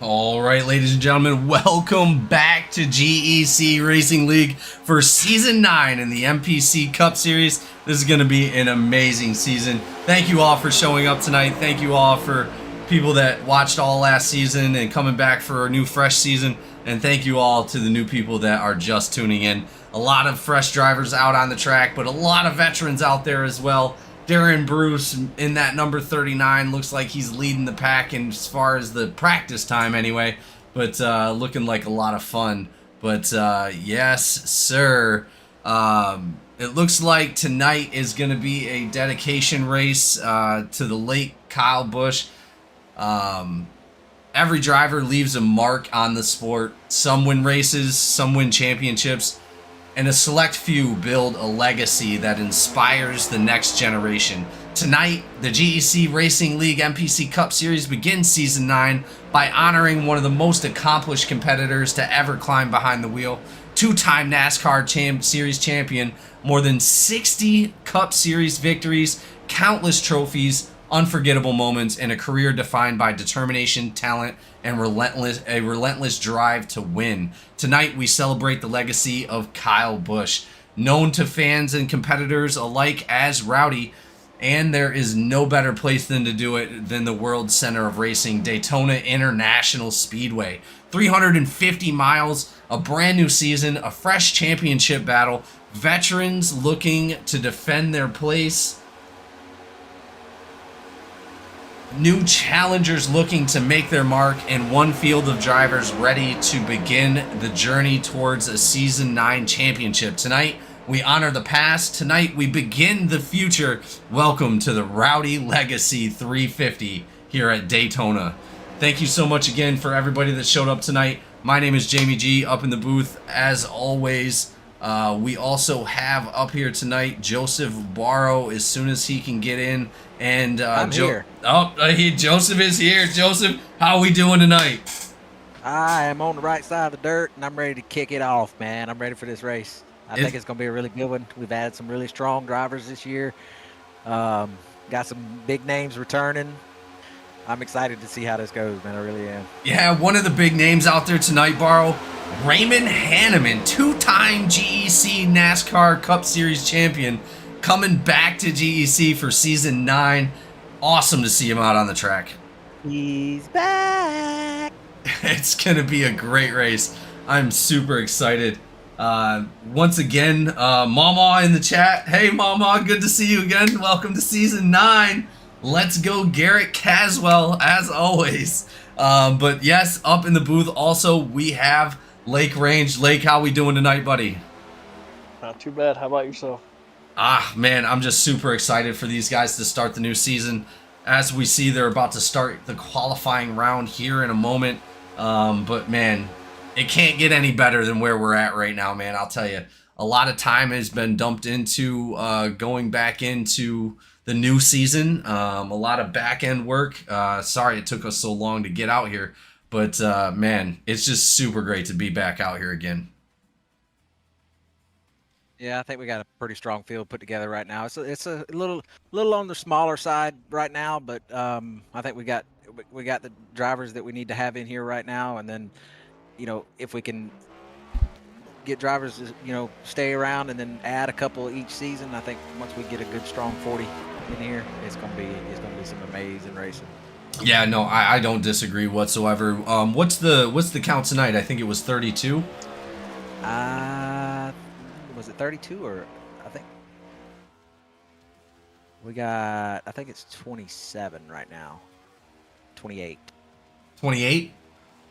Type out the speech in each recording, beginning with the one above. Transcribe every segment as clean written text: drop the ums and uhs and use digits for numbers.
All right, ladies and gentlemen, welcome back to GEC Racing League for Season 9 in the NPC Cup Series. This is going to be an amazing season. Thank you all for showing up tonight. Thank you all for people that watched all last season and coming back for a new fresh season. And thank you all to the new people that are just tuning in. A lot of fresh drivers out on the track, but a lot of veterans out there as well. Darren Bruce in that number 39 looks like he's leading the pack in as far as the practice time anyway, but looking like a lot of fun. But yes, sir. It looks like tonight is going to be a dedication race to the late Kyle Busch. Every driver leaves a mark on the sport. Some win races, some win championships, and a select few build a legacy that inspires the next generation. Tonight, the GEC Racing League NPC Cup Series begins Season 9 by honoring one of the most accomplished competitors to ever climb behind the wheel. Two-time NASCAR Series champion, more than 60 Cup Series victories, countless trophies, unforgettable moments, and a career defined by determination, talent, and a relentless drive to win. Tonight, we celebrate the legacy of Kyle Busch, known to fans and competitors alike as Rowdy, and there is no better place than to do it than the World Center of Racing, Daytona International Speedway. 350 miles, a brand new season, a fresh championship battle, veterans looking to defend their place, new challengers looking to make their mark, and one field of drivers ready to begin the journey towards a Season 9 championship. Tonight, we honor the past. Tonight, we begin the future. Welcome to the Rowdy Legacy 350 here at Daytona. Thank you so much again for everybody that showed up tonight. My name is Jamie G, up in the booth as always. We also have up here tonight Joseph Barrow as soon as he can get in. And I'm here. Joseph is here. Joseph, how are we doing tonight? I am on the right side of the dirt, and I'm ready to kick it off, man. I'm ready for this race. I think it's going to be a really good one. We've added some really strong drivers this year. Got some big names returning. I'm excited to see how this goes, man. I really am. Yeah, one of the big names out there tonight, Barrow, Raymond Hanneman, two-time GEC NASCAR Cup Series champion, coming back to GEC for Season 9. Awesome to see him out on the track. He's back. It's going to be a great race. I'm super excited. Once again, Mama in the chat. Hey, Mama, good to see you again. Welcome to Season 9. Let's go, Garrett Caswell, as always. But yes, up in the booth also, we have Lake Range. Lake, how we doing tonight, buddy? Not too bad. How about yourself? Man, I'm just super excited for these guys to start the new season. As we see, they're about to start the qualifying round here in a moment. But man, it can't get any better than where we're at right now, man. I'll tell you, a lot of time has been dumped into going back into the new season. A lot of back end work. Sorry it took us so long to get out here, but man, it's just super great to be back out here again. Yeah, I think we got a pretty strong field put together right now. It's a little on the smaller side right now, but I think we got the drivers that we need to have in here right now, and then if we can get drivers to stay around and then add a couple each season, I think once we get a good strong 40 in here, it's gonna be some amazing racing. Yeah, no, I don't disagree whatsoever. What's the count tonight? I think it was 32. Was it 32 or I think it's 27 right now. 28. 28?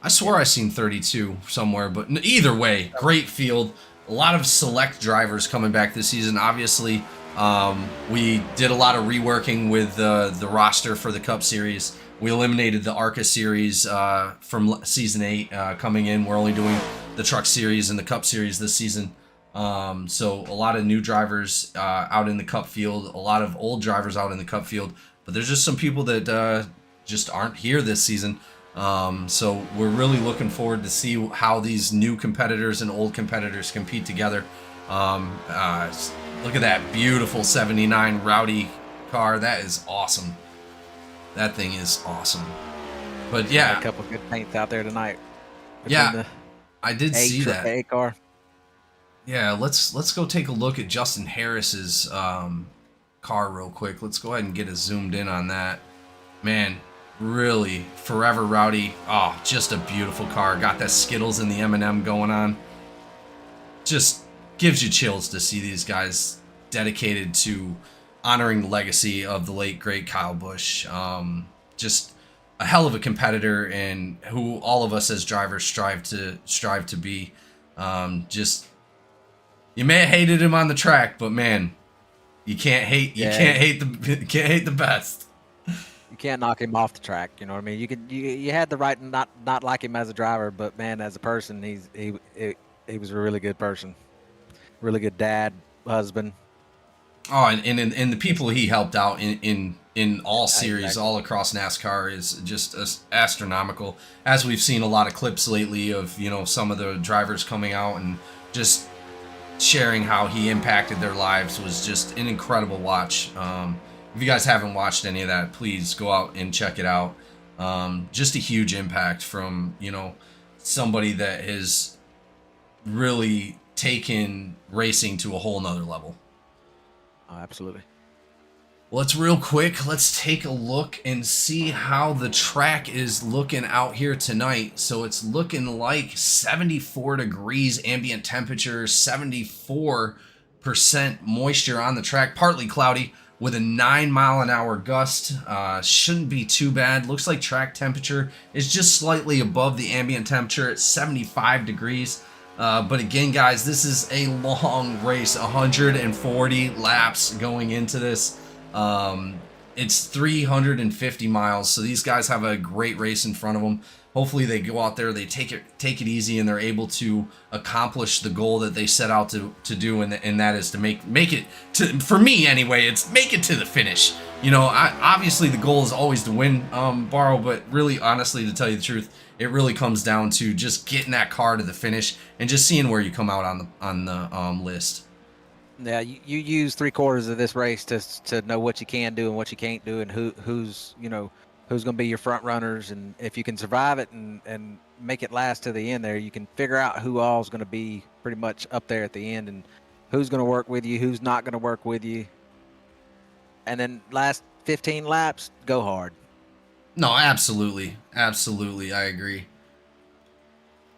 I swore I seen 32 somewhere, but either way, great field. A lot of select drivers coming back this season. Obviously, we did a lot of reworking with the roster for the Cup Series. We eliminated the ARCA Series from Season 8 coming in. We're only doing the Truck Series and the Cup Series this season. So a lot of new drivers out in the Cup field, a lot of old drivers out in the Cup field, but there's just some people that just aren't here this season. So we're really looking forward to see how these new competitors and old competitors compete together. Look at that beautiful 79 Rowdy car. That is awesome. That thing is awesome. But Had a yeah, couple good paints out there tonight. yeah, Between I did the see that. A car. Yeah, let's go take a look at Justin Harris's car real quick. Let's go ahead and get it zoomed in on that. Man, really, Forever Rowdy. Oh, just a beautiful car. Got that Skittles and the M&M going on. Just gives you chills to see these guys dedicated to honoring the legacy of the late great Kyle Busch. Just a hell of a competitor, and who all of us as drivers strive to be. Just you may have hated him on the track, but man, you can't hate you can't hate the best. You can't knock him off the track. You know what I mean? You had the right to not like him as a driver, but man, as a person, he was a really good person, really good dad, husband. Oh, and the people he helped out in all series, Exactly. all across NASCAR is just astronomical. As we've seen a lot of clips lately of, you know, some of the drivers coming out and just sharing how he impacted their lives was just an incredible watch. If you guys haven't watched any of that, please go out and check it out. Just a huge impact from, you know, somebody that has really taken racing to a whole nother level. Oh, absolutely. Well, let's real quick. Let's take a look and see how the track is looking out here tonight. So it's looking like 74 degrees ambient temperature, 74% moisture on the track, partly cloudy with a 9-mile-an-hour gust. Shouldn't be too bad. Looks like track temperature is just slightly above the ambient temperature at 75 degrees. But again, guys, this is a long race, 140 laps going into this. It's 350 miles, so these guys have a great race in front of them. Hopefully they go out there, they take it easy, and they're able to accomplish the goal that they set out to do, and that is to make it to, for me anyway, it's make it to the finish. You know, obviously the goal is always to win, Barrow, but really, honestly, to tell you the truth, it really comes down to just getting that car to the finish and just seeing where you come out on the list. Yeah, you use 3/4 of this race to know what you can do and what you can't do, and who's going to be your front runners, and if you can survive it and make it last to the end there, you can figure out who all's going to be pretty much up there at the end, and who's going to work with you, who's not going to work with you, and then last 15 laps, go hard. No, absolutely, I agree.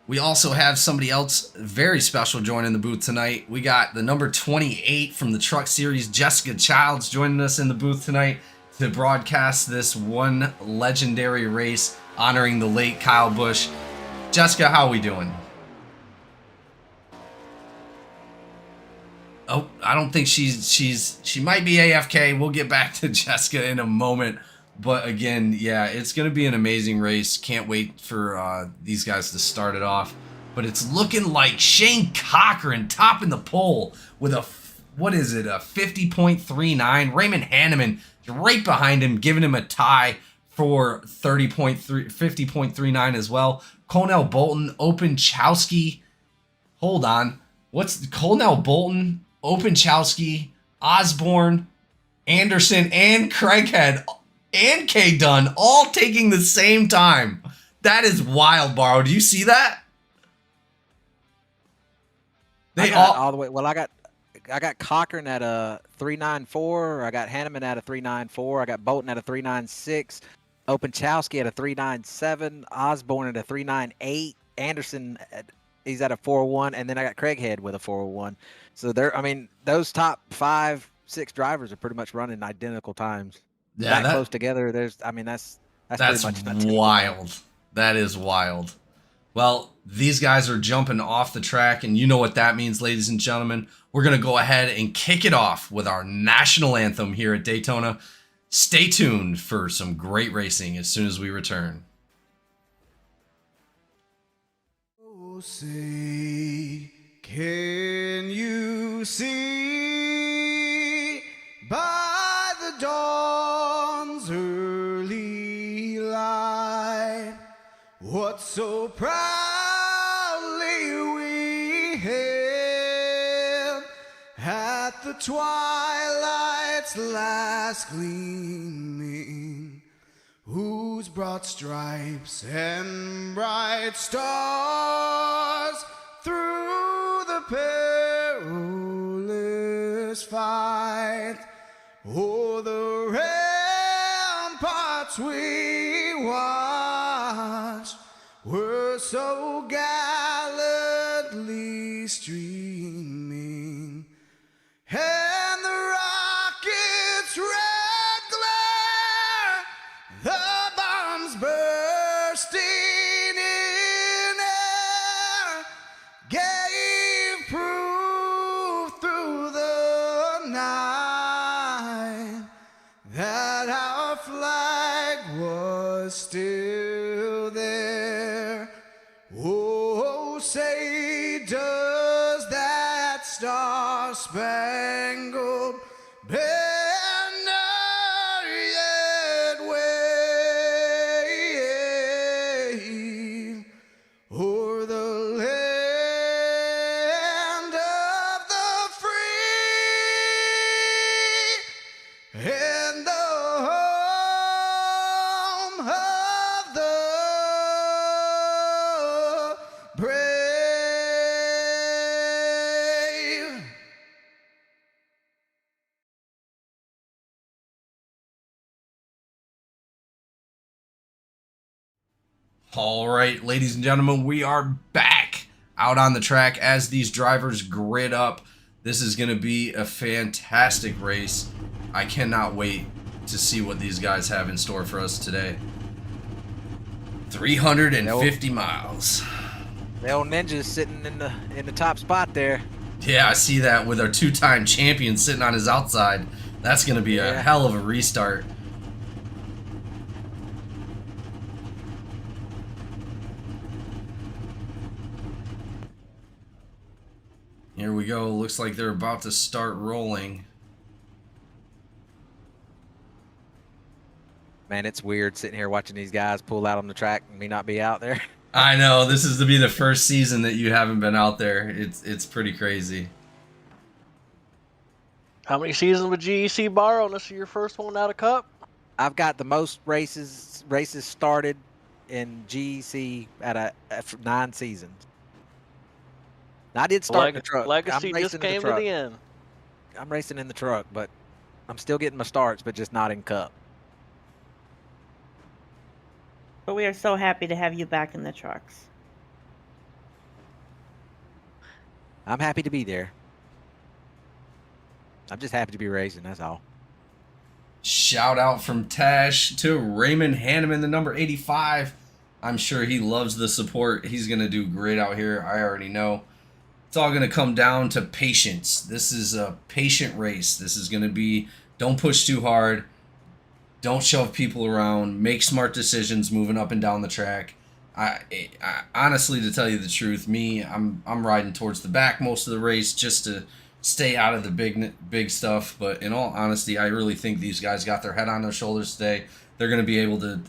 We also have somebody else very special joining the booth tonight. We got the number 28 from the Truck Series, Jessica Childs, joining us in the booth tonight to broadcast this one legendary race honoring the late Kyle Busch. Jessica, how are we doing? Oh, I don't think she might be AFK. We'll get back to Jessica in a moment. But again, yeah, it's going to be an amazing race. Can't wait for these guys to start it off. But it's looking like Shane Cochran topping the pole with a, what is it, a 50.39. Raymond Hanneman right behind him, giving him a tie for 50.39 as well. Cornell Bolton, Openchowski. Hold on. What's Cornell Bolton, Openchowski, Osborne, Anderson, and Craighead and K Dunn all taking the same time. That is wild, Barrow. Do you see that? They all the way. Well, I got Cochran at a 3.94. I got Hanneman at a 3.94. I got Bolton at a 3.96. Openchowski at a 3.97. Osborne at a 3.98. Anderson he's at a 4.01, and then I got Craighead with a 4.01. So those top 5-6 drivers are pretty much running identical times. Yeah, that close together. That's pretty much wild. That is wild. Well, these guys are jumping off the track, and you know what that means, ladies and gentlemen. We're going to go ahead and kick it off with our national anthem here at Daytona. Stay tuned for some great racing as soon as we return. Oh, say, can you see by the dawn's early light what so proudly we hailed at the twilight's last gleaming, whose brought stripes and bright stars through the perilous fight. Oh, the ramparts we watched were so gallantly streaming, and the rocket's red glare, the bombs bursting in air, gave proof through the night that our flag was still there. Oh, say does that star-spangled banner yet wave o'er the land of the free and the home of the brave. All right, ladies and gentlemen, we are back out on the track as these drivers grid up. This is going to be a fantastic race. I cannot wait to see what these guys have in store for us today. 350 miles. The old ninja's sitting in the top spot there. Yeah, I see that with our two-time champion sitting on his outside. That's going to be a hell of a restart. Here we go. Looks like they're about to start rolling. Man, it's weird sitting here watching these guys pull out on the track and me not be out there. I know, this is to be the first season that you haven't been out there. It's pretty crazy. How many seasons with GEC borrow? And this is your first one out of Cup? I've got the most races started in GEC at 9 seasons. Now, I did start in the truck. Legacy just came to the end. I'm racing in the truck, but I'm still getting my starts, but just not in Cup. But we are so happy to have you back in the trucks. I'm happy to be there. I'm just happy to be racing, that's all. Shout out from Tash to Raymond Hanneman, the number 85. I'm sure he loves the support. He's going to do great out here. I already know. It's all going to come down to patience. This is a patient race. This is going to be, don't push too hard. Don't shove people around. Make smart decisions moving up and down the track. I honestly, to tell you the truth, I'm riding towards the back most of the race just to stay out of the big stuff. But in all honesty, I really think these guys got their head on their shoulders today. They're going to be able to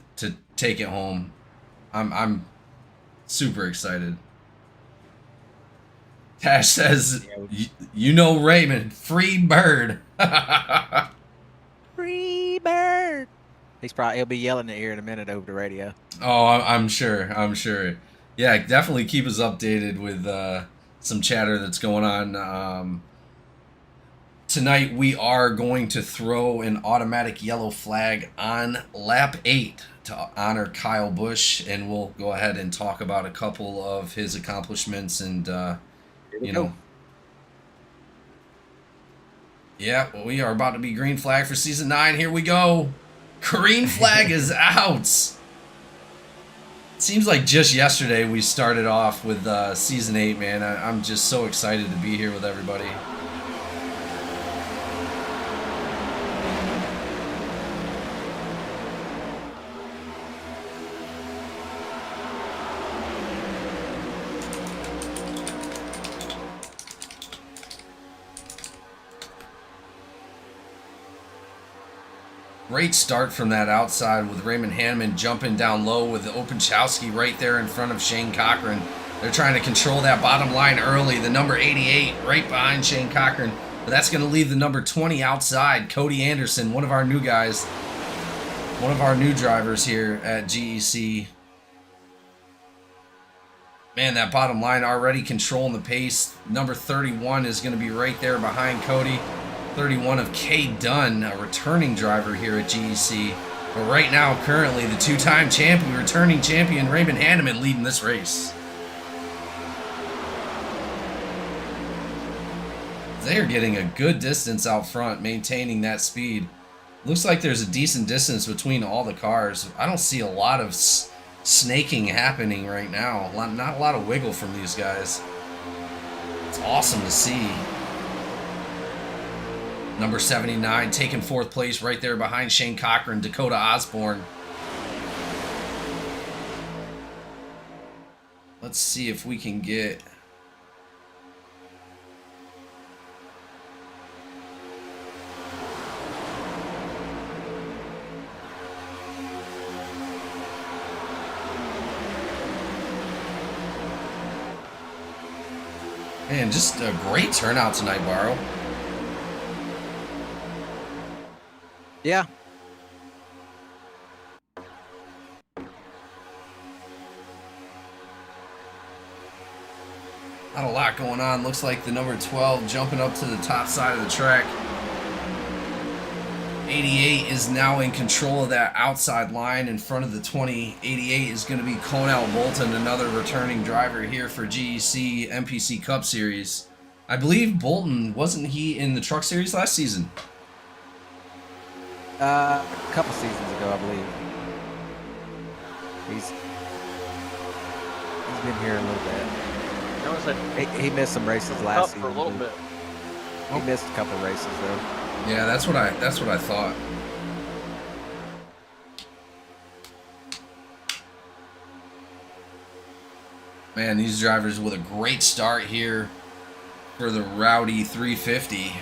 take it home. I'm super excited. Tash says, you know Raymond, free bird. Free bird. He'll be yelling in the ear in a minute over the radio. Oh, I'm sure. Yeah, definitely keep us updated with some chatter that's going on. Tonight we are going to throw an automatic yellow flag on lap 8 to honor Kyle Busch, and we'll go ahead and talk about a couple of his accomplishments and you know. Yeah, we are about to be green flag for season 9. Here we go. Green flag is out. It seems like just yesterday we started off with season 8, man. I'm just so excited to be here with everybody. Great start from that outside with Raymond Hanneman jumping down low with the Openchowski right there in front of Shane Cochran. They're trying to control that bottom line early. The number 88 right behind Shane Cochran. But that's going to leave the number 20 outside, Cody Anderson, one of our new guys. One of our new drivers here at GEC. Man, that bottom line already controlling the pace. Number 31 is going to be right there behind Cody. 31 of K. Dunn, a returning driver here at GEC. But right now, currently, the two-time champion, returning champion, Raymond Hanneman leading this race. They're getting a good distance out front, maintaining that speed. Looks like there's a decent distance between all the cars. I don't see a lot of snaking happening right now. Not a lot of wiggle from these guys. It's awesome to see. Number 79 taking 4th place right there behind Shane Cochran, Dakota Osborne. Let's see if we can get... Man, just a great turnout tonight, Barrow. Yeah. Not a lot going on. Looks like the number 12 jumping up to the top side of the track. 88 is now in control of that outside line in front of the 20. 88 is going to be Cornell Bolton, another returning driver here for GEC NPC Cup Series. I believe Bolton, wasn't he in the Truck Series last season? A couple seasons ago, I believe. He's been here a little bit. That was a He missed some races cup last season. for a little bit. He missed a couple races though. Yeah, that's what I thought. Man, these drivers with a great start here for the Rowdy 350.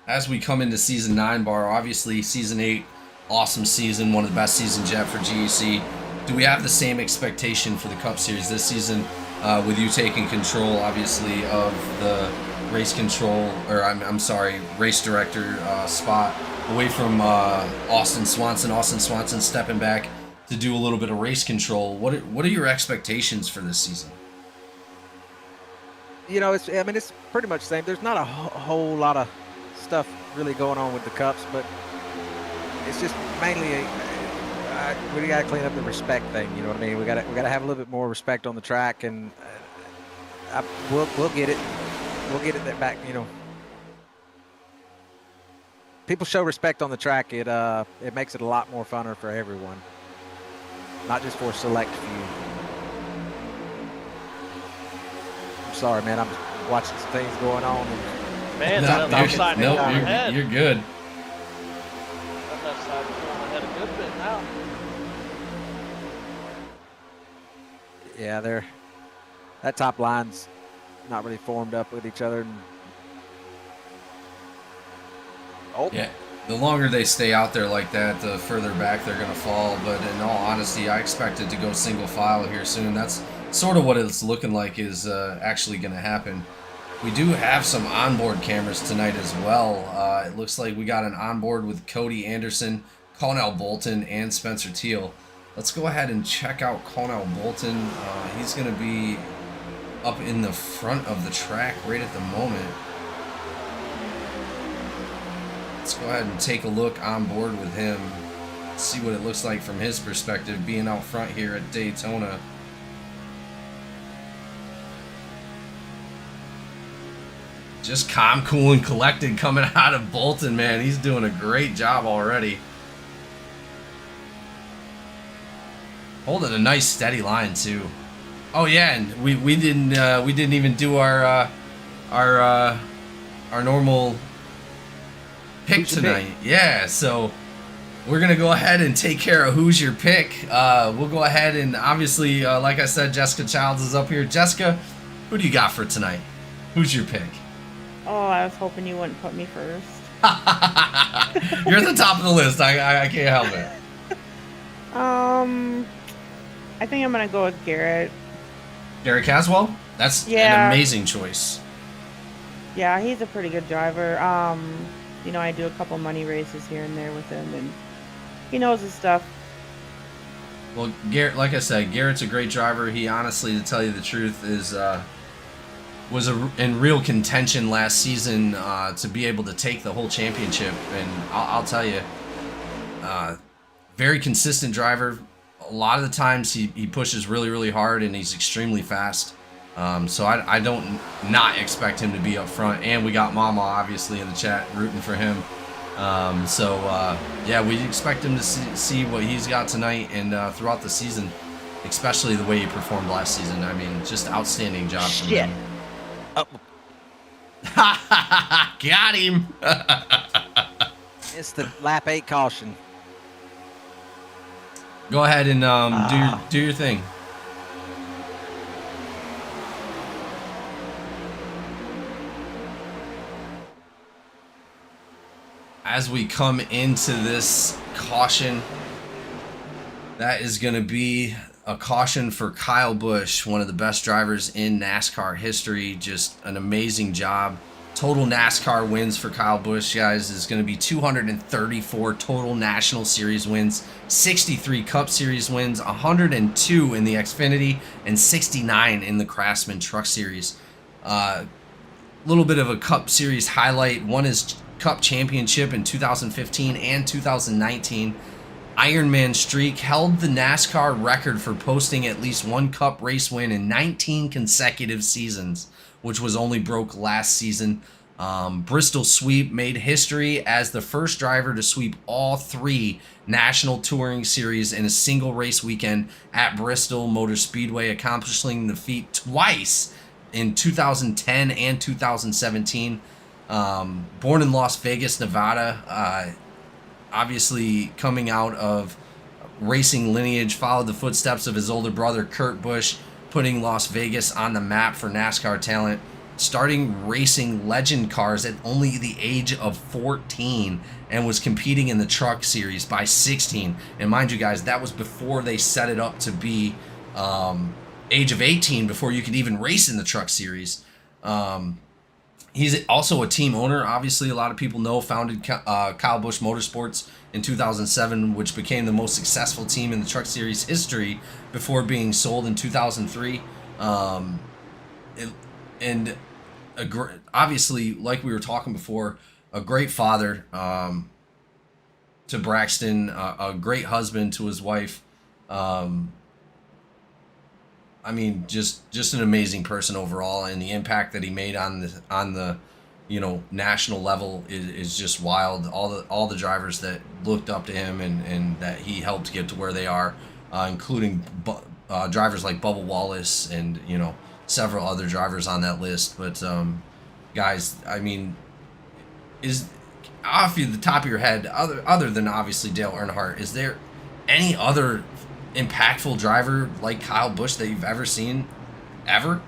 As we come into Season 9, Bar, obviously Season 8, awesome season, one of the best seasons yet for GEC. Do we have the same expectation for the Cup Series this season with you taking control, obviously, of the race control, or I'm sorry, race director spot away from Austin Swanson? Austin Swanson stepping back to do a little bit of race control. What are your expectations for this season? You know, it's pretty much the same. There's not a whole lot of stuff really going on with the cups, but it's just mainly we got to clean up the respect thing. You know what I mean? We got to have a little bit more respect on the track, and we'll get it. We'll get it back. You know, people show respect on the track. It makes it a lot more funner for everyone, not just for a select few. I'm sorry, man. I'm watching some things going on. Man, No, that left side is going ahead. you're good. That left side is going ahead a good bit now. Yeah, that top line's not really formed up with each other. Oh, Yeah, the longer they stay out there like that, the further back they're going to fall. But in all honesty, I expect it to go single file here soon. That's sort of what it's looking like is actually going to happen. We do have some onboard cameras tonight as well. It looks like we got an onboard with Cody Anderson, Cornell Bolton, and Spencer Teal. Let's go ahead and check out Cornell Bolton. He's going to be up in the front of the track right at the moment. Let's go ahead and take a look on board with him. See what it looks like from his perspective being out front here at Daytona. Just calm, cool, and collected coming out of Bolton, man. He's doing a great job already. Holding a nice steady line too. Oh yeah, and we didn't even do our normal pick tonight. Yeah, so we're gonna go ahead and take care of who's your pick. We'll go ahead and obviously, like I said, Jessica Childs is up here. Jessica, who do you got for tonight? Who's your pick? Oh, I was hoping you wouldn't put me first. You're at the top of the list. I can't help it. I think I'm gonna go with Garrett. Derek Caswell? That's Yeah. an amazing choice. Yeah, he's a pretty good driver. You know, I do a couple money races here and there with him, and he knows his stuff. Well, Garrett, like I said, Garrett's a great driver. He honestly, to tell you the truth, was in real contention last season to be able to take the whole championship. And I'll tell you, very consistent driver. A lot of the times he pushes really, really hard, and he's extremely fast. So I don't not expect him to be up front. And we got Mama, obviously, in the chat rooting for him. Yeah, we expect him to see what he's got tonight and throughout the season, especially the way he performed last season. I mean, just outstanding job from Shit. him. Oh, Got him. it's the lap 8 caution. Go ahead and do your thing. As we come into this caution, that is going to be a caution for Kyle Busch, one of the best drivers in NASCAR history. Just an amazing job. Total NASCAR wins for Kyle Busch, guys, is going to be 234 total National Series wins, 63 Cup Series wins, 102 in the Xfinity, and 69 in the Craftsman Truck Series. Little bit of a Cup Series highlight. One is Cup Championship in 2015 and 2019. Ironman streak held the NASCAR record for posting at least one Cup race win in 19 consecutive seasons, which was only broke last season. Bristol Sweep made history as the first driver to sweep all 3 National Touring Series in a single race weekend at Bristol Motor Speedway, accomplishing the feat twice in 2010 and 2017. Born in Las Vegas, Nevada, obviously coming out of racing lineage, followed the footsteps of his older brother Kurt Busch, putting Las Vegas on the map for NASCAR talent, starting racing legend cars at only the age of 14, and was competing in the truck series by 16. And mind you guys, that was before they set it up to be age of 18, before you could even race in the truck series. He's also a team owner. Obviously, a lot of people know, founded Kyle Busch Motorsports in 2007, which became the most successful team in the Truck Series history before being sold in 2003. Obviously, like we were talking before, a great father to Braxton, a great husband to his wife. I mean, just an amazing person overall, and the impact that he made on the national level is just wild. All the drivers that looked up to him and that he helped get to where they are, including drivers like Bubba Wallace and several other drivers on that list. But guys, I mean, is off the top of your head, other than obviously Dale Earnhardt, is there any other impactful driver like Kyle Busch that you've ever seen, ever?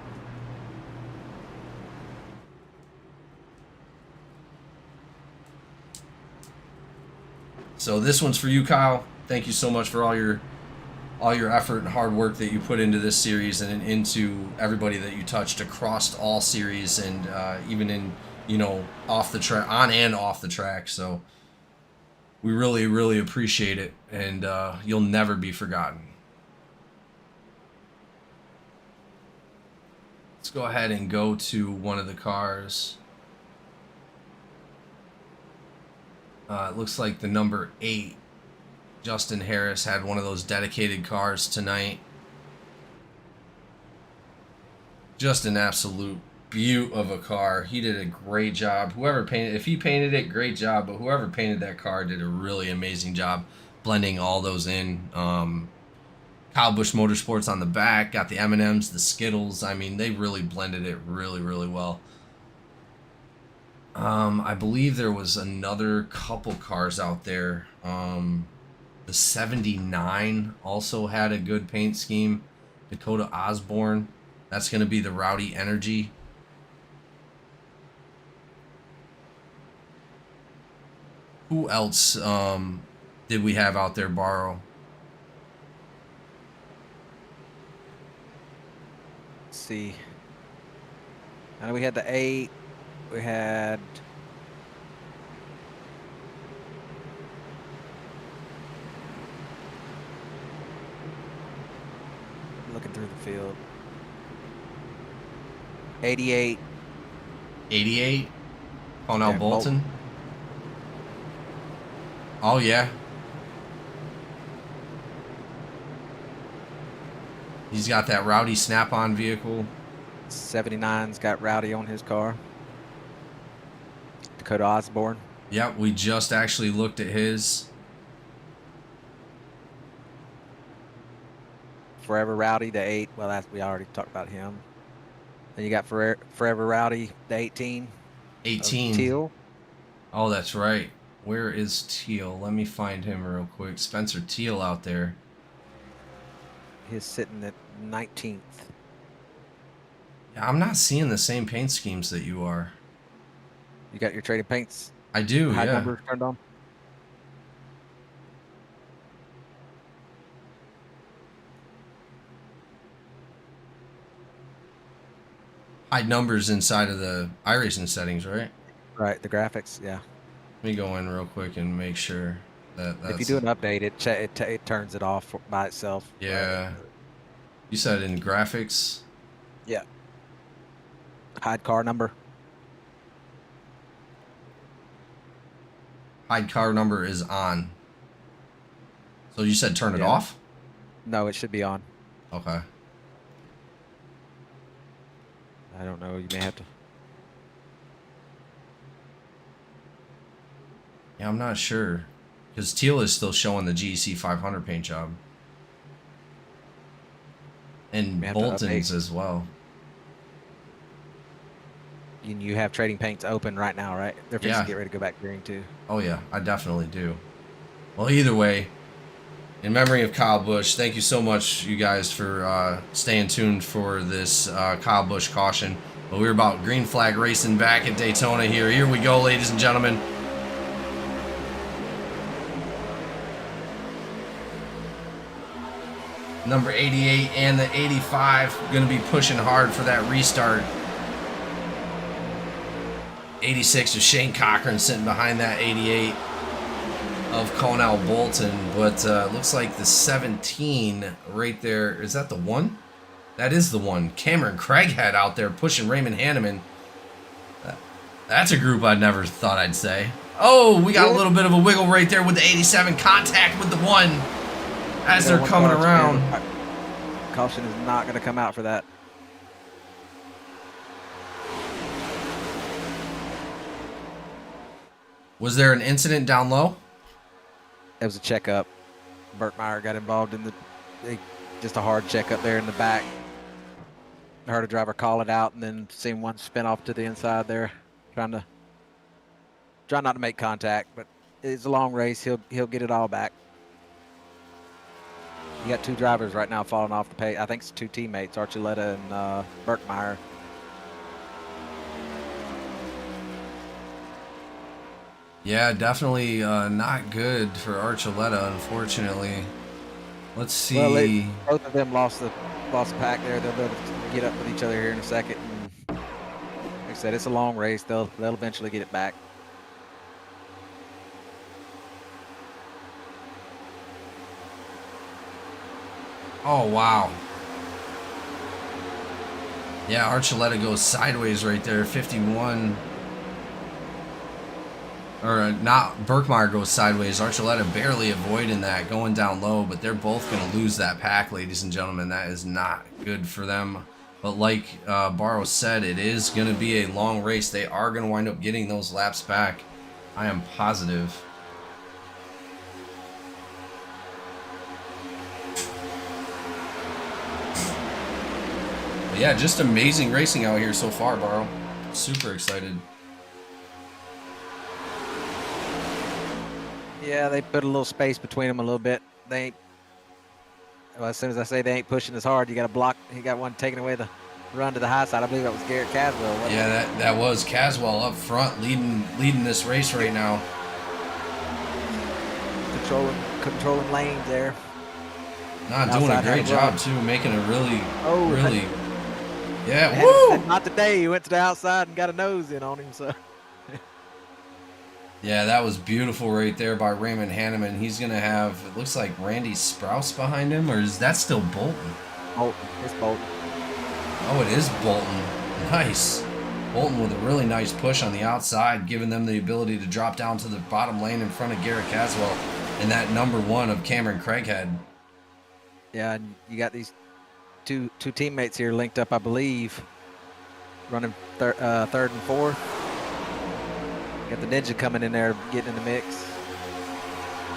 So this one's for you, Kyle. Thank you so much for all your effort and hard work that you put into this series and into everybody that you touched across all series, and even in off the track, on and off the track. So we really, really appreciate it, and you'll never be forgotten. Let's go ahead and go to one of the cars. It looks like the number 8, Justin Harris, had one of those dedicated cars tonight. Just an absolute beaut of a car. He did a great job. Whoever painted, if he painted it, great job. But whoever painted that car did a really amazing job blending all those in. Kyle Busch Motorsports on the back, got the M&Ms, the Skittles. I mean, they really blended it really, really well. I believe there was another couple cars out there. The 79 also had a good paint scheme. Dakota Osborne. That's going to be the Rowdy Energy. Who else did we have out there, Borrow? Let's see. I know we had the 8. We had. Looking through the field. 88. 88? Oh, no, Yeah, Bolton? Oh, yeah. He's got that Rowdy snap-on vehicle. 79's got Rowdy on his car. Dakota Osborne. Yep, we just actually looked at his. Forever Rowdy, the 8. Well, we already talked about him. Then you got Forever Rowdy, the 18. 18. Teal. Oh, that's right. Where is Teal? Let me find him real quick. Spencer Teal out there. He's sitting at 19th. Yeah, I'm not seeing the same paint schemes that you are. You got your trading paints I do, high yeah. numbers turned on? Hide numbers inside of the iRacing settings, right? Right, the graphics, yeah. Let me go in real quick and make sure that that's... If you do an update, it turns it off by itself. Yeah. You said in graphics? Yeah. Hide car number. Hide car number is on. So you said turn it Yeah. off? No, it should be on. Okay. I don't know. You may have to. Yeah, I'm not sure. Because Teal is still showing the GEC 500 paint job. And May have to Bolton's update. as well. You have trading paints open right now, right? They're fixing Yeah. to get ready to go back green too. Oh yeah, I definitely do. Well, either way, in memory of Kyle Busch, thank you so much, you guys, for staying tuned for this Kyle Busch caution. But we're about green flag racing back at Daytona here. Here we go, ladies and gentlemen. Number 88 and the 85 going to be pushing hard for that restart. 86 of Shane Cochran sitting behind that 88 of Cornell Bolton, but looks like the 17 right there, is that the one? That is the one. Cameron Craighead out there pushing Raymond Hanneman. That's a group I never thought I'd say. Oh, we got a little bit of a wiggle right there with the 87, contact with the one as they're coming around. Caution is not going to come out for that. Was there an incident down low? It was a checkup. Burtmeyer got involved in just a hard checkup there in the back. I heard a driver call it out and then seen one spin off to the inside there, trying not to make contact, but it's a long race. He'll get it all back. You got 2 drivers right now falling off the pace. I think it's 2 teammates, Archuleta and Burtmeyer. Yeah, definitely not good for Archuleta, unfortunately. Let's see. Well, both of them lost the pack there. They'll be able to get up with each other here in a second. And like I said, it's a long race. They'll eventually get it back. Oh, wow. Yeah, Archuleta goes sideways right there, 51. Or not, Burkmeyer goes sideways. Archuleta barely avoiding that, going down low, but they're both going to lose that pack, ladies and gentlemen. That is not good for them. But like Barrow said, it is going to be a long race. They are going to wind up getting those laps back. I am positive. But yeah, just amazing racing out here so far, Barrow. Super excited. Yeah, they put a little space between them a little bit. They ain't, well, as soon as I say they ain't pushing as hard, you got to block. He got one taking away the run to the high side. I believe that was Garrett Caswell. Wasn't Yeah, that was Caswell up front leading this race right now. controlling lanes there. Not doing a Outside had great a job run. too, making a really, Oh, really, yeah. And Woo! not today. He went to the outside and got a nose in on him. So Yeah, that was beautiful right there by Raymond Hanneman. He's gonna have, it looks like Randy Sprouse behind him, or is that still Bolton? Bolton, it's Bolton. Oh, it is Bolton. Nice. Bolton with a really nice push on the outside, giving them the ability to drop down to the bottom lane in front of Garrett Caswell and that number 1 of Cameron Craighead. Yeah, and you got these two teammates here linked up, I believe, running third and fourth. Got the Ninja coming in there, getting in the mix.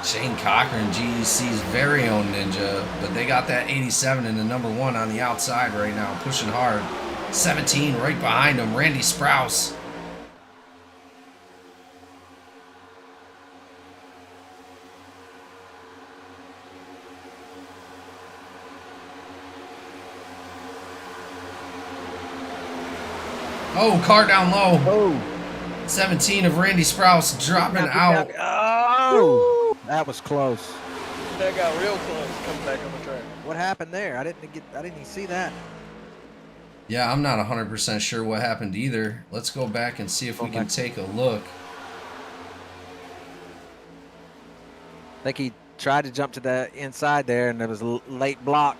Shane Cochran, GEC's very own Ninja, but they got that 87 and the number 1 on the outside right now, pushing hard. 17 right behind him, Randy Sprouse. Oh, car down low. Oh, 17 of Randy Sprouse dropping out. Oh, that was close. That got real close coming back on the track. What happened there? I didn't even see that. Yeah, I'm not 100% sure what happened either. Let's go back and see if we can take a look. I think he tried to jump to the inside there, and there was a late block.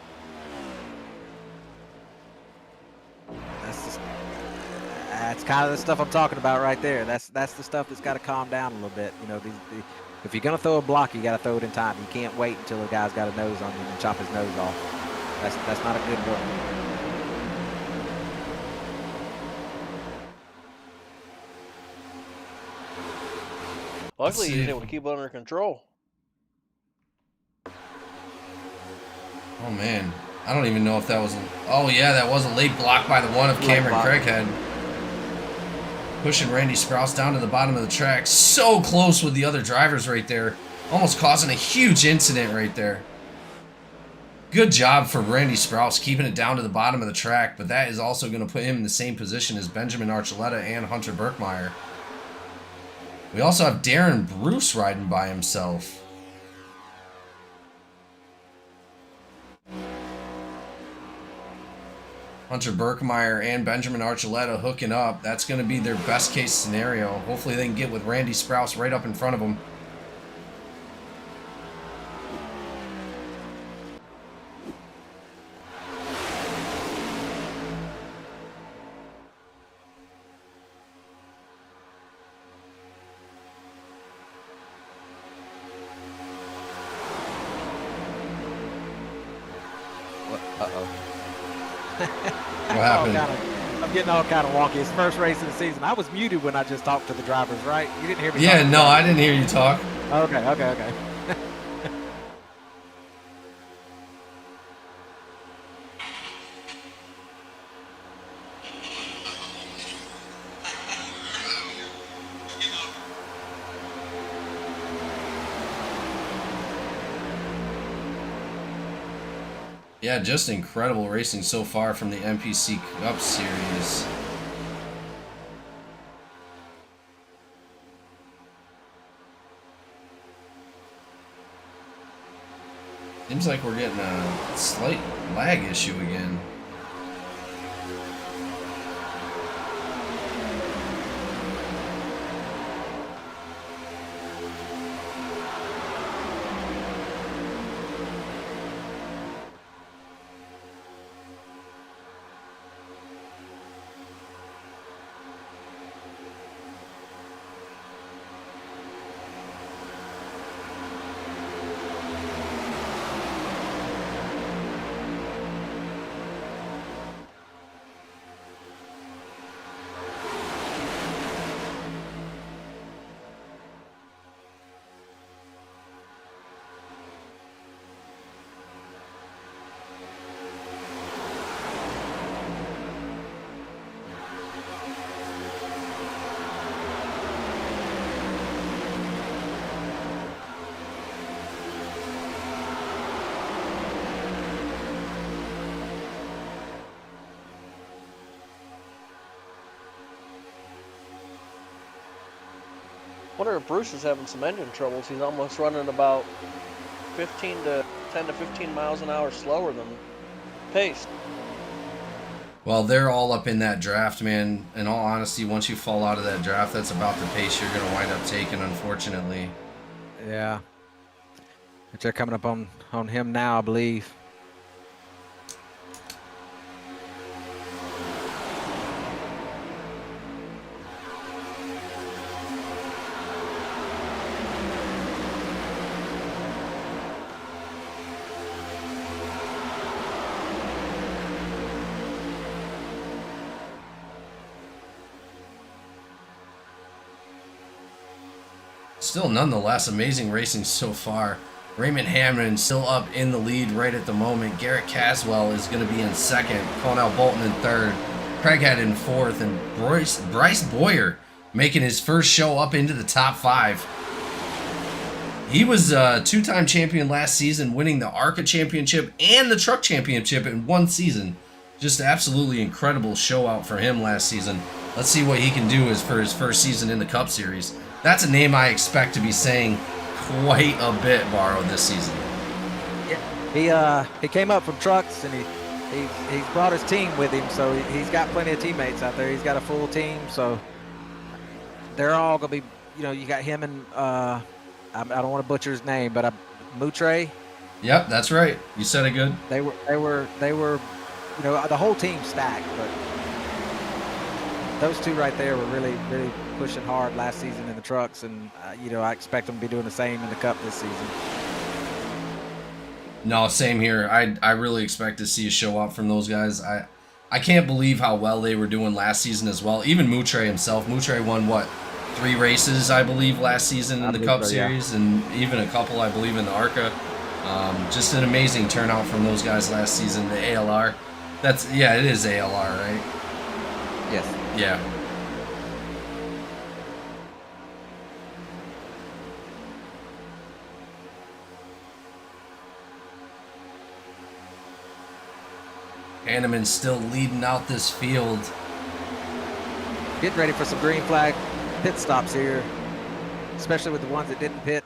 That's kind of the stuff I'm talking about right there. That's the stuff that's got to calm down a little bit. You know, if you're gonna throw a block, you got to throw it in time. You can't wait until a guy's got a nose on you and chop his nose off. That's not a good look. Luckily, he's able to keep it under control. Oh man, I don't even know if that was oh yeah, that was a late block by the 1 of Cameron Craighead. Pushing Randy Sprouse down to the bottom of the track. So close with the other drivers right there. Almost causing a huge incident right there. Good job for Randy Sprouse keeping it down to the bottom of the track, but that is also going to put him in the same position as Benjamin Archuleta and Hunter Birkmeyer. We also have Darren Bruce riding by himself. Hunter Birkmeyer and Benjamin Archuleta hooking up. That's going to be their best case scenario. Hopefully they can get with Randy Sprouse right up in front of them. What happened? I'm getting all kind of wonky. It's first race of the season. I was muted when I just talked to the drivers, right? You didn't hear me. Yeah, no, I didn't hear you talk. Okay. Yeah, just incredible racing so far from the NPC Cup Series. Seems like we're getting a slight lag issue again. Wonder if Bruce is having some engine troubles. He's almost running about 10 to 15 miles an hour slower than pace. Well, they're all up in that draft, man. In all honesty, once you fall out of that draft, that's about the pace you're going to wind up taking, unfortunately. Yeah. But they're coming up on him now, I believe. Still, nonetheless, amazing racing so far. Raymond Hammond still up in the lead right at the moment. Garrett Caswell is going to be in second. Cornell Bolton in third. Craighead in fourth. And Bryce Boyer making his first show up into the top 5. He was a 2-time champion last season, winning the ARCA championship and the truck championship in one season. Just absolutely incredible show out for him last season. Let's see what he can do for his first season in the Cup Series. That's a name I expect to be saying quite a bit, Barrow, this season. Yeah, he came up from trucks, and he's brought his team with him, so he's got plenty of teammates out there. He's got a full team, so they're all gonna be. You got him and I don't want to butcher his name, but Moutre. Yep, that's right. You said it good. They were. The whole team stacked, but those two right there were really pushing hard last season in the trucks, and I expect them to be doing the same in the Cup this season. No, same here. I really expect to see a show up from those guys. I can't believe how well they were doing last season as well. Even Moutre himself. Moutre won, 3 races, I believe, last season in the Cup Series, and even a couple, I believe, in the ARCA. Just an amazing turnout from those guys last season. The ALR. It is ALR, right? Yes. Yeah. Hanneman's still leading out this field. Getting ready for some green flag pit stops here, especially with the ones that didn't pit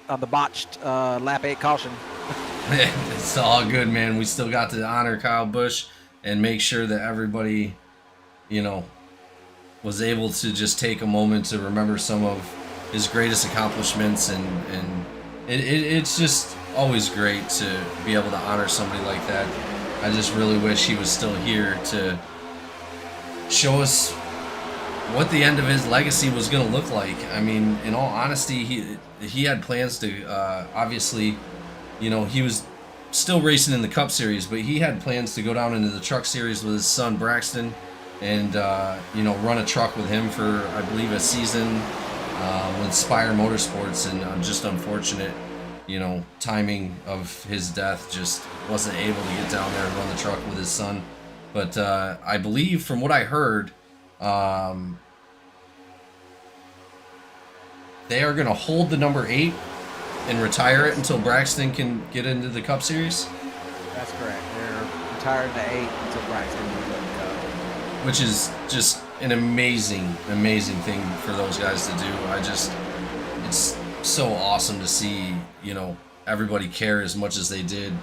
on the botched lap 8 caution. It's all good, man. We still got to honor Kyle Busch and make sure that everybody, was able to just take a moment to remember some of his greatest accomplishments, and it's just always great to be able to honor somebody like that. I just really wish he was still here to show us what the end of his legacy was going to look like. I mean, in all honesty, he had plans to obviously, he was still racing in the Cup Series, but he had plans to go down into the Truck Series with his son Braxton and run a truck with him for, I believe, a season with Spire Motorsports, and just unfortunate timing of his death, just wasn't able to get down there and run the truck with his son. But I believe, from what I heard, they are going to hold the number 8 and retire it until Braxton can get into the Cup Series. That's correct. They're retiring the 8 until Braxton moves up the Cup. Which is just an amazing thing for those guys to do. It's so awesome to see, everybody care as much as they did.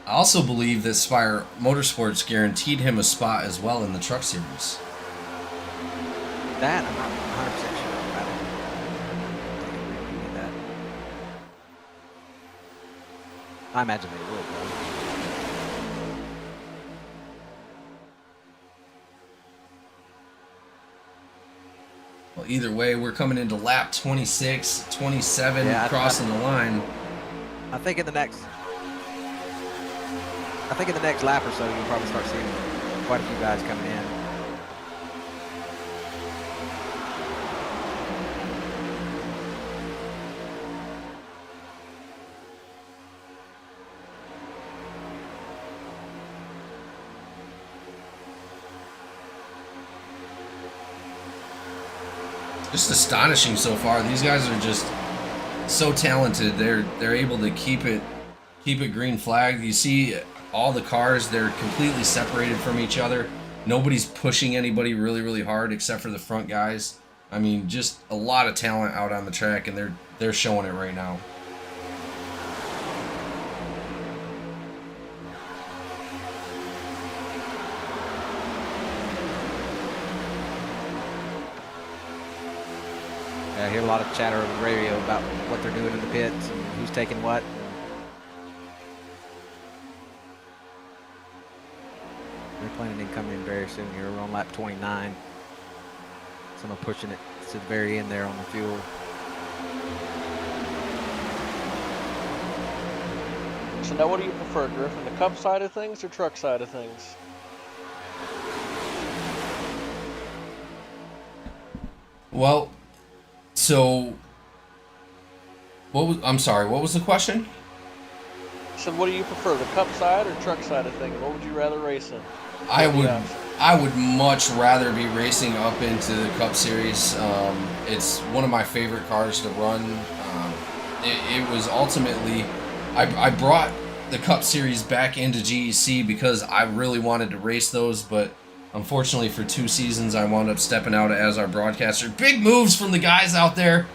I also believe that Spire Motorsports guaranteed him a spot as well in the Truck Series. That I'm not 100% sure about it. Take a repeat of that. I imagine they will, though. Well, either way, we're coming into lap 26, 27, crossing the line. I think in the next lap or so, you'll probably start seeing quite a few guys coming in. Just astonishing so far. These guys are just so talented. They're able to keep it green flag. You see all the cars, they're completely separated from each other. Nobody's pushing anybody really, really hard except for the front guys. I mean, just a lot of talent out on the track, and they're showing it right now. I hear a lot of chatter on the radio about what they're doing in the pits and who's taking what. They're planning on coming in very soon here. We're on lap 29. Someone pushing it to the very end there on the fuel. So now what do you prefer, Griffin? The Cup side of things or truck side of things? Well, so I'm sorry, what was the question? So what do you prefer, the Cup side or truck side of things? What would you rather race in? I would much rather be racing up into the Cup Series. It's one of my favorite cars to run. It was ultimately, I brought the Cup Series back into GEC because I really wanted to race those, but unfortunately for 2 seasons I wound up stepping out as our broadcaster. Big moves from the guys out there.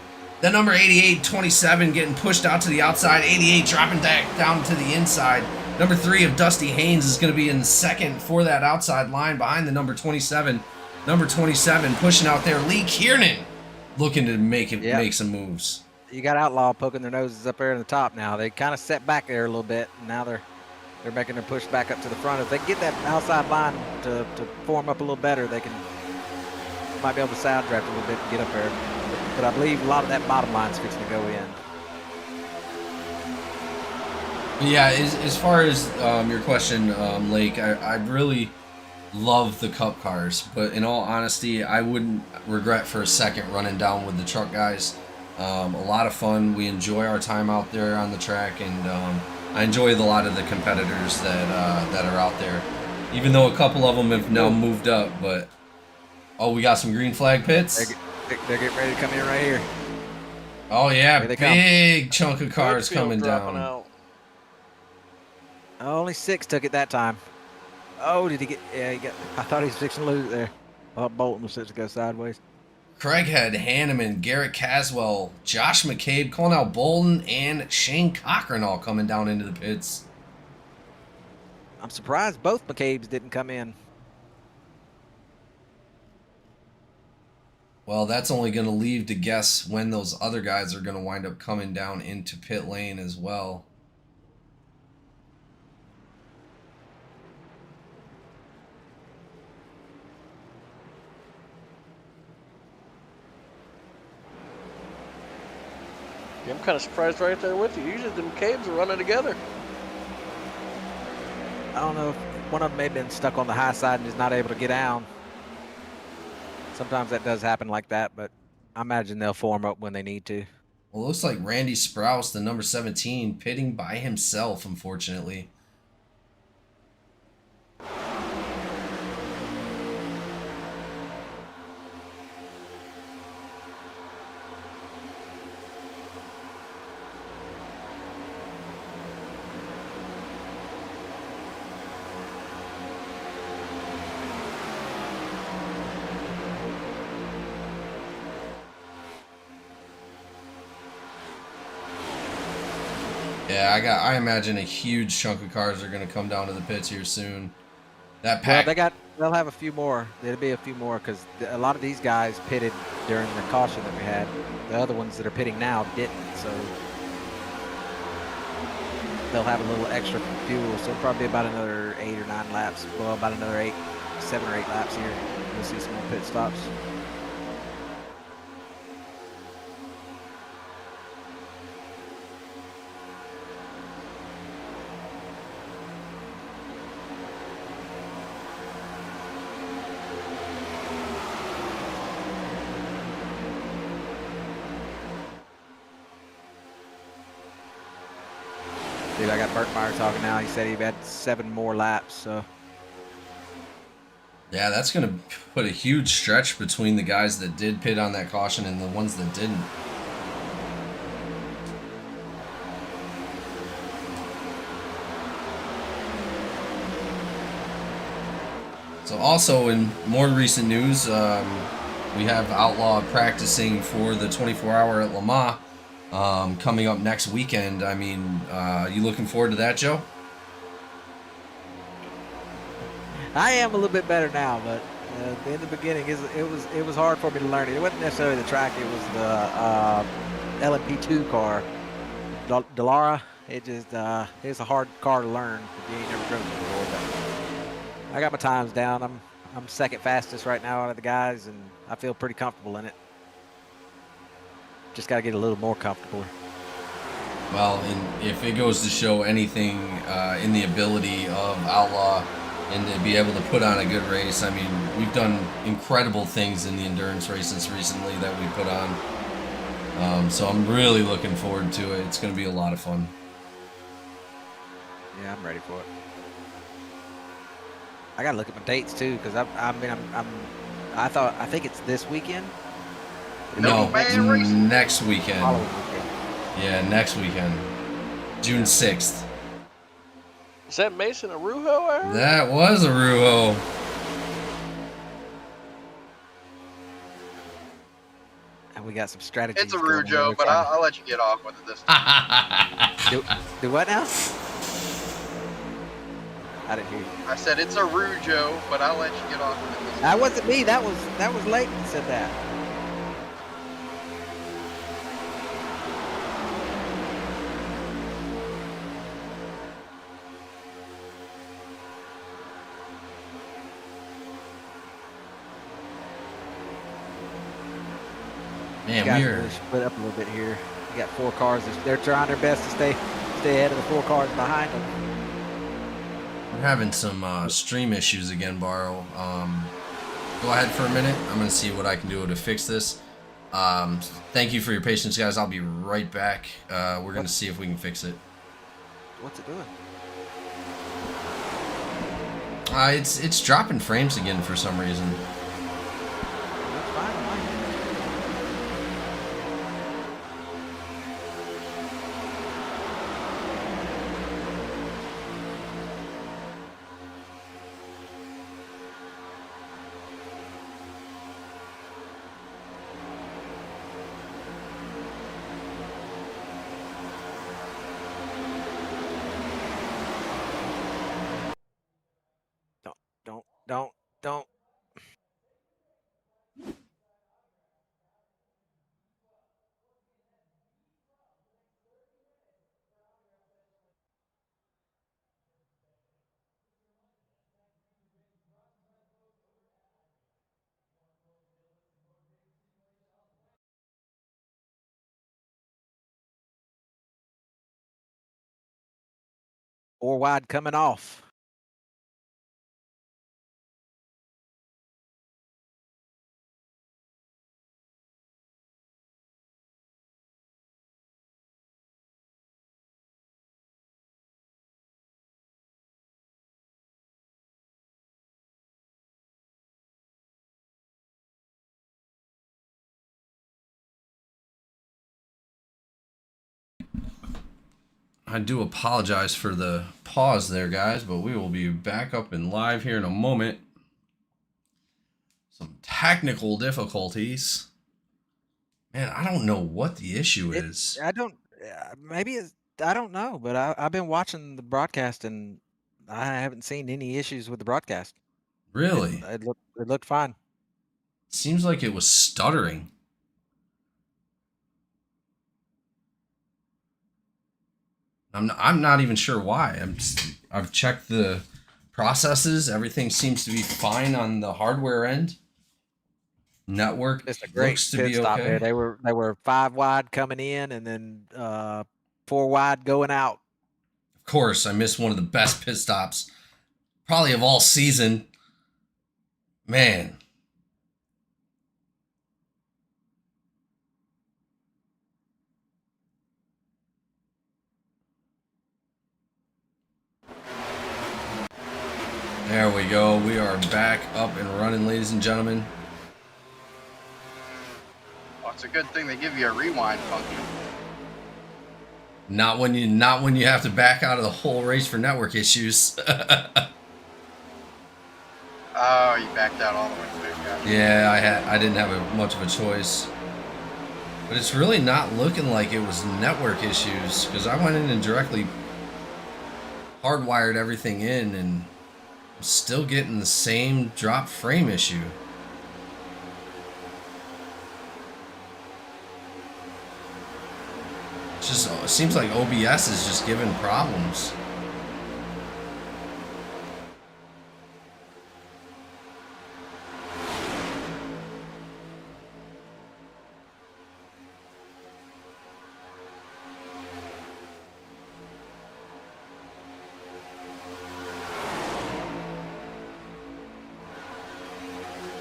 That number 88, 27 getting pushed out to the outside. 88 dropping down to the inside. Number 3 of Dusty Haynes is going to be in second for that outside line behind the number 27. Number 27 pushing out there. Lee Kiernan looking to make some moves. You got Outlaw poking their noses up there in the top now. They kind of set back there a little bit, and now they're making their push back up to the front. If they get that outside line to form up a little better, they might be able to side draft a little bit and get up there. But I believe a lot of that bottom line is fixing to go in. Yeah, as far as your question, Lake, I really love the Cup cars, but in all honesty, I wouldn't regret for a second running down with the truck guys. A lot of fun. We enjoy our time out there on the track, and I enjoy a lot of the competitors that are out there. Even though a couple of them have now moved up, but we got some green flag pits. They're getting ready to come in right here. Oh yeah, Here they big chunk of cars coming down. Out. Only 6 took it that time. Oh, did he get? Yeah, he got. I thought he was fixing to lose it there. Well, Bolton was fixing to go sideways. Craighead, Hanneman, Garrett Caswell, Josh McCabe, Colonel Bolton, and Shane Cochran all coming down into the pits. I'm surprised both McCabe's didn't come in. Well, that's only going to leave to guess when those other guys are going to wind up coming down into pit lane as well. Yeah, I'm kind of surprised right there with you. Usually the McCabe's are running together. I don't know if one of them may have been stuck on the high side and is not able to get down. Sometimes that does happen like that, but I imagine they'll form up when they need to. Well, it looks like Randy Sprouse, the number 17, pitting by himself, unfortunately. Yeah, I imagine a huge chunk of cars are going to come down to the pits here soon. That pack. Well, they'll have a few more. There'll be a few more because a lot of these guys pitted during the caution that we had. The other ones that are pitting now didn't, so they'll have a little extra fuel. So probably about another 8 or 9 laps. Well, about another 7 or 8 laps here. We'll see some more pit stops. Dude, I got Burkmeyer talking now. He said he had 7 more laps, so. Yeah, that's going to put a huge stretch between the guys that did pit on that caution and the ones that didn't. So also in more recent news, we have Outlaw practicing for the 24-hour at Le Mans coming up next weekend. I mean, you looking forward to that, Joe? I am a little bit better now, but in the beginning, it was hard for me to learn it. It wasn't necessarily the track; it was the LMP2 car, Delara. It just it's a hard car to learn if you ain't never driven it before. But I got my times down. I'm second fastest right now out of the guys, and I feel pretty comfortable in it. Just got to get a little more comfortable. Well, and if it goes to show anything in the ability of Outlaw and to be able to put on a good race, I mean, we've done incredible things in the endurance races recently that we put on. So I'm really looking forward to it. It's going to be a lot of fun. Yeah, I'm ready for it. I gotta look at my dates too, because I think it's this weekend. No, man racing. next weekend. Following weekend. Yeah, next weekend. June 6th. Is that Mason Arujo? I heard? That was a Ruho. And we got some strategies. It's a going rude joke, but I'll let you get off with it this time. Do what now? I didn't hear you. I said it's a rude joke, but I'll let you get off with it this time. That wasn't me. That was Leighton that said that. Man, Guys we're really split up a little bit here. You got 4 cars. They're trying their best to stay ahead of the 4 cars behind them. having some stream issues again, Barrow. Go ahead for a minute. I'm going to see what I can do to fix this. Thank you for your patience, guys. I'll be right back. We're going to see if we can fix it. What's it doing? It's dropping frames again for some reason. That's fine. Don't. Four wide coming off. I do apologize for the pause there, guys, but we will be back up and live here in a moment. Some technical difficulties. Man, I don't know what the issue is. I don't. Maybe it's. I don't know, but I've been watching the broadcast and I haven't seen any issues with the broadcast. Really? It looked fine. Seems like it was stuttering. I'm not even sure why. I've checked the processes. Everything seems to be fine on the hardware end. Network It's a great looks to pit be stop okay. there. They were 5 wide coming in and then 4 wide going out. Of course, I missed one of the best pit stops, probably of all season. Man. There we go. We are back up and running, ladies and gentlemen. Oh, it's a good thing they give you a rewind function. Not when you have to back out of the whole race for network issues. Oh, you backed out all the way through. Gotcha. Yeah, I didn't have much of a choice. But it's really not looking like it was network issues, because I went in and directly hardwired everything in, and I'm still getting the same drop frame issue. It seems like OBS is just giving problems.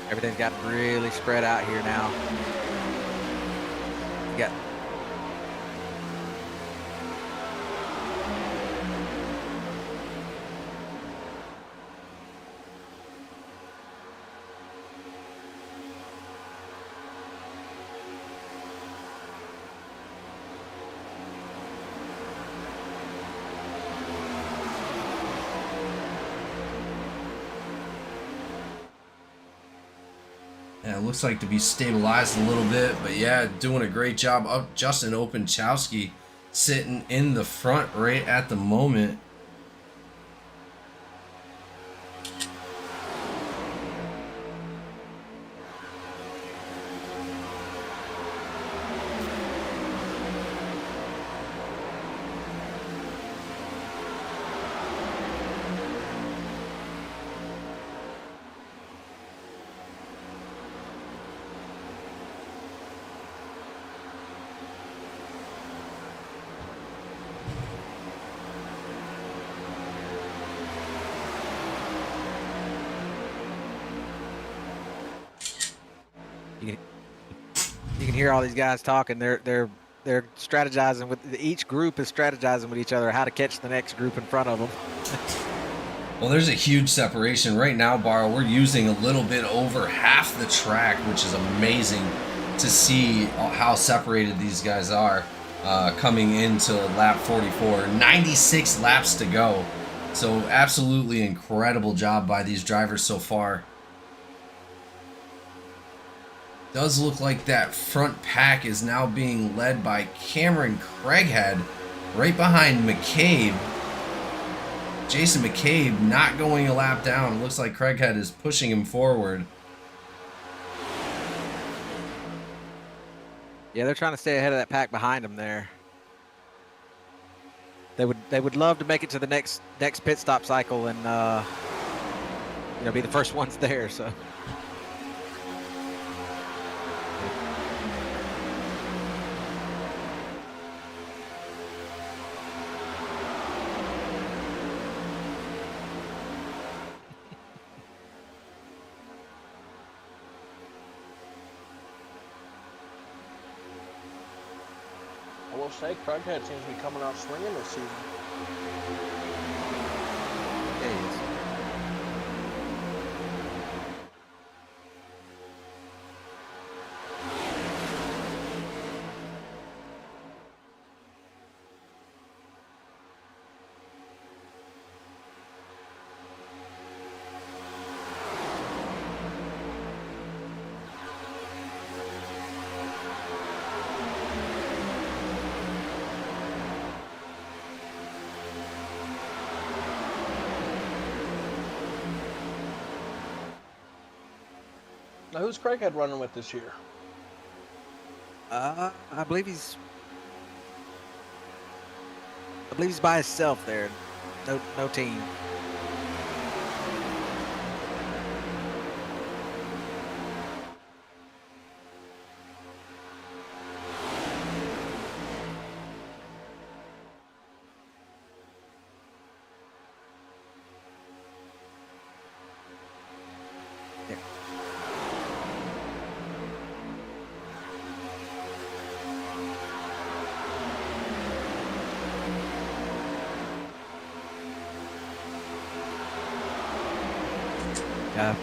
Everything's gotten really spread out here now. You got Yeah, it looks like to be stabilized a little bit, but yeah, doing a great job of Justin Openchowski sitting in the front right at the moment. you can hear all these guys talking. They're strategizing with each group is strategizing with each other how to catch the next group in front of them. Well, there's a huge separation right now, Barrow. We're using a little bit over half the track, which is amazing to see how separated these guys are coming into lap 44. 96 laps to go. So absolutely incredible job by these drivers so far. Does look like that front pack is now being led by Cameron Craighead right behind McCabe. Jason McCabe not going a lap down. Looks like Craighead is pushing him forward. Yeah, they're trying to stay ahead of that pack behind them there. They would love to make it to the next pit stop cycle and be the first ones there. So. I will say, Craighead seems to be coming out swinging this season. Yeah, he is. Now, who's Craighead running with this year? I believe he's by himself there. No team.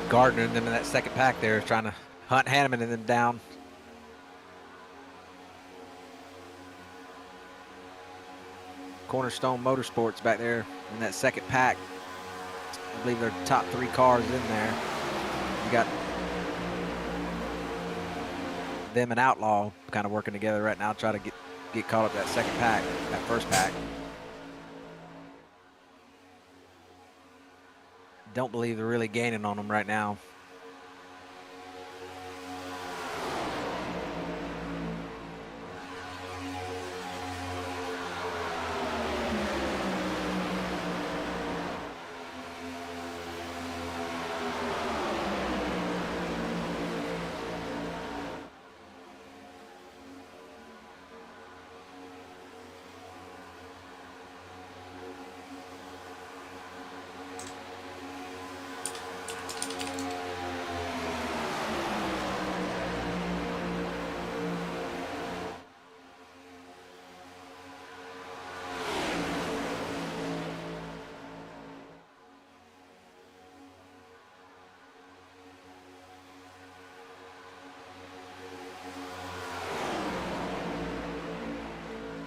Gardner and them in that second pack there trying to hunt Hanneman and then down. Cornerstone Motorsports back there in that second pack. I believe they're top 3 cars in there. got them and Outlaw kind of working together right now, try to get caught up that second pack, that first pack. Don't believe they're really gaining on them right now.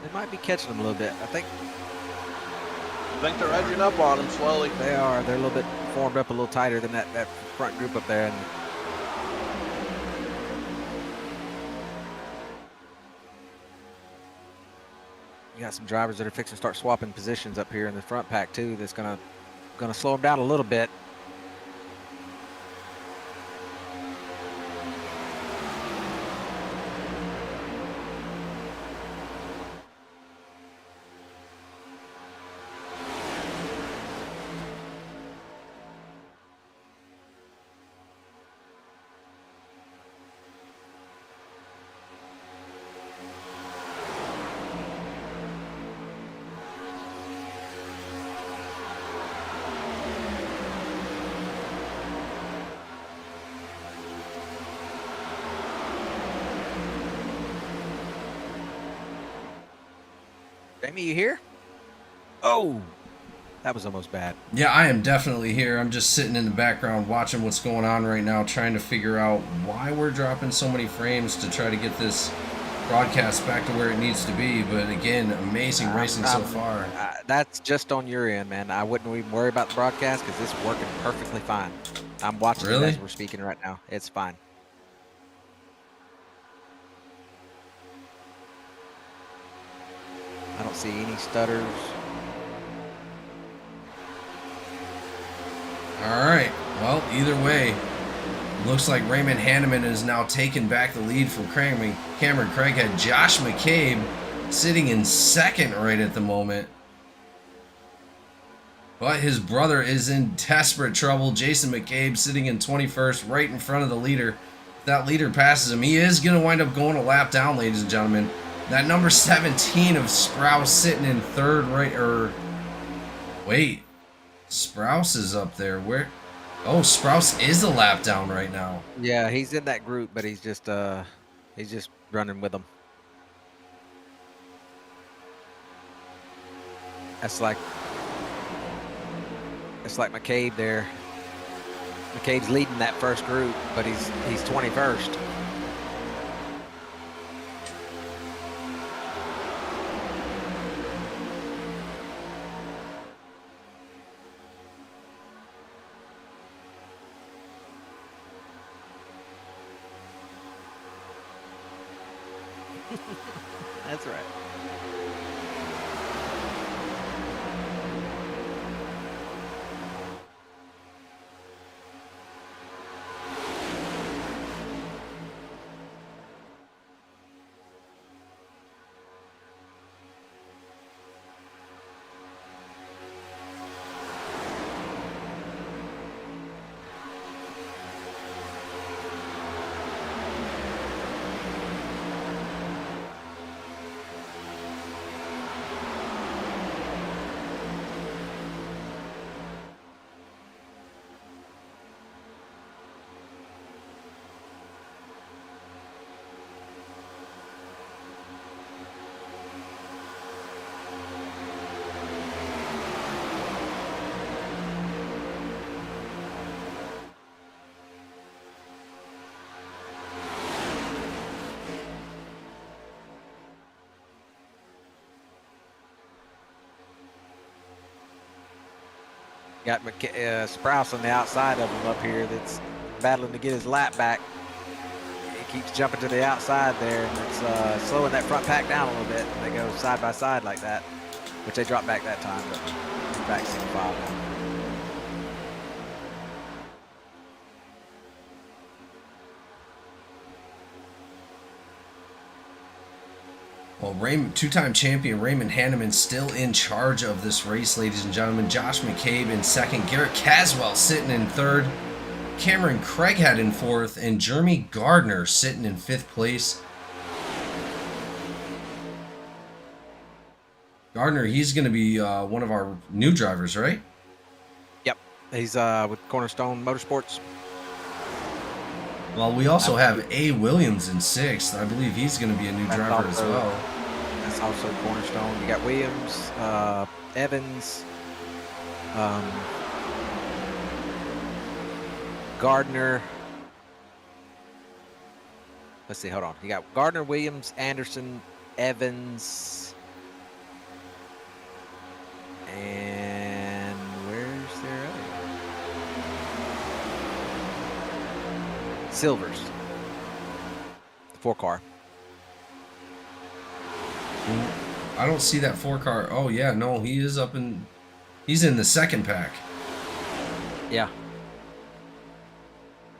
They might be catching them a little bit. I think they're edging up on him slowly. they are. They're a little bit formed up a little tighter than that front group up there. And you got some drivers that are fixing to start swapping positions up here in the front pack too. That's gonna slow them down a little bit. Jamie, you here? Oh, that was almost bad. Yeah, I am definitely here. I'm just sitting in the background watching what's going on right now, trying to figure out why we're dropping so many frames to try to get this broadcast back to where it needs to be. But again, amazing racing so far. That's just on your end, man. I wouldn't even worry about the broadcast because it's working perfectly fine. I'm watching it as we're speaking right now. It's fine. I don't see any stutters. All right. Well, either way, looks like Raymond Hanneman is now taking back the lead from Cameron Craighead. Josh McCabe sitting in second right at the moment. But his brother is in desperate trouble. Jason McCabe sitting in 21st, right in front of the leader. If that leader passes him, he is going to wind up going a lap down, ladies and gentlemen. That number 17 of Sprouse sitting in third, wait. Sprouse is up there. Where? Oh, Sprouse is a lap down right now. Yeah, he's in that group, but he's just running with them. It's like McCabe there. McCabe's leading that first group, but he's 21st. That's right. Got Sprouse on the outside of him up here. That's battling to get his lap back. He keeps jumping to the outside there, and it's slowing that front pack down a little bit. They go side by side like that, which they dropped back that time, but he's back single file now. Well, Raymond, two-time champion Raymond Hanneman still in charge of this race, ladies and gentlemen. Josh McCabe in second, Garrett Caswell sitting in third, Cameron Craighead in fourth, and Jeremy Gardner sitting in fifth place. Gardner, he's going to be one of our new drivers, right? Yep, he's with Cornerstone Motorsports. Well, we also have A. Williams in sixth. I believe he's going to be a new driver as well. That's also Cornerstone. You got Williams, Evans, Gardner. Let's see, hold on. You got Gardner, Williams, Anderson, Evans, and where's their other? Silvers. The 4-car. I don't see that 4-car. Oh, yeah, no, he is up in... He's in the second pack. Yeah.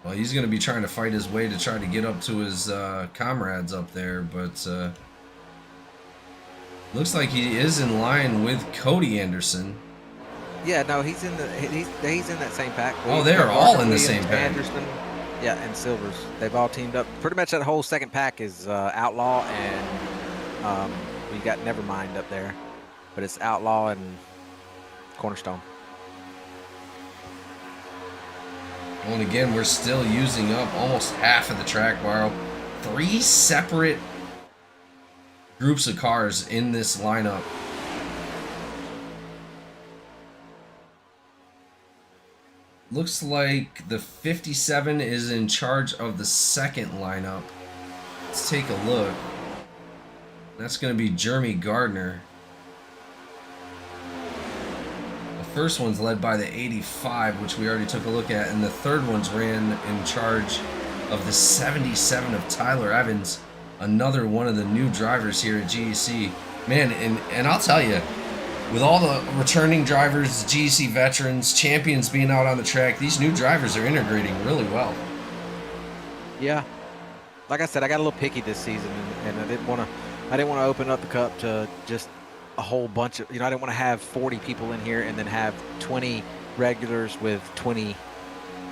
Well, he's going to be trying to fight his way to try to get up to his comrades up there, but looks like he is in line with Cody Anderson. Yeah, no, he's in that same pack. Oh, they're all in the same pack. Anderson, yeah, and Silvers. They've all teamed up. Pretty much that whole second pack is Outlaw and we got Nevermind up there, but it's Outlaw and Cornerstone. Well, and again, we're still using up almost half of the track, Barrow. 3 separate groups of cars in this lineup. Looks like the 57 is in charge of the second lineup. Let's take a look. That's going to be Jeremy Gardner. The first one's led by the 85, which we already took a look at, and the third one's ran in charge of the 77 of Tyler Evans, another one of the new drivers here at GEC. Man, and I'll tell you, with all the returning drivers, GEC veterans, champions being out on the track, these new drivers are integrating really well. Yeah, like I said, I got a little picky this season, and I didn't want to open up the cup to just a whole bunch of, I didn't want to have 40 people in here and then have 20 regulars with 20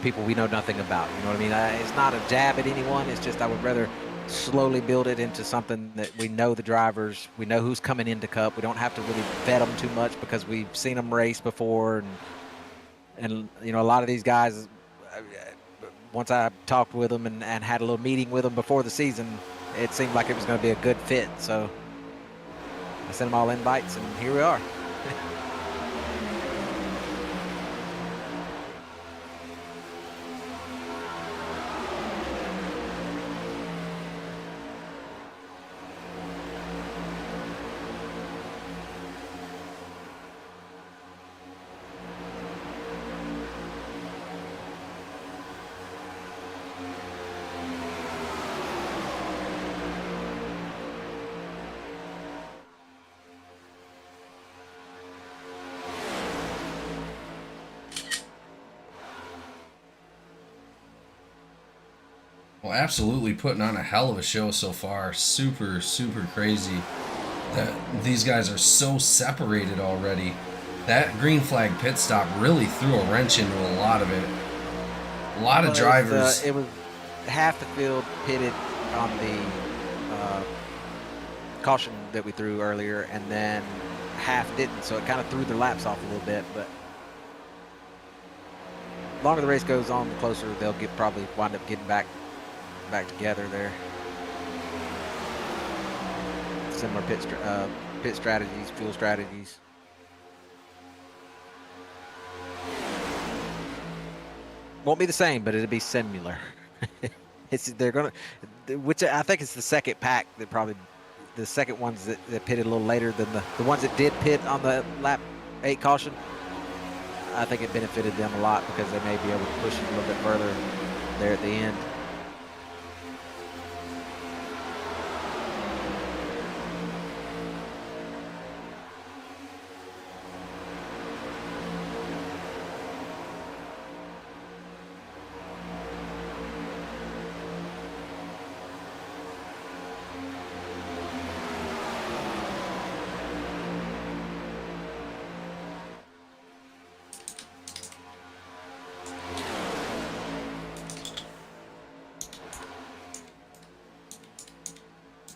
people we know nothing about. You know what I mean? It's not a jab at anyone. It's just I would rather slowly build it into something that we know the drivers, we know who's coming into cup. We don't have to really vet them too much because we've seen them race before, and a lot of these guys, once I talked with them and had a little meeting with them before the season, it seemed like it was going to be a good fit. So I sent them all invites, and here we are. Well, absolutely putting on a hell of a show so far. Super, super crazy that these guys are so separated already. That green flag pit stop really threw a wrench into a lot of it. A lot of drivers. It was half the field pitted on the caution that we threw earlier, and then half didn't. So it kind of threw their laps off a little bit. But the longer the race goes on, the closer they'll probably wind up getting back together there. Similar pit strategies, fuel strategies. Won't be the same, but it'll be similar. Which I think is the second pack that probably, the second ones that pitted a little later than the ones that did pit on the lap 8 caution. I think it benefited them a lot because they may be able to push it a little bit further there at the end.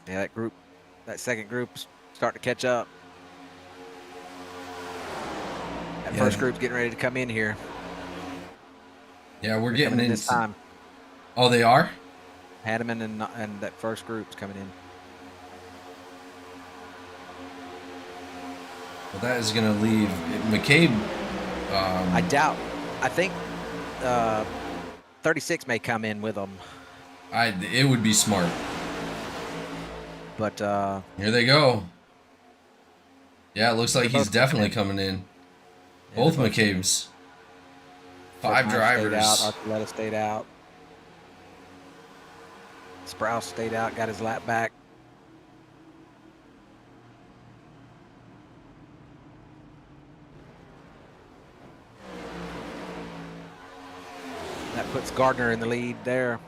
Yeah, that second group's starting to catch up. That Yeah. first group's getting ready to come in here. Yeah, we're They're getting coming in in this time. Oh, they are? Hanneman and that first group's coming in. Well, that is going to leave McCabe. I doubt. I think 36 may come in with them, It would be smart. but Here they go. Yeah, it looks like They're he's both definitely coming coming in. yeah, Both they're both coming in. McCabe's. 5 Fortmeyer drivers. stayed out. Archuleta stayed out. Sprouse stayed out. Got his lap back. That puts Gardner in the lead there.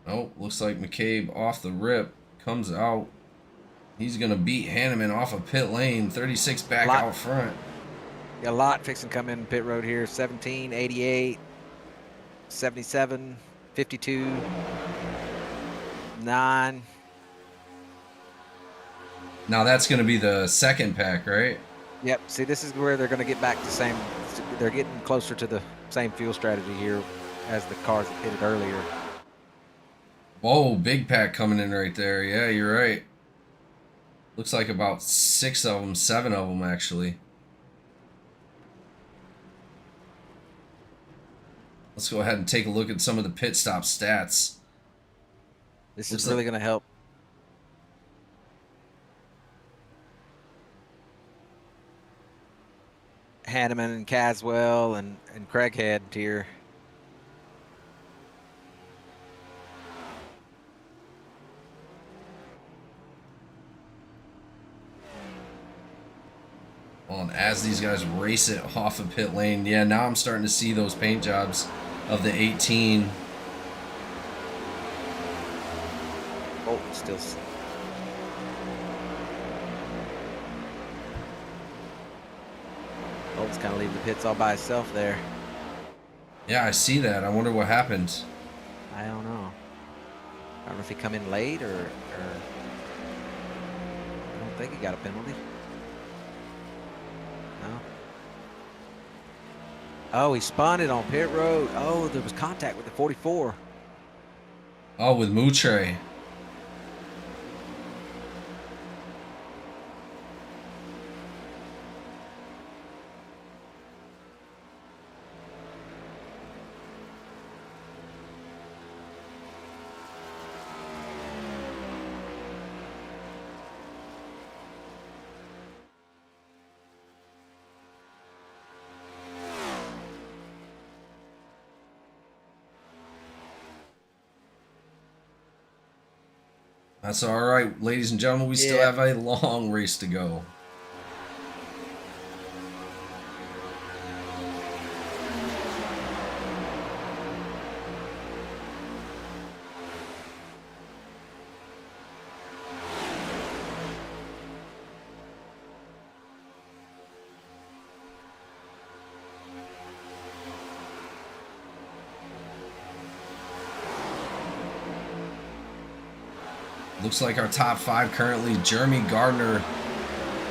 Oh, looks like McCabe off the rip. Comes out. He's going to beat Hanneman off of pit lane. 36 back out front. Got a lot fixing to come in pit road here. 17, 88, 77, 52, 9. Now that's going to be the second pack, right? Yep. See, this is where they're going to get back to same. They're getting closer to the same fuel strategy here as the cars that pitted earlier. Whoa, big pack coming in right there. Yeah, you're right. Looks like about 6 of them, 7 of them actually. Let's go ahead and take a look at some of the pit stop stats. This is really going to help. Hanneman and Caswell and Craighead here. Well, and as these guys race it off of pit lane, yeah, now I'm starting to see those paint jobs of the 18. Oh, still. Bolt's kind of leaving the pits all by himself there. Yeah, I see that. I wonder what happened. I don't know. I don't know if he come in late or I don't think he got a penalty. No. Oh, he spun it on pit road. Oh, there was contact with the 44. Oh, with Moutre. That's all right, ladies and gentlemen. We still have a long race to go. Looks like our top 5 currently: Jeremy Gardner,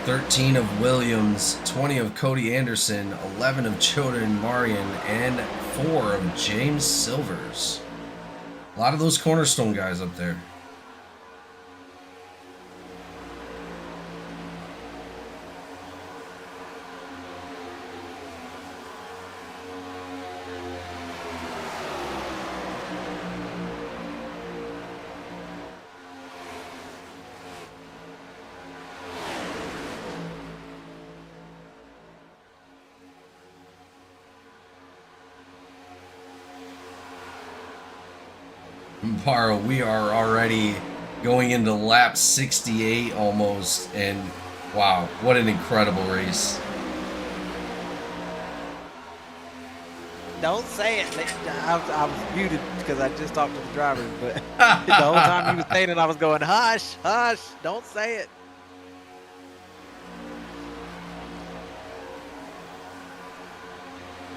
13 of Williams, 20 of Cody Anderson, 11 of Children Marion, and 4 of James Silvers. A lot of those cornerstone guys up there. Barrow, we are already going into lap 68 almost, and wow, what an incredible race. Don't say it. I was muted because I just talked to the driver, but the whole time he was saying it, I was going, hush, hush, don't say it.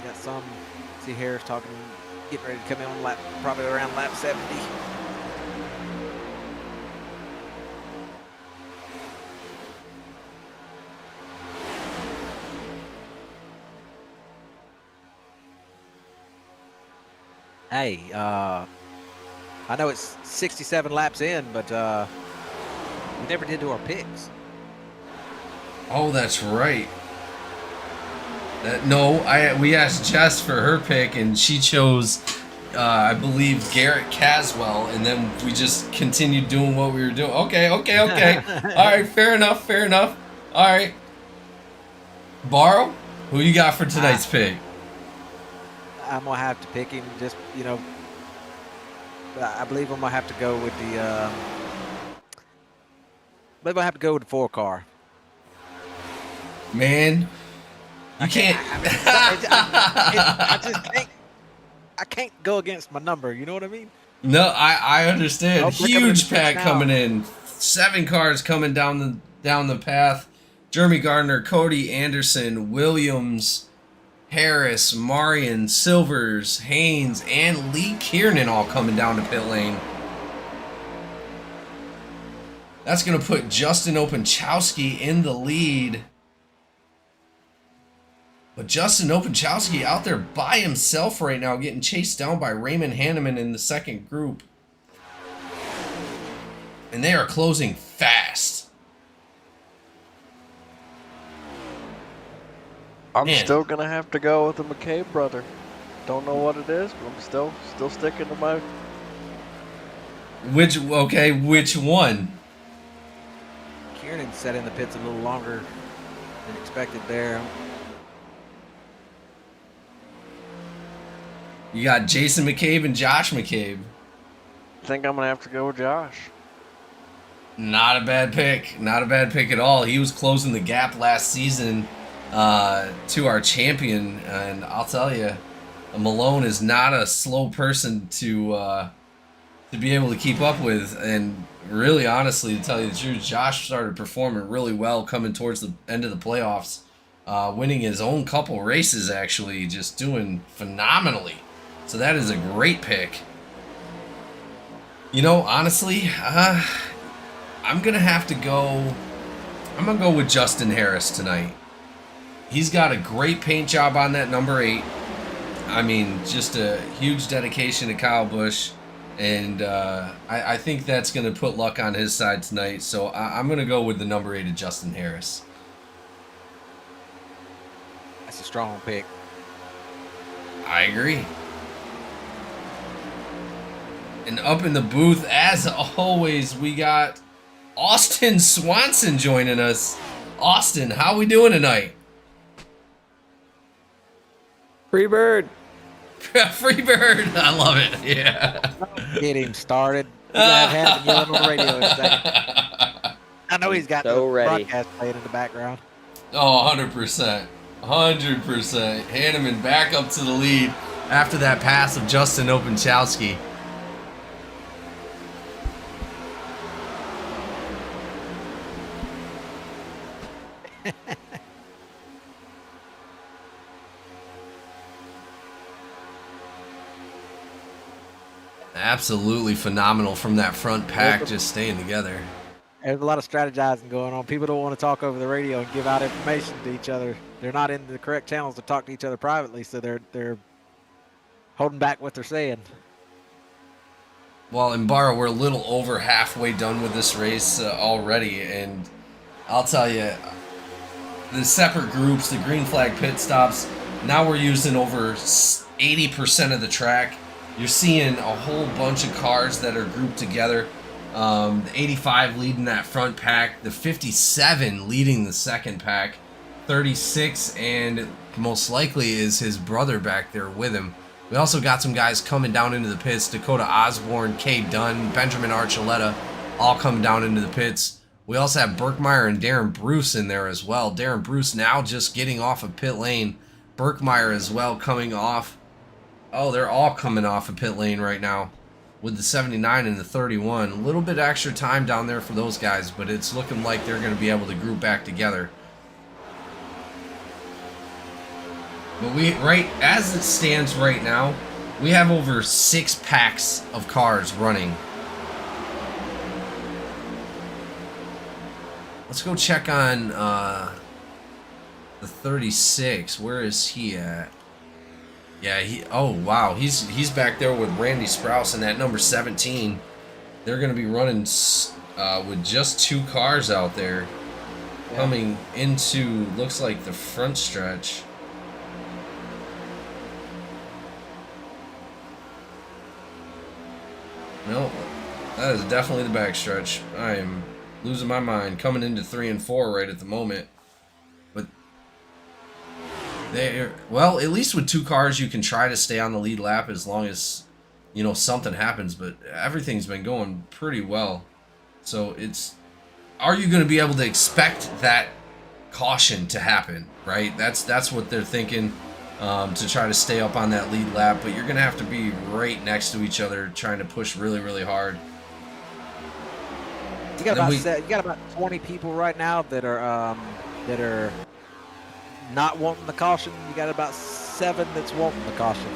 Got some, see Harris talking, getting ready to come in on lap, probably around lap 70. Hey, I know it's 67 laps in, but we never did do our picks. Oh, that's right. We asked Jess for her pick, and she chose, I believe, Garrett Caswell, and then we just continued doing what we were doing. Okay. All right, fair enough. All right. Barrow, who you got for tonight's pick? I'm gonna have to pick him. Just I believe I'm gonna have to go with the. I believe I have to go with the 4-car. Man, you can't. I just can't. I can't go against my number. You know what I mean? No, I understand. Oh, Huge pack coming in. 7 cars coming down the path. Jeremy Gardner, Cody Anderson, Williams, Harris, Marion, Silvers, Haynes, and Lee Kiernan all coming down to pit lane. That's going to put Justin Openchowski in the lead. But Justin Openchowski out there by himself right now, getting chased down by Raymond Hanneman in the second group. And they are closing fast. I'm Man. still gonna have to go with the McCabe brother. Don't know what it is, but I'm still sticking to my. Which one? Kiernan sat in the pits a little longer than expected there. You got Jason McCabe and Josh McCabe. I think I'm gonna have to go with Josh. Not a bad pick. Not a bad pick at all. He was closing the gap last season to our champion, and I'll tell you, Malone is not a slow person to be able to keep up with. And really, honestly, to tell you the truth, Josh started performing really well coming towards the end of the playoffs, winning his own couple races, actually, just doing phenomenally. So that is a great pick. You know, honestly, I'm gonna have to go. I'm gonna go with Justin Harris tonight. He's got a great paint job on that number 8. I mean, just a huge dedication to Kyle Busch, and I think that's gonna put luck on his side tonight. So I'm gonna go with the number 8 of Justin Harris. That's a strong pick. I agree. And up in the booth, as always, we got Austin Swanson joining us. Austin, how we doing tonight? Free bird. Free bird. I love it. Yeah. Get him started. We gotta have him yelling on the radio in a second. I know he's got So the ready. broadcast playing in the background. Oh, 100%. 100%. Hanneman back up to the lead after that pass of Justin Openchowski. Absolutely phenomenal from that front pack, just staying together. There's a lot of strategizing going on. People don't want to talk over the radio and give out information to each other. They're not in the correct channels to talk to each other privately, so they're holding back what they're saying. Well, in Barra, we're a little over halfway done with this race already, and I'll tell you, the separate groups, the green flag pit stops, now we're using over 80% of the track. You're seeing a whole bunch of cars that are grouped together. The 85 leading that front pack, the 57 leading the second pack, 36, and most likely is his brother back there with him, We also got some guys coming down into the pits. Dakota Osborne, Kay Dunn, Benjamin Archuleta, all coming down into the pits. We also have Burkmeyer and Darren Bruce in there as well. Darren Bruce now just getting off of pit lane. Burkmeyer as well coming off. Oh, they're all coming off of pit lane right now with the 79 and the 31. A little bit extra time down there for those guys, but it's looking like they're going to be able to group back together. But right as it stands right now, we have over 6 packs of cars running. Let's go check on the 36. Where is he at? Yeah, oh wow, he's back there with Randy Sprouse and that number 17. They're going to be running with just 2 cars out there, coming into, looks like, the front stretch. No, that is definitely the back stretch. I am losing my mind, coming into 3 and 4 right at the moment. But well, at least with 2 cars you can try to stay on the lead lap as long as, you know, something happens, but everything's been going pretty well. So it's, are you going to be able to expect that caution to happen, right? That's what they're thinking, to try to stay up on that lead lap, but you're going to have to be right next to each other trying to push really, really hard. You got about 20 people right now that are not wanting the caution. You got about 7 that's wanting the caution.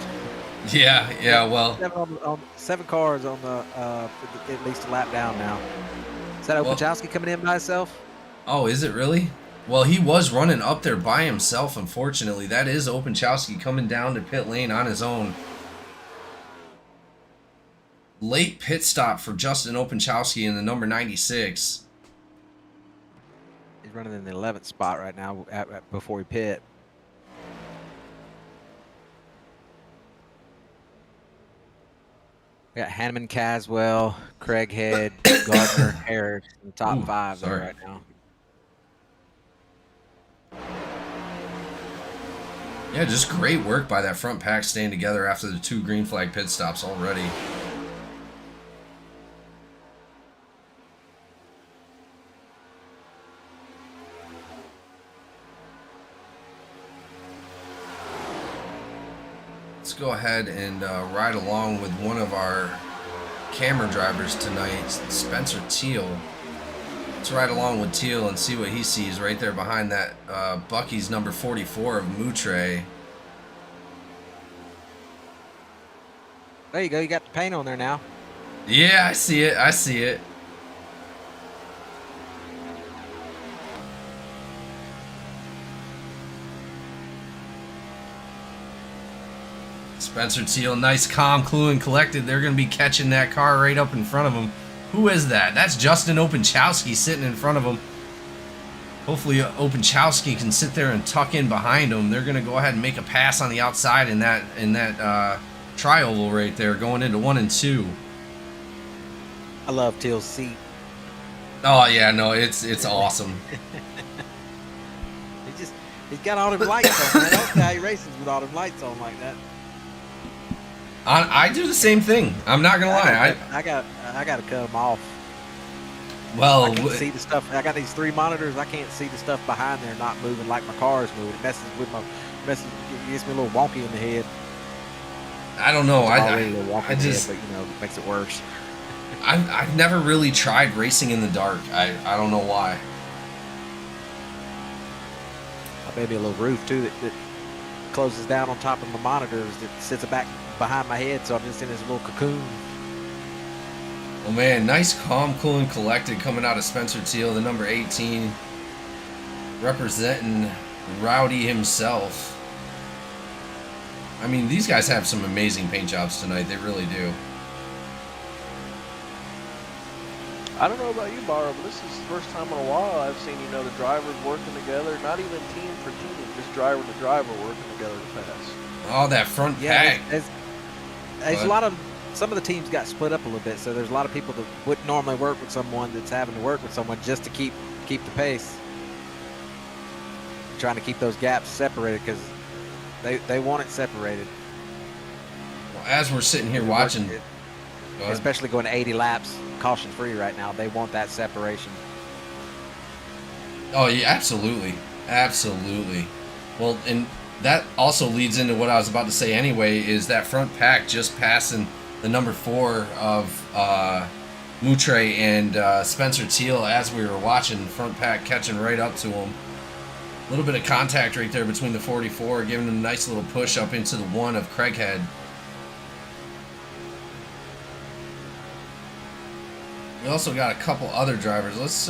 Yeah, well. 7 cars on the at least a lap down now. Is that Opachowski coming in by himself? Oh, is it really? Well, he was running up there by himself, unfortunately. That is Opachowski coming down to pit lane on his own. Late pit stop for Justin Opachowski in the number 96. He's running in the 11th spot right now before he pit. We got Hanneman, Caswell, Craighead, Gardner, Harris in the top 5 there right now. Yeah, just great work by that front pack staying together after the 2 green flag pit stops already. Let's go ahead and ride along with one of our camera drivers tonight, Spencer Teal. Let's ride along with Teal and see what he sees right there behind that Bucky's number 44 of Moutre. There you go. You got the paint on there now. Yeah, I see it. I see it. Spencer Teal, nice, calm, cool, and collected. They're going to be catching that car right up in front of him. Who is that? That's Justin Opachowski sitting in front of him. Hopefully Opachowski can sit there and tuck in behind him. They're going to go ahead and make a pass on the outside in that tri-oval right there, going into 1 and 2. I love Teal's seat. Oh yeah, no, it's awesome. He's got all them lights on. I don't see how he races with all them lights on like that. I do the same thing. I'm not gonna lie. I got to cut them off. Well, I can't see the stuff. I got these 3 monitors. I can't see the stuff behind there not moving like my car is moving. It messes with my It gets me a little wonky in the head. I don't know. I just, but you know, it makes it worse. I've never really tried racing in the dark. I don't know why. Maybe a little roof too that closes down on top of my monitors that sits back behind my head, so I'm just in this little cocoon. Oh man, nice, calm, cool, and collected coming out of Spencer Teal, the number 18, representing Rowdy himself. I mean, these guys have some amazing paint jobs tonight. They really do. I don't know about you, Barrow, but this is the first time in a while I've seen, you know, the drivers working together, not even team for team, just driver to driver working together to pass. Oh, that front pack. There's a lot of, some of the teams got split up a little bit, so there's a lot of people that wouldn't normally work with someone that's having to work with someone just to keep the pace. Trying to keep those gaps separated because they want it separated. as we're sitting here watching, go ahead. Especially going 80 laps caution free right now, they want that separation. Oh yeah, absolutely, absolutely. Well, and that also leads into what I was about to say anyway, is that front pack just passing the number 4 of Moutre and Spencer Teal as we were watching. Front pack catching right up to him. A little bit of contact right there between the 44, giving him a nice little push up into the 1 of Craighead. We also got a couple other drivers. Let's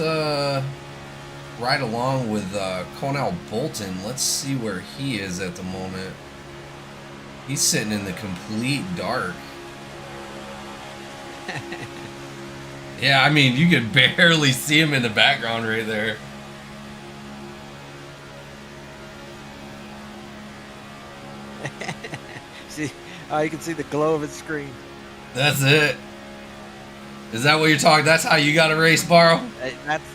ride along with Cornell Bolton. Let's see where he is at the moment. He's sitting in the complete dark. Yeah, I mean, you could barely see him in the background right there. See, you can see the glow of his screen. That's it. Is that what you're talking? That's how you got to race, Barrow?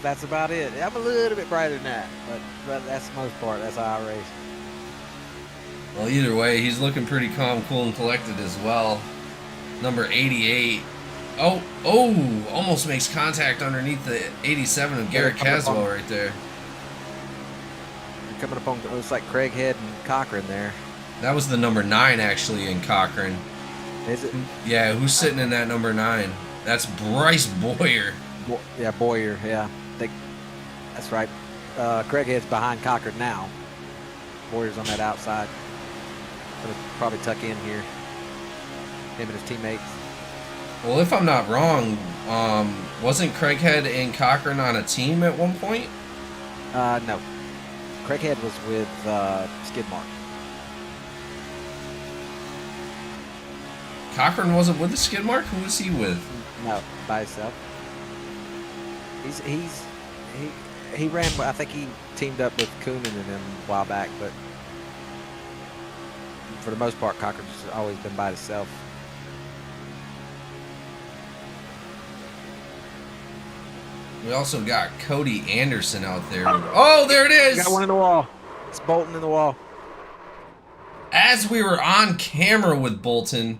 That's about it. I'm a little bit brighter than that, but that's the most part. That's how I race. Well, either way, he's looking pretty calm, cool, and collected as well. Number 88. Oh, almost makes contact underneath the 87 of Garrett Caswell right there. You're coming up on, looks like Craighead and Cochran there. That was the number 9, actually, in Cochran. Is it? Yeah, who's sitting in that number 9? That's Bryce Boyer. Yeah, Boyer, yeah. That's right. Craighead's behind Cochran now. Boyer's on that outside. Gonna probably tuck in here. Him and his teammates. Well, if I'm not wrong, wasn't Craighead and Cochran on a team at one point? No. Craighead was with Skidmark. Cochran wasn't with the Skidmark? Who was he with? No, by himself. He ran. I think he teamed up with Koonin and them a while back, but for the most part, Cochran's always been by himself. We also got Cody Anderson out there. Oh, there it is! Got one in the wall. It's Bolton in the wall. As we were on camera with Bolton.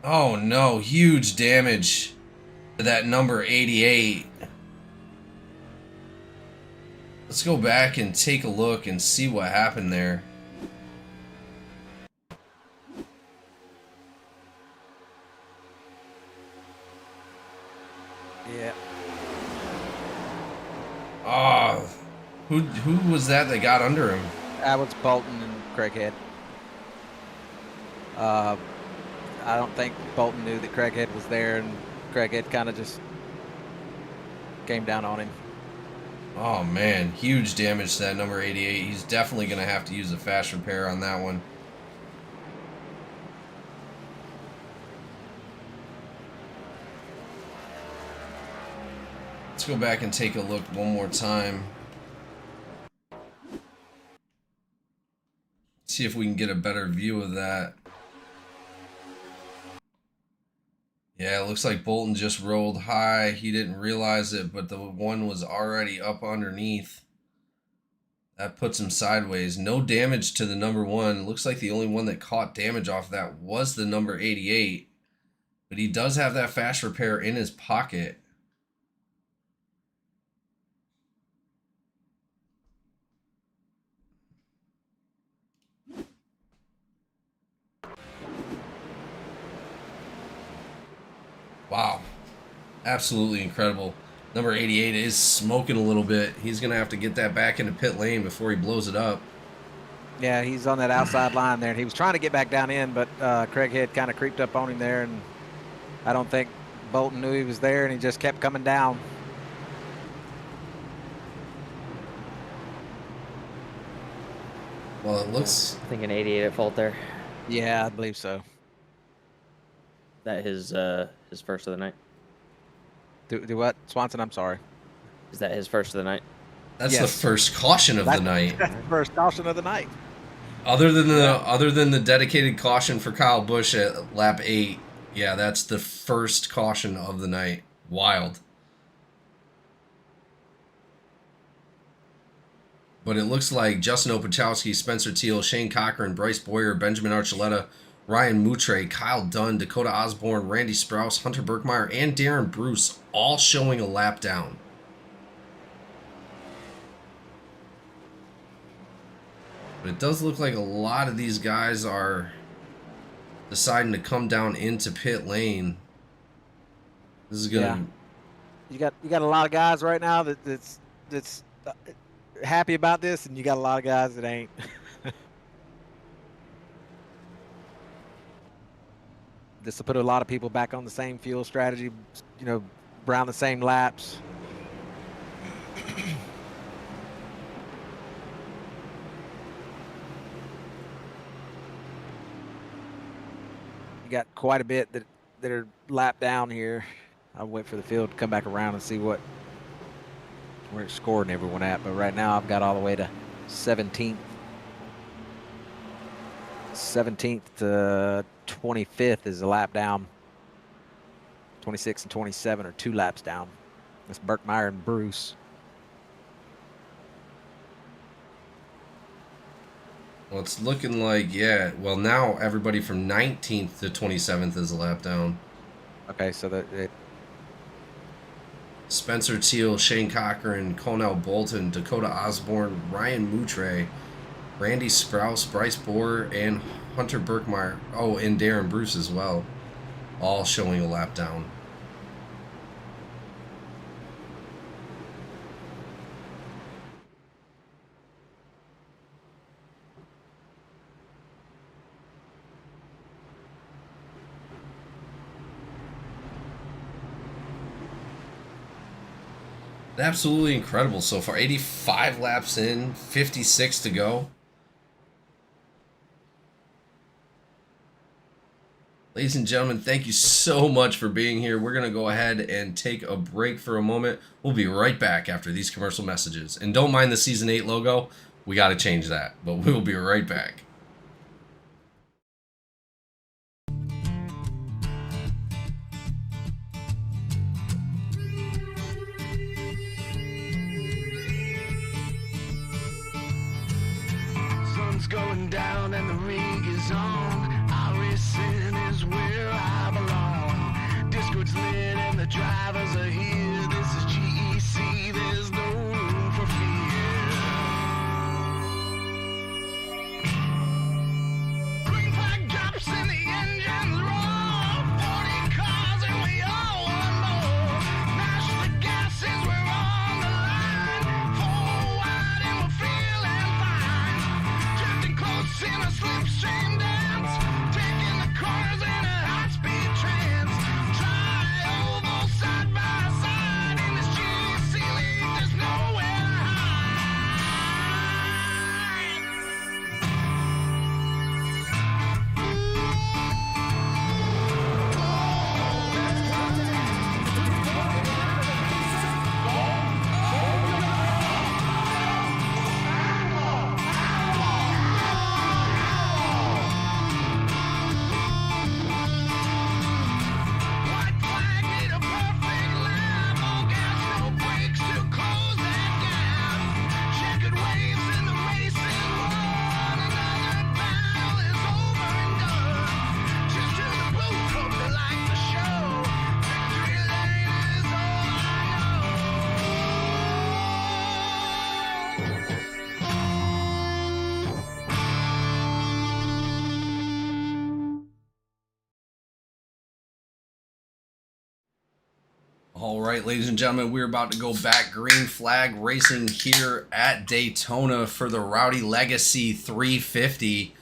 Oh no, huge damage to that number 88. Let's go back and take a look and see what happened there. Yeah. Oh, who was that got under him? That was Bolton and Craighead. I don't think Bolton knew that Craighead was there, and Craighead kind of just came down on him. Oh man, huge damage to that number 88. He's definitely going to have to use a fast repair on that one. Let's go back and take a look one more time. See if we can get a better view of that. Yeah, it looks like Bolton just rolled high. He didn't realize it, but the one was already up underneath. That puts him sideways. No damage to the number 1. It looks like the only one that caught damage off that was the number 88. But he does have that fast repair in his pocket. Wow. Absolutely incredible. Number 88 is smoking a little bit. He's going to have to get that back into pit lane before he blows it up. Yeah, he's on that outside line there, and he was trying to get back down in, but Craighead kind of creeped up on him there, and I don't think Bolton knew he was there, and he just kept coming down. Well, it looks... I think an 88 at fault there. Yeah, I believe so. That his first of the night. Do what? Swanson, I'm sorry. Is that his first of the night? That's Yes. the first caution of the night. That's the first caution of the night. Other than the dedicated caution for Kyle Busch at lap 8, yeah, that's the first caution of the night. Wild. But it looks like Justin Opachowski, Spencer Teal, Shane Cochran, Bryce Boyer, Benjamin Archuleta, Ryan Moutre, Kyle Dunn, Dakota Osborne, Randy Sprouse, Hunter Berkmeyer, and Darren Bruce all showing a lap down. But it does look like a lot of these guys are deciding to come down into pit lane. This is gonna. Yeah. You got a lot of guys right now that's happy about this, and you got a lot of guys that ain't. This will put a lot of people back on the same fuel strategy, you know, around the same laps. You got quite a bit that are lapped down here. I'll wait for the field to come back around and see where it's scoring everyone at. But right now I've got all the way to 17th. 17th to 25th is a lap down. 26 and 27 are 2 laps down. That's Berkmeyer and Bruce. Well, it's looking like, yeah. Well, now everybody from 19th to 27th is a lap down. Okay, so Spencer Teal, Shane Cochran, Cornell Bolton, Dakota Osborne, Ryan Moutre, Randy Sprouse, Bryce Boyer, and Hunter Berkmeyer. Oh, and Darren Bruce as well. All showing a lap down. Absolutely incredible so far. 85 laps in, 56 to go. Ladies and gentlemen, thank you so much for being here. We're going to go ahead and take a break for a moment. We'll be right back after these commercial messages. And don't mind the Season 8 logo. We got to change that, but we'll be right back. Going down and the rig is on. iRacing is where I belong. Discord's lit and the drivers are here. This is GEC, there's no room for fear. Green flag drops and the engines roar. 40 cars and we all want more. Mash the gases, we're on the line. Forward and we're feeling fine. Close in a slipstream dance, taking the corners in a high-speed trance. Try oval side by side in this GEC league. There's nowhere to All right, ladies and gentlemen, we're about to go back green flag racing here at Daytona for the Rowdy Legacy 350.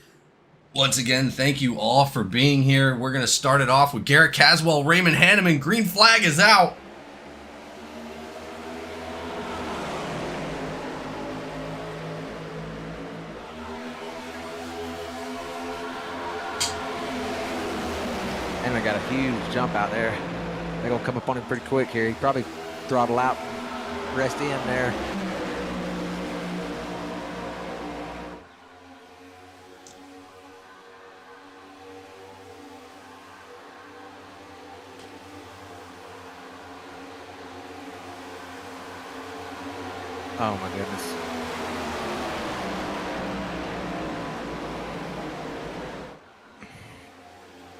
Once again, thank you all for being here. We're going to start it off with Garrett Caswell, Raymond Hanneman. Green flag is out. And I got a huge jump out there. They're going to come up on him pretty quick here. He probably throttle out, rest in there. Oh my goodness.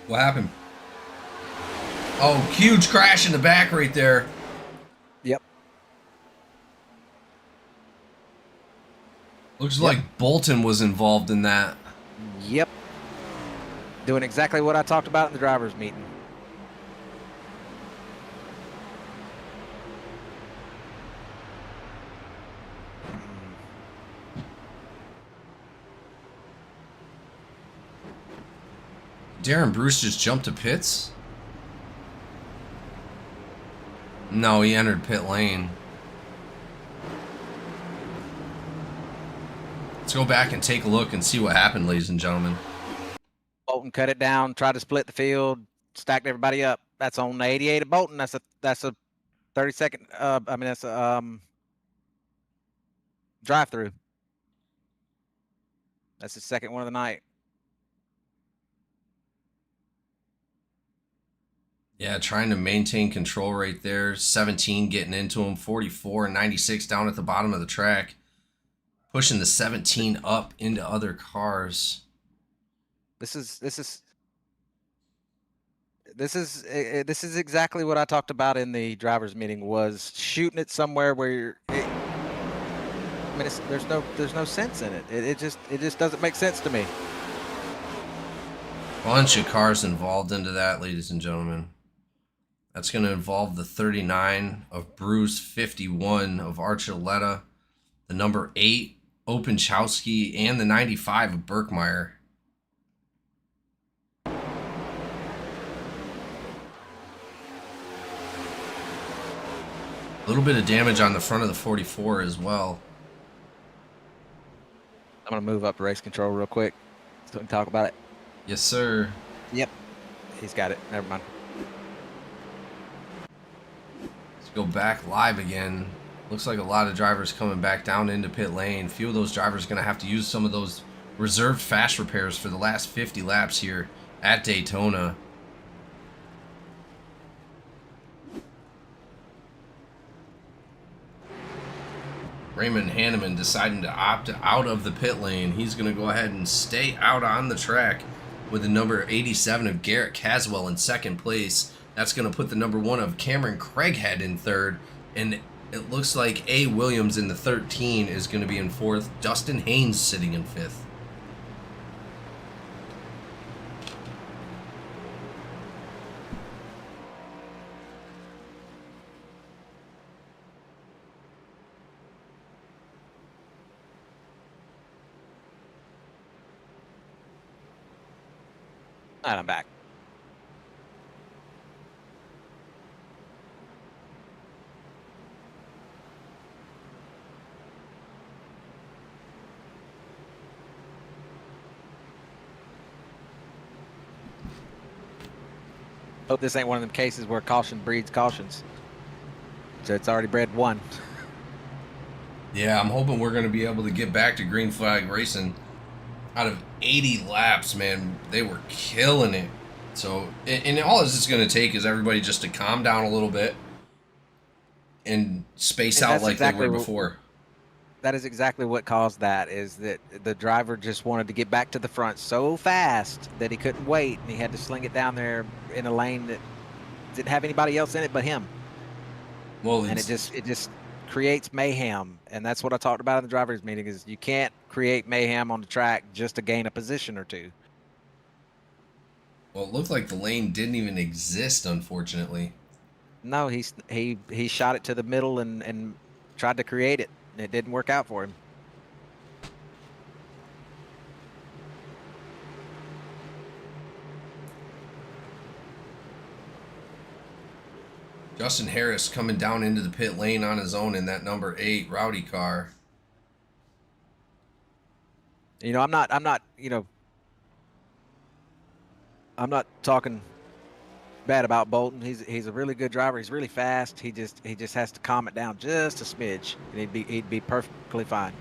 What happened? Oh, huge crash in the back right there. Yep. Looks Yep. like Bolton was involved in that. Yep. Doing exactly what I talked about in the drivers' meeting. Darren Bruce just jumped to pits? No, he entered pit lane. Let's go back and take a look and see what happened, ladies and gentlemen. Bolton cut it down, tried to split the field, stacked everybody up. That's on the 88 of Bolton. That's a 30-second. That's a drive-through. That's the second one of the night. Yeah, trying to maintain control right there. 17 getting into him. 44 and 96 down at the bottom of the track. Pushing the 17 up into other cars. This is exactly what I talked about in the drivers' meeting. Was shooting it somewhere where there's no sense in it. It just doesn't make sense to me. Bunch of cars involved into that, ladies and gentlemen. That's going to involve the 39 of Bruce, 51 of Archuleta, the number 8, Openchowski, and the 95 of Birkmeyer. A little bit of damage on the front of the 44 as well. I'm going to move up to race control real quick so we can talk about it. Yes, sir. Yep. He's got it. Never mind. Let's go back live again. Looks like a lot of drivers coming back down into pit lane. A few of those drivers are going to have to use some of those reserved fast repairs for the last 50 laps here at Daytona. Raymond Hanneman deciding to opt out of the pit lane. He's going to go ahead and stay out on the track with the number 87 of Garrett Caswell in second place. That's going to put the number 1 of Cameron Craighead in third. And it looks like A. Williams in the 13 is going to be in fourth. Dustin Haynes sitting in fifth. And I'm back. Hope this ain't one of them cases where caution breeds cautions. So it's already bred one. Yeah, I'm hoping we're going to be able to get back to green flag racing. Out of 80 laps, man, they were killing it. So, and all this is going to take is everybody just to calm down a little bit and space out like they were before. That is exactly what caused that, is that the driver just wanted to get back to the front so fast that he couldn't wait, and he had to sling it down there in a lane that didn't have anybody else in it but him. Well, and it just creates mayhem, and that's what I talked about in the drivers' meeting, is you can't create mayhem on the track just to gain a position or two. Well, it looked like the lane didn't even exist, unfortunately. No, he shot it to the middle and tried to create it. It didn't work out for him. Justin Harris coming down into the pit lane on his own in that number 8 Rowdy car. You know, I'm not talking bad about Bolton. He's a really good driver. He's really fast. He just has to calm it down just a smidge, and he'd be perfectly fine.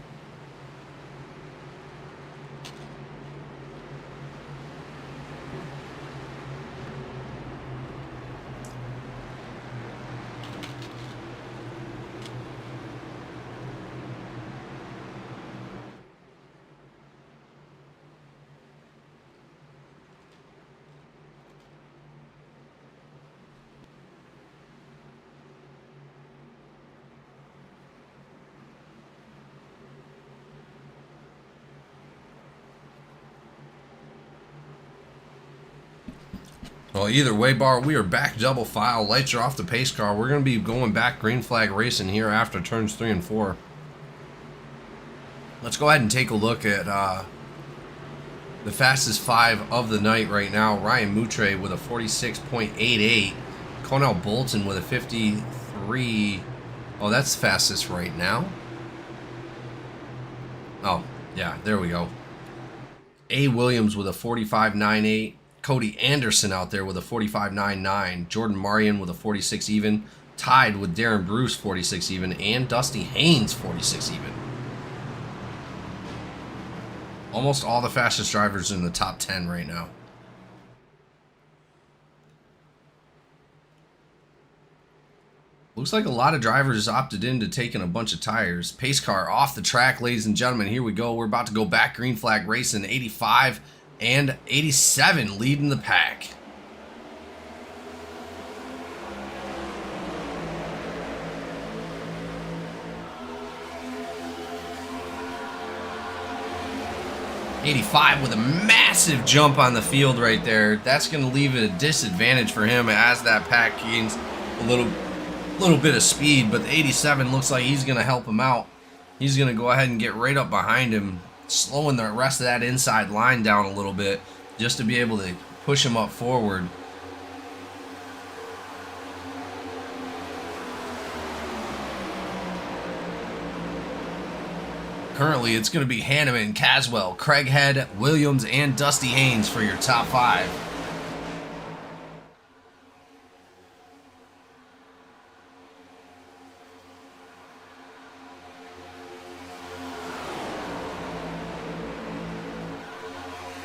Well, either way, Bar, we are back double file. Lights are off the pace car. We're going to be going back green flag racing here after turns 3 and 4. Let's go ahead and take a look at the fastest 5 of the night right now. Ryan Moutre with a 46.88. Cornell Bolton with a 53. Oh, that's fastest right now. Oh, yeah, there we go. A. Williams with a 45.98. Cody Anderson out there with a 45.99. Jordan Marion with a 46 even. Tied with Darren Bruce 46 even. And Dusty Haynes 46 even. Almost all the fastest drivers in the top 10 right now. Looks like a lot of drivers opted into taking a bunch of tires. Pace car off the track, ladies and gentlemen. Here we go. We're about to go back green flag racing. 85 and 87 leading the pack. '85 with a massive jump on the field right there. That's going to leave it a disadvantage for him as that pack gains a little bit of speed. But the 87 looks like he's going to help him out. He's going to go ahead and get right up behind him, slowing the rest of that inside line down a little bit just to be able to push him up forward. Currently, it's going to be Hanneman, Caswell, Craighead, Williams, and Dusty Haynes for your top 5.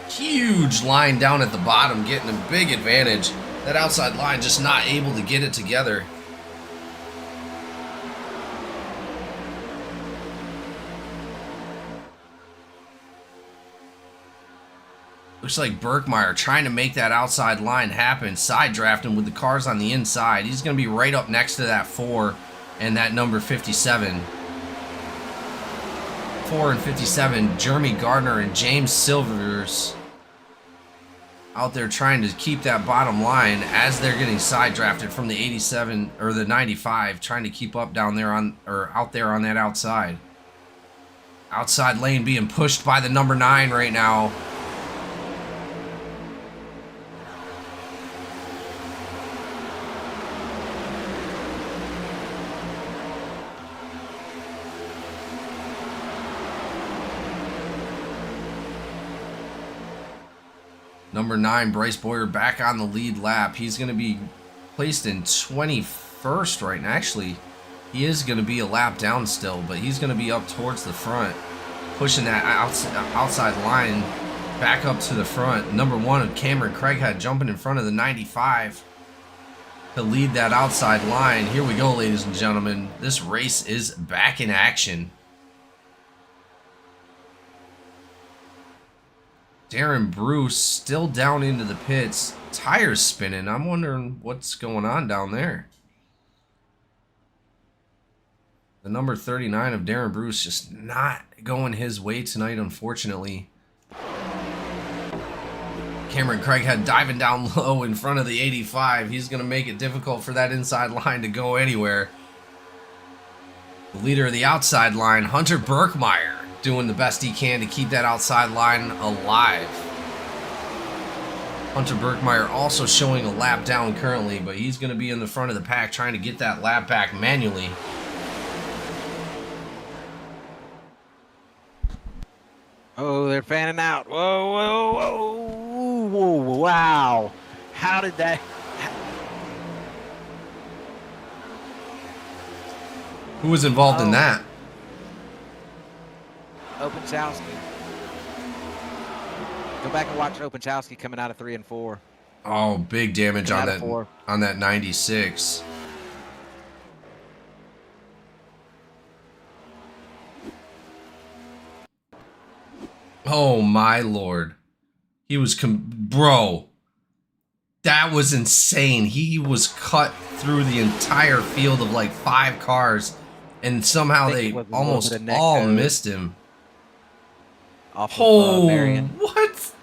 Huge line down at the bottom, getting a big advantage. That outside line just not able to get it together. Looks like Berkmeyer trying to make that outside line happen. Side drafting with the cars on the inside. He's going to be right up next to that 4 and that number 57. 4 and 57, Jeremy Gardner and James Silvers out there trying to keep that bottom line as they're getting side drafted from the 87 or the 95, trying to keep up down there on or out there on that outside. Outside lane being pushed by the number 9 right now. Number 9, Bryce Boyer, back on the lead lap. He's going to be placed in 21st right now. Actually, he is going to be a lap down still, but he's going to be up towards the front, pushing that outside line back up to the front. Number 1, Cameron Craighead jumping in front of the 95 to lead that outside line. Here we go, ladies and gentlemen. This race is back in action. Darren Bruce still down into the pits. Tires spinning. I'm wondering what's going on down there. The number 39 of Darren Bruce just not going his way tonight, unfortunately. Cameron Craighead diving down low in front of the 85. He's going to make it difficult for that inside line to go anywhere. The leader of the outside line, Hunter Berkmeyer, doing the best he can to keep that outside line alive. Hunter Berkmeyer also showing a lap down currently, but he's going to be in the front of the pack trying to get that lap back manually. Oh, they're fanning out. Whoa, whoa, whoa, whoa, wow. How did that... Who was involved in that? Opensowski. Go back and watch Opensowski coming out of 3 and 4. Oh, big damage on that 4. on that 96. Oh my lord. He was bro. That was insane. He was cut through the entire field of like 5 cars and somehow they almost all missed him. Off of, Marion. What?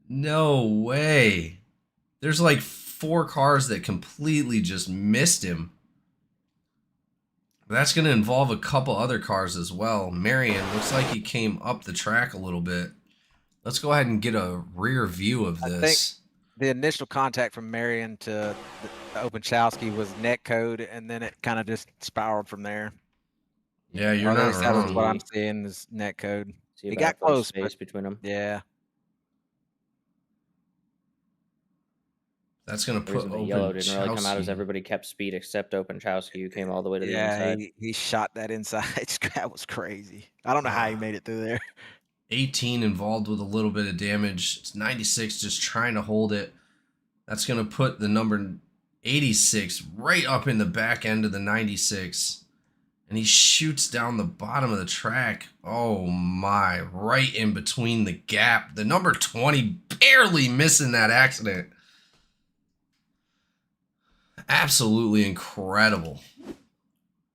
No way. There's like 4 cars that completely just missed him. That's going to involve a couple other cars as well. Marion looks like he came up the track a little bit. Let's go ahead and get a rear view of I think this. the initial contact from Marion to Openchowski was net code, and then it kind of just spiraled from there. Yeah, you're Or at not least that's what I'm wrong. seeing is net code. See He about got a foot of close, but space between them. yeah. That's going to The put reason the yellow didn't really come out is Openchowski. everybody kept speed except Openchowski, who came all the way to the Yeah, inside. he shot that inside. That was crazy. I don't know how he made it through there. 18 involved with a little bit of damage. It's 96 just trying to hold it. That's going to put the number 86 right up in the back end of the 96. And he shoots down the bottom of the track. Oh my, right in between the gap. The number 20 barely missing that accident. Absolutely incredible.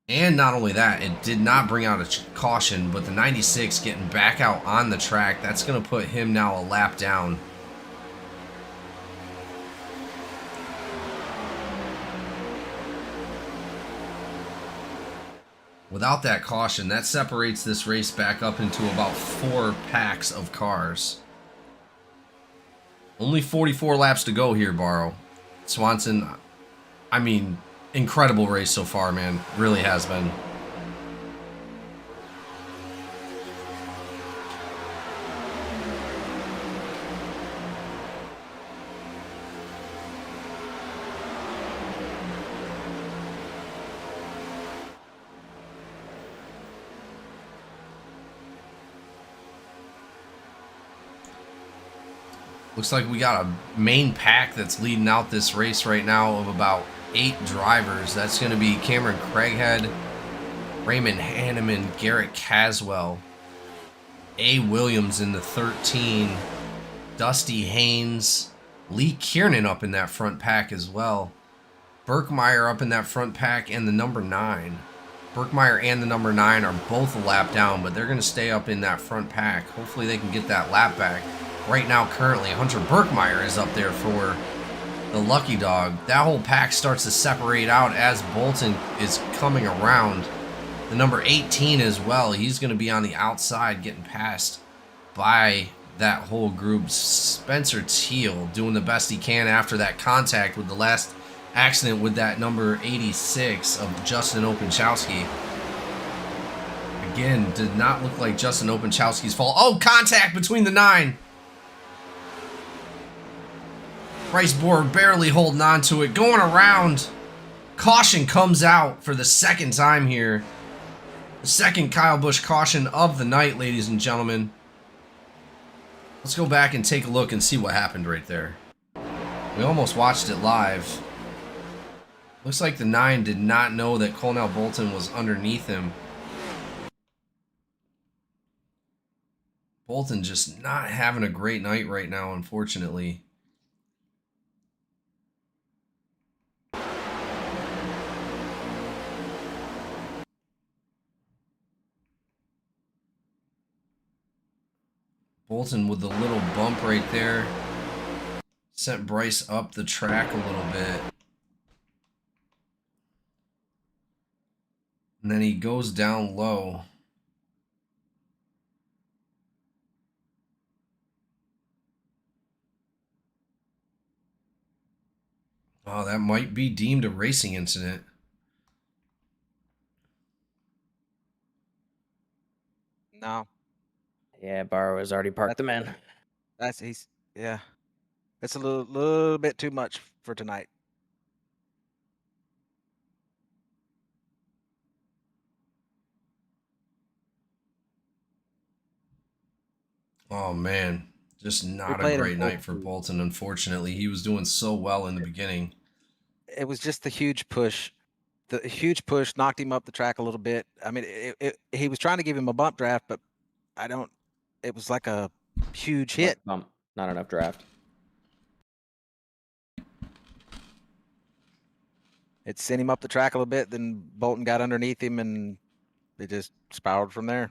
And not only that, it did not bring out a caution, but the 96 getting back out on the track, that's going to put him now a lap down. Without that caution, that separates this race back up into about 4 packs of cars. Only 44 laps to go here, Barrow. Swanson, I mean, incredible race so far, man. Really has been. Looks like we got a main pack that's leading out this race right now of about 8 drivers. That's going to be Cameron Craighead, Raymond Hanneman, Garrett Caswell, A. Williams in the 13, Dusty Haynes, Lee Kiernan up in that front pack as well. Burkmeyer up in that front pack and the number 9. Burkmeyer and the number 9 are both a lap down, but they're going to stay up in that front pack. Hopefully they can get that lap back. Right now, currently, Hunter Burkmeyer is up there for the lucky dog. That whole pack starts to separate out as Bolton is coming around. The number 18 as well. He's going to be on the outside getting passed by that whole group. Spencer Teal doing the best he can after that contact with the last accident with that number 86 of Justin Openchowski. Again, did not look like Justin Openchowski's fault. Oh, contact between the 9. Bryce Bohr barely holding on to it. Going around. Caution comes out for the second time here. The second Kyle Busch caution of the night, ladies and gentlemen. Let's go back and take a look and see what happened right there. We almost watched it live. Looks like the 9 did not know that Colonel Bolton was underneath him. Bolton just not having a great night right now, unfortunately. Bolton with the little bump right there sent Bryce up the track a little bit. And then he goes down low. Oh, that might be deemed a racing incident. No, Yeah, Barrow has already parked them in. yeah. It's a little bit too much for tonight. Oh, man. Just not a played him great full night for speed. Bolton, unfortunately. He was doing so well in the beginning. It was just the huge push. The huge push knocked him up the track a little bit. I mean, he was trying to give him a bump draft, but it was like a huge hit. Bump. Not enough draft. It sent him up the track a little bit, then Bolton got underneath him, and it just spiraled from there.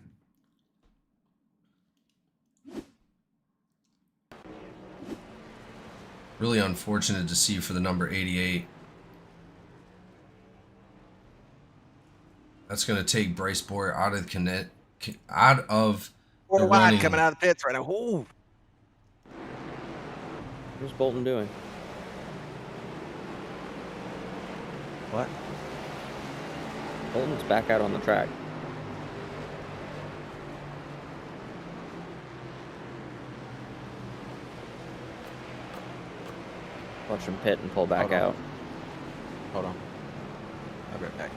Really unfortunate to see for the number 88. That's going to take Bryce Boyer out of Four the wide running. coming out of the pits right now. Ooh. What's Bolton doing? What? Bolton's back out on the track. Watch him pit and pull back out. Hold on. I'll be right back.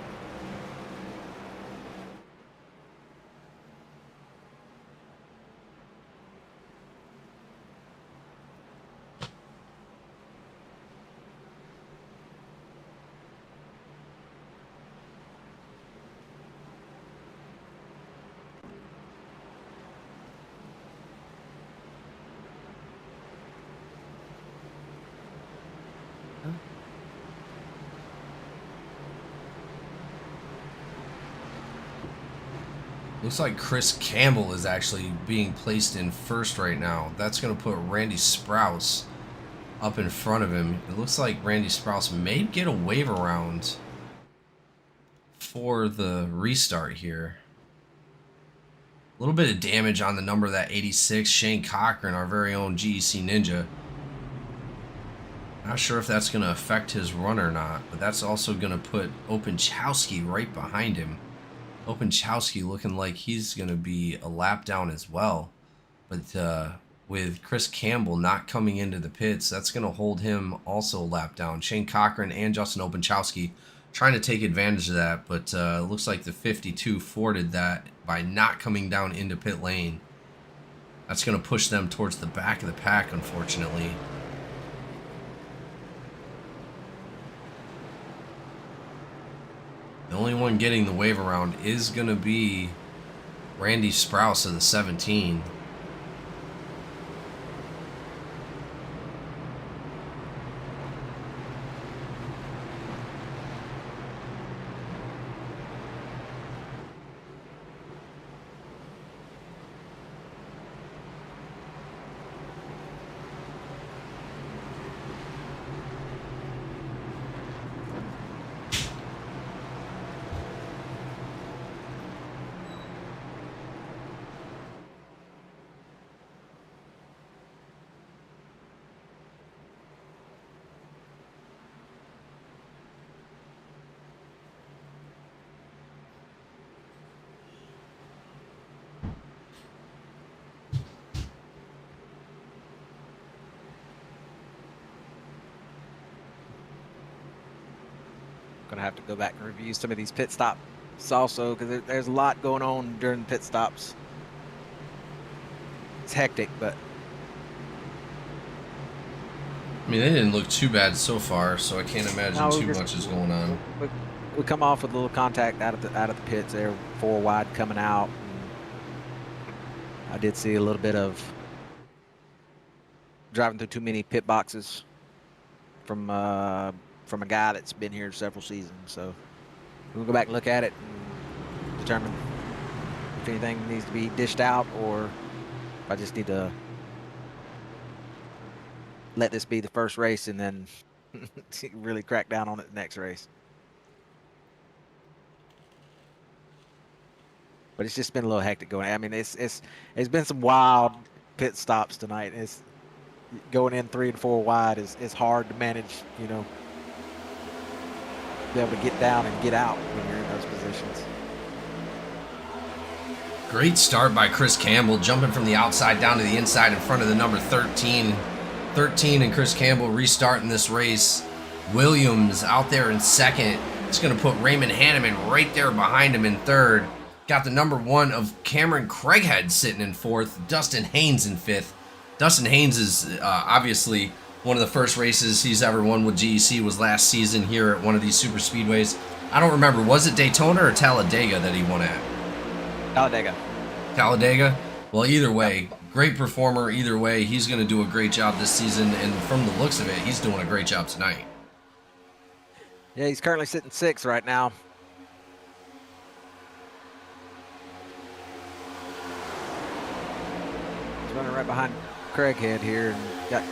Looks like Chris Campbell is actually being placed in first right now. That's going to put Randy Sprouse up in front of him. It looks like Randy Sprouse may get a wave around for the restart here. A little bit of damage on the number of that 86, Shane Cochran, our very own GEC Ninja. Not sure if that's going to affect his run or not, but that's also going to put Openchowski right behind him. Openchowski looking like he's going to be a lap down as well. But with Chris Campbell not coming into the pits, that's going to hold him also a lap down. Shane Cochran and Justin Openchowski trying to take advantage of that, but it looks like the 52 thwarted that by not coming down into pit lane. That's going to push them towards the back of the pack, unfortunately. The only one getting the wave around is going to be Randy Sprouse of the 17. Gonna have to go back and review some of these pit stops also, because there's a lot going on during the pit stops. It's hectic, but I mean, they didn't look too bad so far, so I can't imagine too much is going on. we come off with a little contact out of the pits there, 4 wide coming out. I did see a little bit of driving through too many pit boxes from a guy that's been here several seasons. So we'll go back and look at it and determine if anything needs to be dished out, or if I just need to let this be the first race and then really crack down on it the next race. But it's just been a little hectic going. I mean, it's been some wild pit stops tonight. It's going in 3 and 4 wide is hard to manage, you know, be able to get down and get out when you're in those positions. Great start by Chris Campbell, jumping from the outside down to the inside in front of the number 13. 13 and Chris Campbell restarting this race. Williams out there in second. It's going to put Raymond Hanneman right there behind him in third. Got the number 1 of Cameron Craighead sitting in fourth. Dustin Haynes in fifth. Dustin Haynes is obviously one of the first races he's ever won with GEC was last season here at one of these super speedways. I don't remember. Was it Daytona or Talladega that he won at? Talladega. Talladega? Well, either way, great performer. Either way, he's going to do a great job this season. And from the looks of it, he's doing a great job tonight. Yeah, he's currently sitting 6th right now. He's running right behind Craighead here and got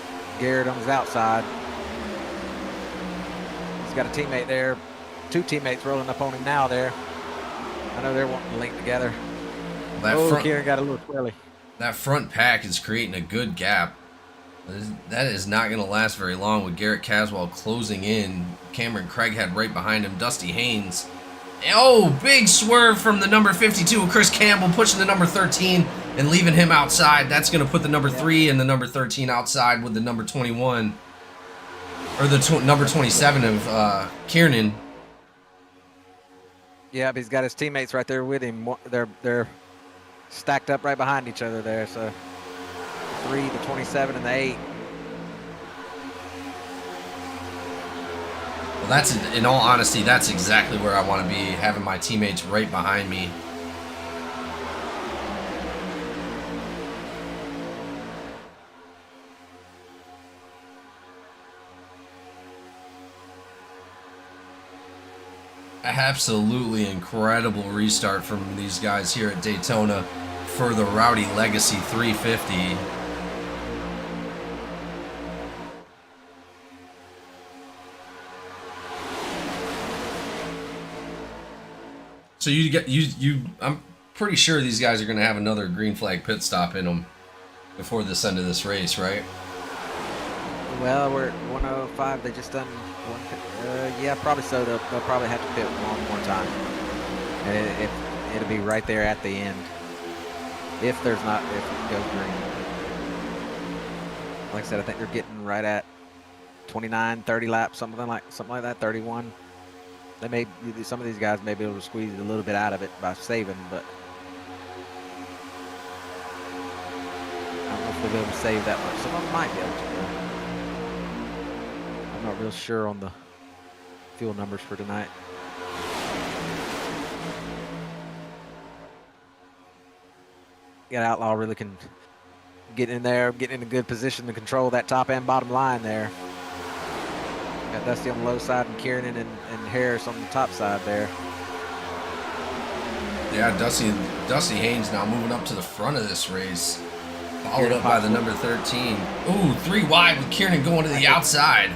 Garrett on his outside. He's got a teammate there. 2 teammates rolling up on him now there. I know they're wanting to link together. Kieran got a little twirly. That front pack is creating a good gap. That is not going to last very long with Garrett Caswell closing in. Cameron Craighead right behind him. Dusty Haynes. Oh, big swerve from the number 52. Chris Campbell pushing the number 13 and leaving him outside. That's going to put the number 3 and the number 13 outside with the number 21. Or the number 27 of Kiernan. Yeah, but he's got his teammates right there with him. They're stacked up right behind each other there. So 3, the 27, and the 8. Well, that's, in all honesty, that's exactly where I want to be, having my teammates right behind me. Absolutely incredible restart from these guys here at Daytona for the Rowdy Legacy 350. So I'm pretty sure these guys are going to have another green flag pit stop in them before this end of this race, right? Well, we're at 105. They just done one. Yeah, probably so. They'll probably have to pit one more time, and it'll be right there at the end. If it goes green. Like I said, I think they're getting right at 29, 30 laps, something like that, 31. Some of these guys may be able to squeeze a little bit out of it by saving, but I don't know if they'll be able to save that much. Some of them might be able to. I'm not real sure on the fuel numbers for tonight. Yeah, Outlaw really can get in there, get in a good position to control that top and bottom line there. Got Dusty on the low side and Kiernan and Harris on the top side there. Yeah, Dusty Haynes now moving up to the front of this race. Followed up by the number 13. Ooh, 3 wide with Kiernan going to the outside.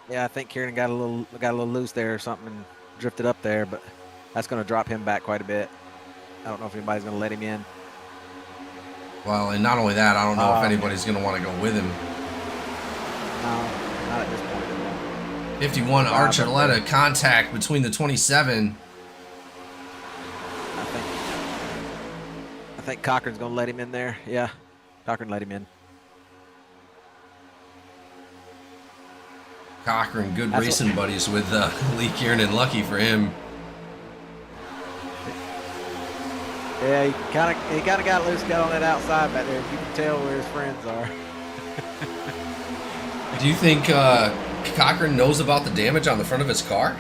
Yeah, I think Kiernan got a little loose there or something and drifted up there, but that's going to drop him back quite a bit. I don't know if anybody's going to let him in. Well, and not only that, I don't know if anybody's going to want to go with him. No, not at this point. 51 Archuleta contact between the 27. I think Cochran's going to let him in there. Yeah, Cochran let him in. Cochran, good racing buddies with Lee Kiernan. Lucky for him. Yeah, he kind of got loose, got on that outside back there. You can tell where his friends are. Do you think Cochran knows about the damage on the front of his car?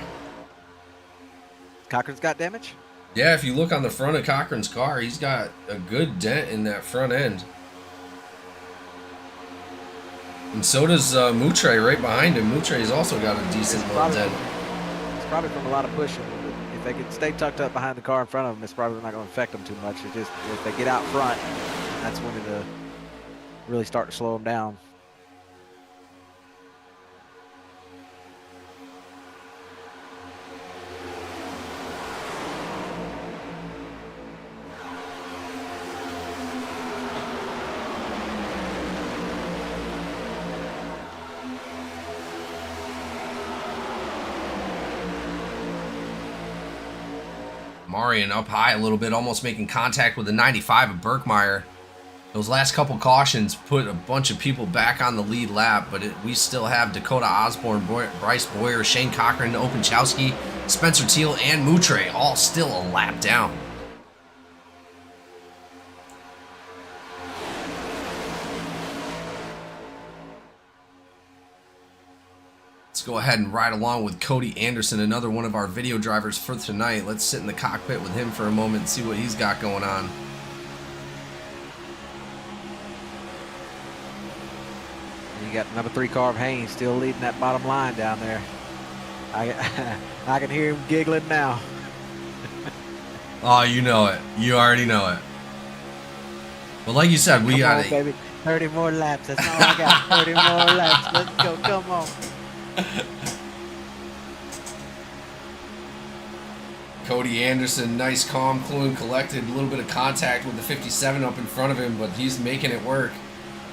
Cochran's got damage? Yeah, if you look on the front of Cochran's car, he's got a good dent in that front end. And so does Moutre right behind him. Moutre's also got a decent little dent. It's probably from a lot of pushing. If they could stay tucked up behind the car in front of them, it's probably not going to affect them too much. It's just if they get out front, that's when it'll really start to slow them down. Marion up high a little bit, almost making contact with the 95 of Birkmeyer. Those last couple cautions put a bunch of people back on the lead lap, but we still have Dakota Osborne, Bryce Boyer, Shane Cochran, Openchowski, Spencer Teal, and Moutre all still a lap down. Let's go ahead and ride along with Cody Anderson, another one of our video drivers for tonight. Let's sit in the cockpit with him for a moment and see what he's got going on. You got number 3 car of Haynes still leading that bottom line down there. I can hear him giggling now. Oh, you know it. You already know it. Well, like you said, we got baby. 30 more laps. That's all I got. 30 more laps. Let's go. Come on. Cody Anderson, nice, calm, cool, and collected. A little bit of contact with the 57 up in front of him, but he's making it work.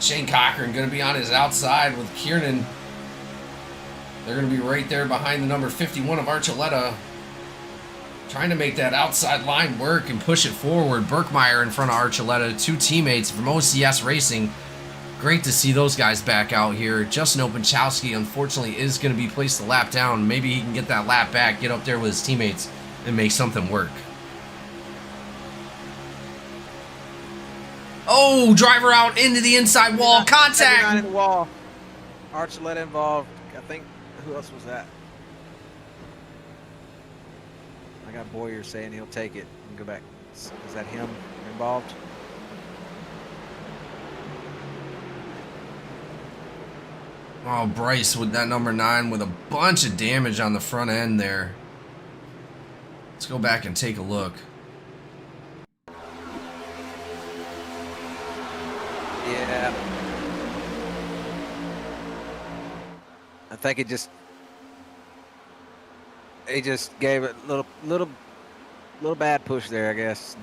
Shane Cochran going to be on his outside with Kiernan. They're going to be right there behind the number 51 of Archuleta, trying to make that outside line work and push it forward. Berkmeyer in front of Archuleta, two teammates from OCS Racing. Great to see those guys back out here. Justin Openchowski, unfortunately, is going to be placed a lap down. Maybe he can get that lap back, get up there with his teammates, and make something work. Oh, driver out into the inside wall. Contact! In the wall. Archuleta involved. I think, who else was that? I got Boyer saying he'll take it and go back. Is that him involved? Oh, Bryce with that number 9 with a bunch of damage on the front end there. Let's go back and take a look. Yeah. I think he just gave it a little bad push there, I guess.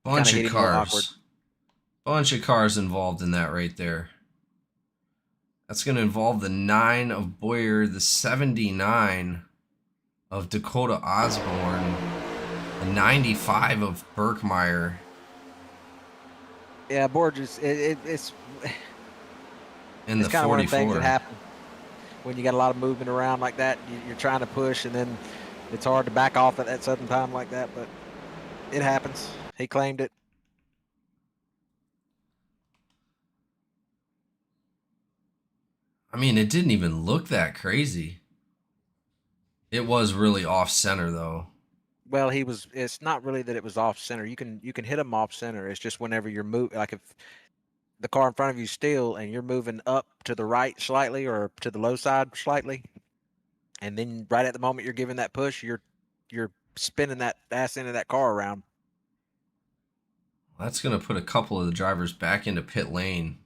Bunch Kinda of getting more awkward. cars. Bunch of cars involved in that right there. That's going to involve the 9 of Boyer, the 79 of Dakota Osborne, the 95 of Berkmeyer. Yeah, Borges, it's And the kind of one of the things 44. that happen when you got a lot of movement around like that. You're trying to push, and then it's hard to back off at that sudden time like that, but it happens. He claimed it. I mean, it didn't even look that crazy. It was really off center though. Well, it's not really that it was off center. You can hit him off center. It's just whenever you're like if the car in front of you is still and you're moving up to the right slightly or to the low side slightly, and then right at the moment you're giving that push, you're spinning that ass into that car around. That's going to put a couple of the drivers back into pit lane.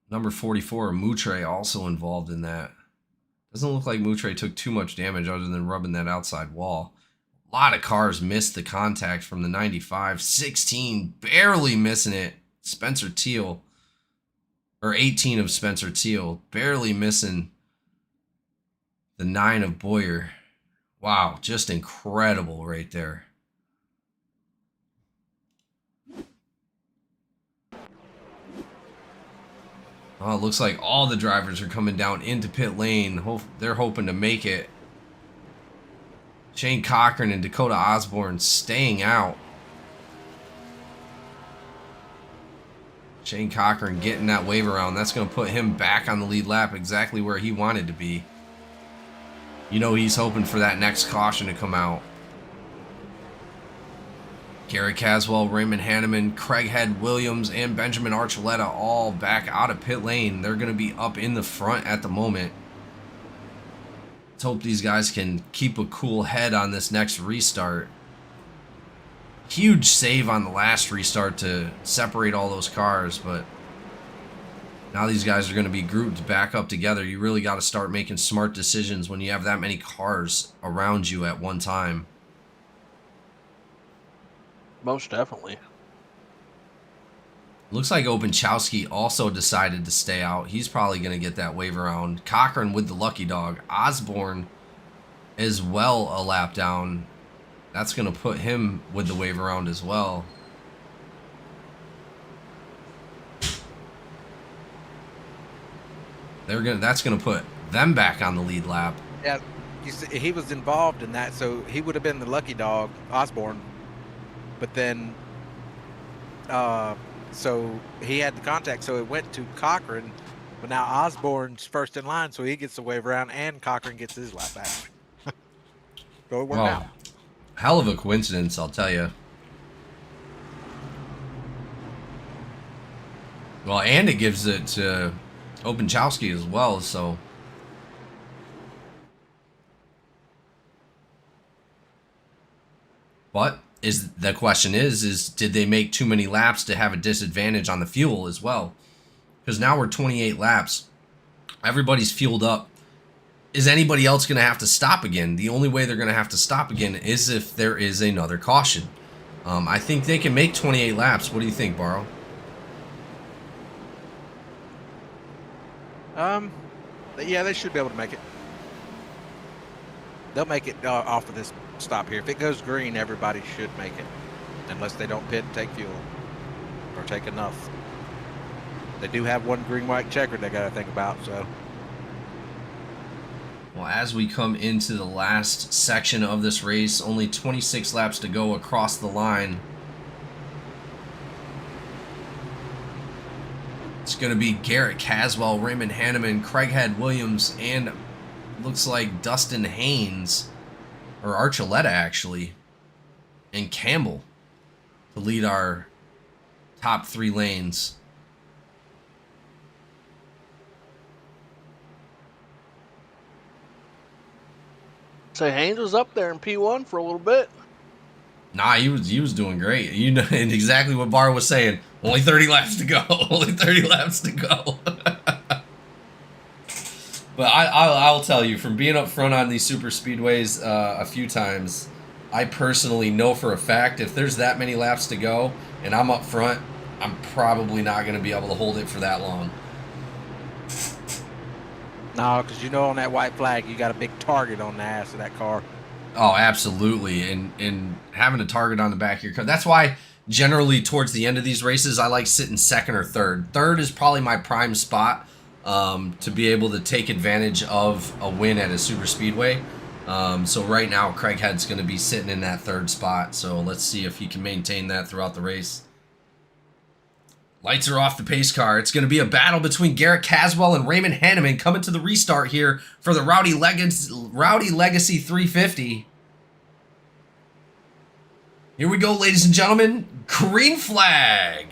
Number 44, Moutre, also involved in that. Doesn't look like Moutre took too much damage other than rubbing that outside wall. A lot of cars missed the contact from the 95. 16, barely missing it. Spencer Teal, or 18 of Spencer Teal, barely missing the 9 of Boyer. Wow, just incredible right there. Oh, it looks like all the drivers are coming down into pit lane. They're hoping to make it. Shane Cochran and Dakota Osborne staying out. Shane Cochran getting that wave around. That's going to put him back on the lead lap exactly where he wanted to be. You know he's hoping for that next caution to come out. Gary Caswell, Raymond Hanneman, Craighead Williams, and Benjamin Archuleta all back out of pit lane. They're going to be up in the front at the moment. Let's hope these guys can keep a cool head on this next restart. Huge save on the last restart to separate all those cars, but now these guys are going to be grouped back up together. You really got to start making smart decisions when you have that many cars around you at one time. Most definitely. Looks like Openchowski also decided to stay out. He's probably going to get that wave around. Cochran with the lucky dog. Osborne as well a lap down. That's going to put him with the wave around as well. That's going to put them back on the lead lap. Yeah, you see, he was involved in that, so he would have been the lucky dog, Osborne. But then, so he had the contact, so it went to Cochran. But now Osborne's first in line, so he gets the wave around, and Cochran gets his lap back. So it worked out. Hell of a coincidence, I'll tell you. Well, and it gives it to Openchowski as well, so. But is the question is did they make too many laps to have a disadvantage on the fuel as well? Because now we're 28 laps. Everybody's fueled up. Is anybody else going to have to stop again? The only way they're going to have to stop again is if there is another caution. I think they can make 28 laps. What do you think, Barrow? Yeah, they should be able to make it. They'll make it off of this stop here. If it goes green, everybody should make it, unless they don't pit and take fuel or take enough. They do have one green-white checker they got to think about. So, well, as we come into the last section of this race, only 26 laps to go across the line. It's going to be Garrett Caswell, Raymond Hanneman, Craighead Williams, and looks like Dustin Haynes, or Archuleta actually, and Campbell to lead our top 3 lanes. So Haynes was up there in P1 for a little bit. Nah, he was doing great. You know, and exactly what Barr was saying. Only 30 laps to go. Only 30 laps to go. But I'll tell you, from being up front on these super speedways a few times, I personally know for a fact if there's that many laps to go and I'm up front, I'm probably not going to be able to hold it for that long. no, because you know on that white flag, you got a big target on the ass of that car. Oh, absolutely. And having a target on the back of your car. That's why generally towards the end of these races, I like sitting second or third. Third is probably my prime spot to be able to take advantage of a win at a super speedway. So right now, Craighead's going to be sitting in that third spot. So let's see if he can maintain that throughout the race. Lights are off the pace car. It's going to be a battle between Garrett Caswell and Raymond Hanneman coming to the restart here for the Rowdy Legacy 350. Here we go, ladies and gentlemen. Green flag.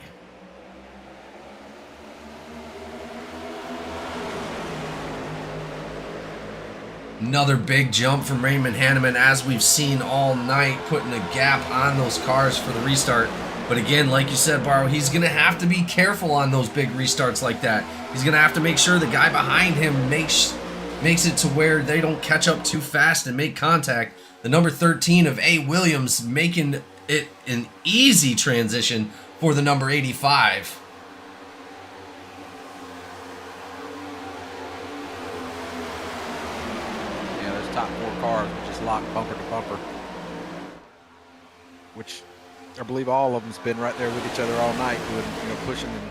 Another big jump from Raymond Hanneman, as we've seen all night, putting a gap on those cars for the restart. But again, like you said, Barrow, he's going to have to be careful on those big restarts like that. He's going to have to make sure the guy behind him makes it to where they don't catch up too fast and make contact. The number 13 of A. Williams making it an easy transition for the number 85. Yeah, those top 4 cars just lock bumper to bumper, which I believe all of them's been right there with each other all night, doing, pushing and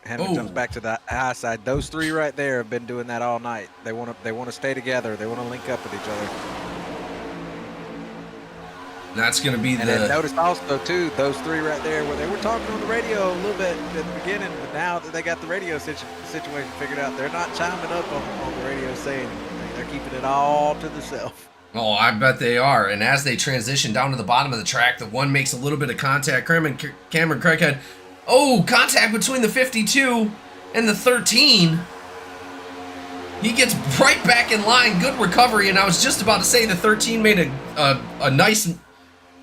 Hanneman jumps back to the high side. Those 3 right there have been doing that all night. They want to stay together. They want to link up with each other. That's going to be and then notice also too, those 3 right there where they were talking on the radio a little bit at the beginning, but now that they got the radio situation figured out, they're not chiming up on the radio saying anything. They're keeping it all to themselves. Oh, I bet they are. And as they transition down to the bottom of the track, the one makes a little bit of contact. Cameron Craighead. Oh, contact between the 52 and the 13. He gets right back in line. Good recovery. And I was just about to say the 13 made a nice,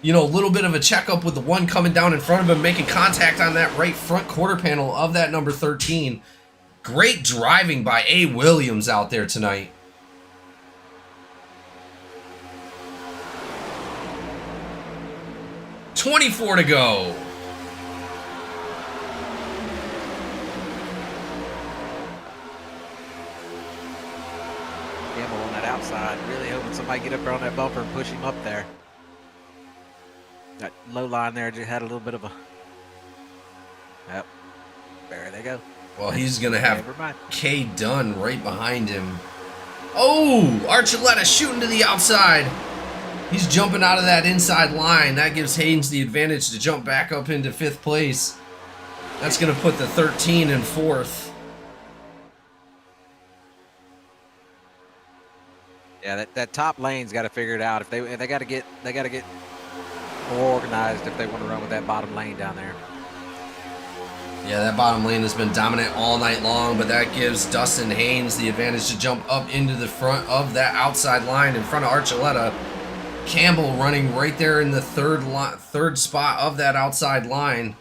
little bit of a checkup with the one coming down in front of him, making contact on that right front quarter panel of that number 13. Great driving by A. Williams out there tonight. $24 to go. Campbell on that outside, really hoping somebody get up there on that bumper and push him up there. That low line there just had a little bit of a... Yep. There they go. Well, he's going to have K. Dunn right behind him. Oh, Archuleta shooting to the outside. He's jumping out of that inside line. That gives Haynes the advantage to jump back up into 5th place. That's going to put the 13 in 4th. Yeah, that top lane's got to figure it out. If they got to get more organized if they want to run with that bottom lane down there. Yeah, that bottom lane has been dominant all night long, but that gives Dustin Haynes the advantage to jump up into the front of that outside line in front of Archuleta. Campbell running right there in the third spot of that outside line.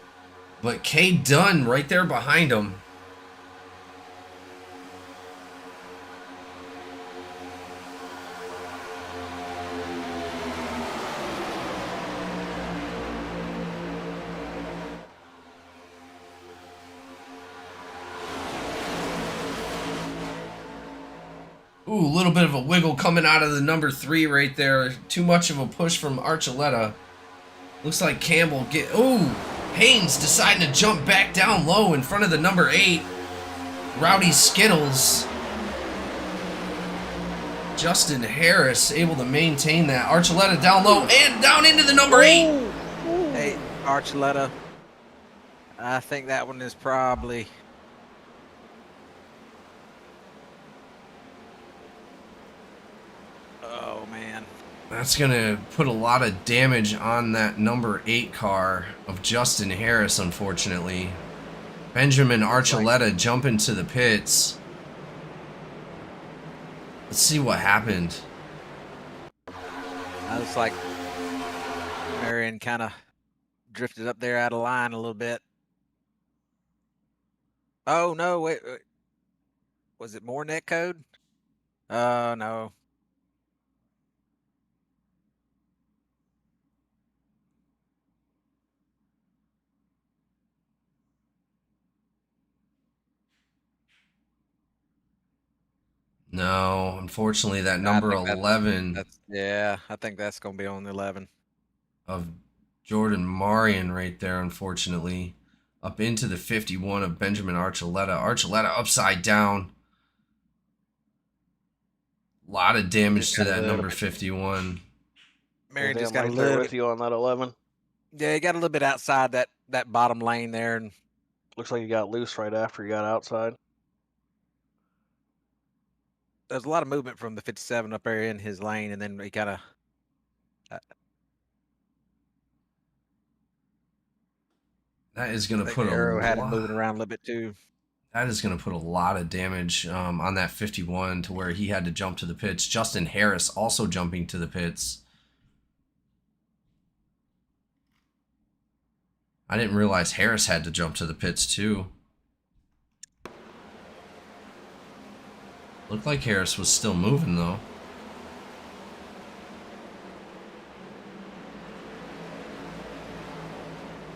But K Dunn right there behind him. Ooh, a little bit of a wiggle coming out of the number 3 right there. Too much of a push from Archuleta. Looks like Campbell ooh, Haynes deciding to jump back down low in front of the number 8. Rowdy Skittles. Justin Harris able to maintain that. Archuleta down low and down into the number 8. Hey, Archuleta. I think that one is probably... Oh, man. That's going to put a lot of damage on that number 8 car of Justin Harris, unfortunately. Benjamin Archuleta jumping to the pits. Let's see what happened. Looks like Marion kind of drifted up there out of line a little bit. Oh, no, wait. Was it more net code? No. No, unfortunately, that number 11 I think that's going to be on the 11. of Jordan Marion right there, unfortunately. Up into the 51 of Benjamin Archuleta. Archuleta upside down. A lot of damage to that number 51. Marion just I'm got right a there little... with you on that 11. Yeah, he got a little bit outside that bottom lane there. And Looks like he got loose right after he got outside. there's a lot of movement from the 57 up there in his lane, and then he kind of... That is going to put Arrow had him lot. moving around a little bit too. That is going to put a lot of damage on that 51 to where he had to jump to the pits. Justin Harris also jumping to the pits. I didn't realize Harris had to jump to the pits too. Looked like Harris was still moving though.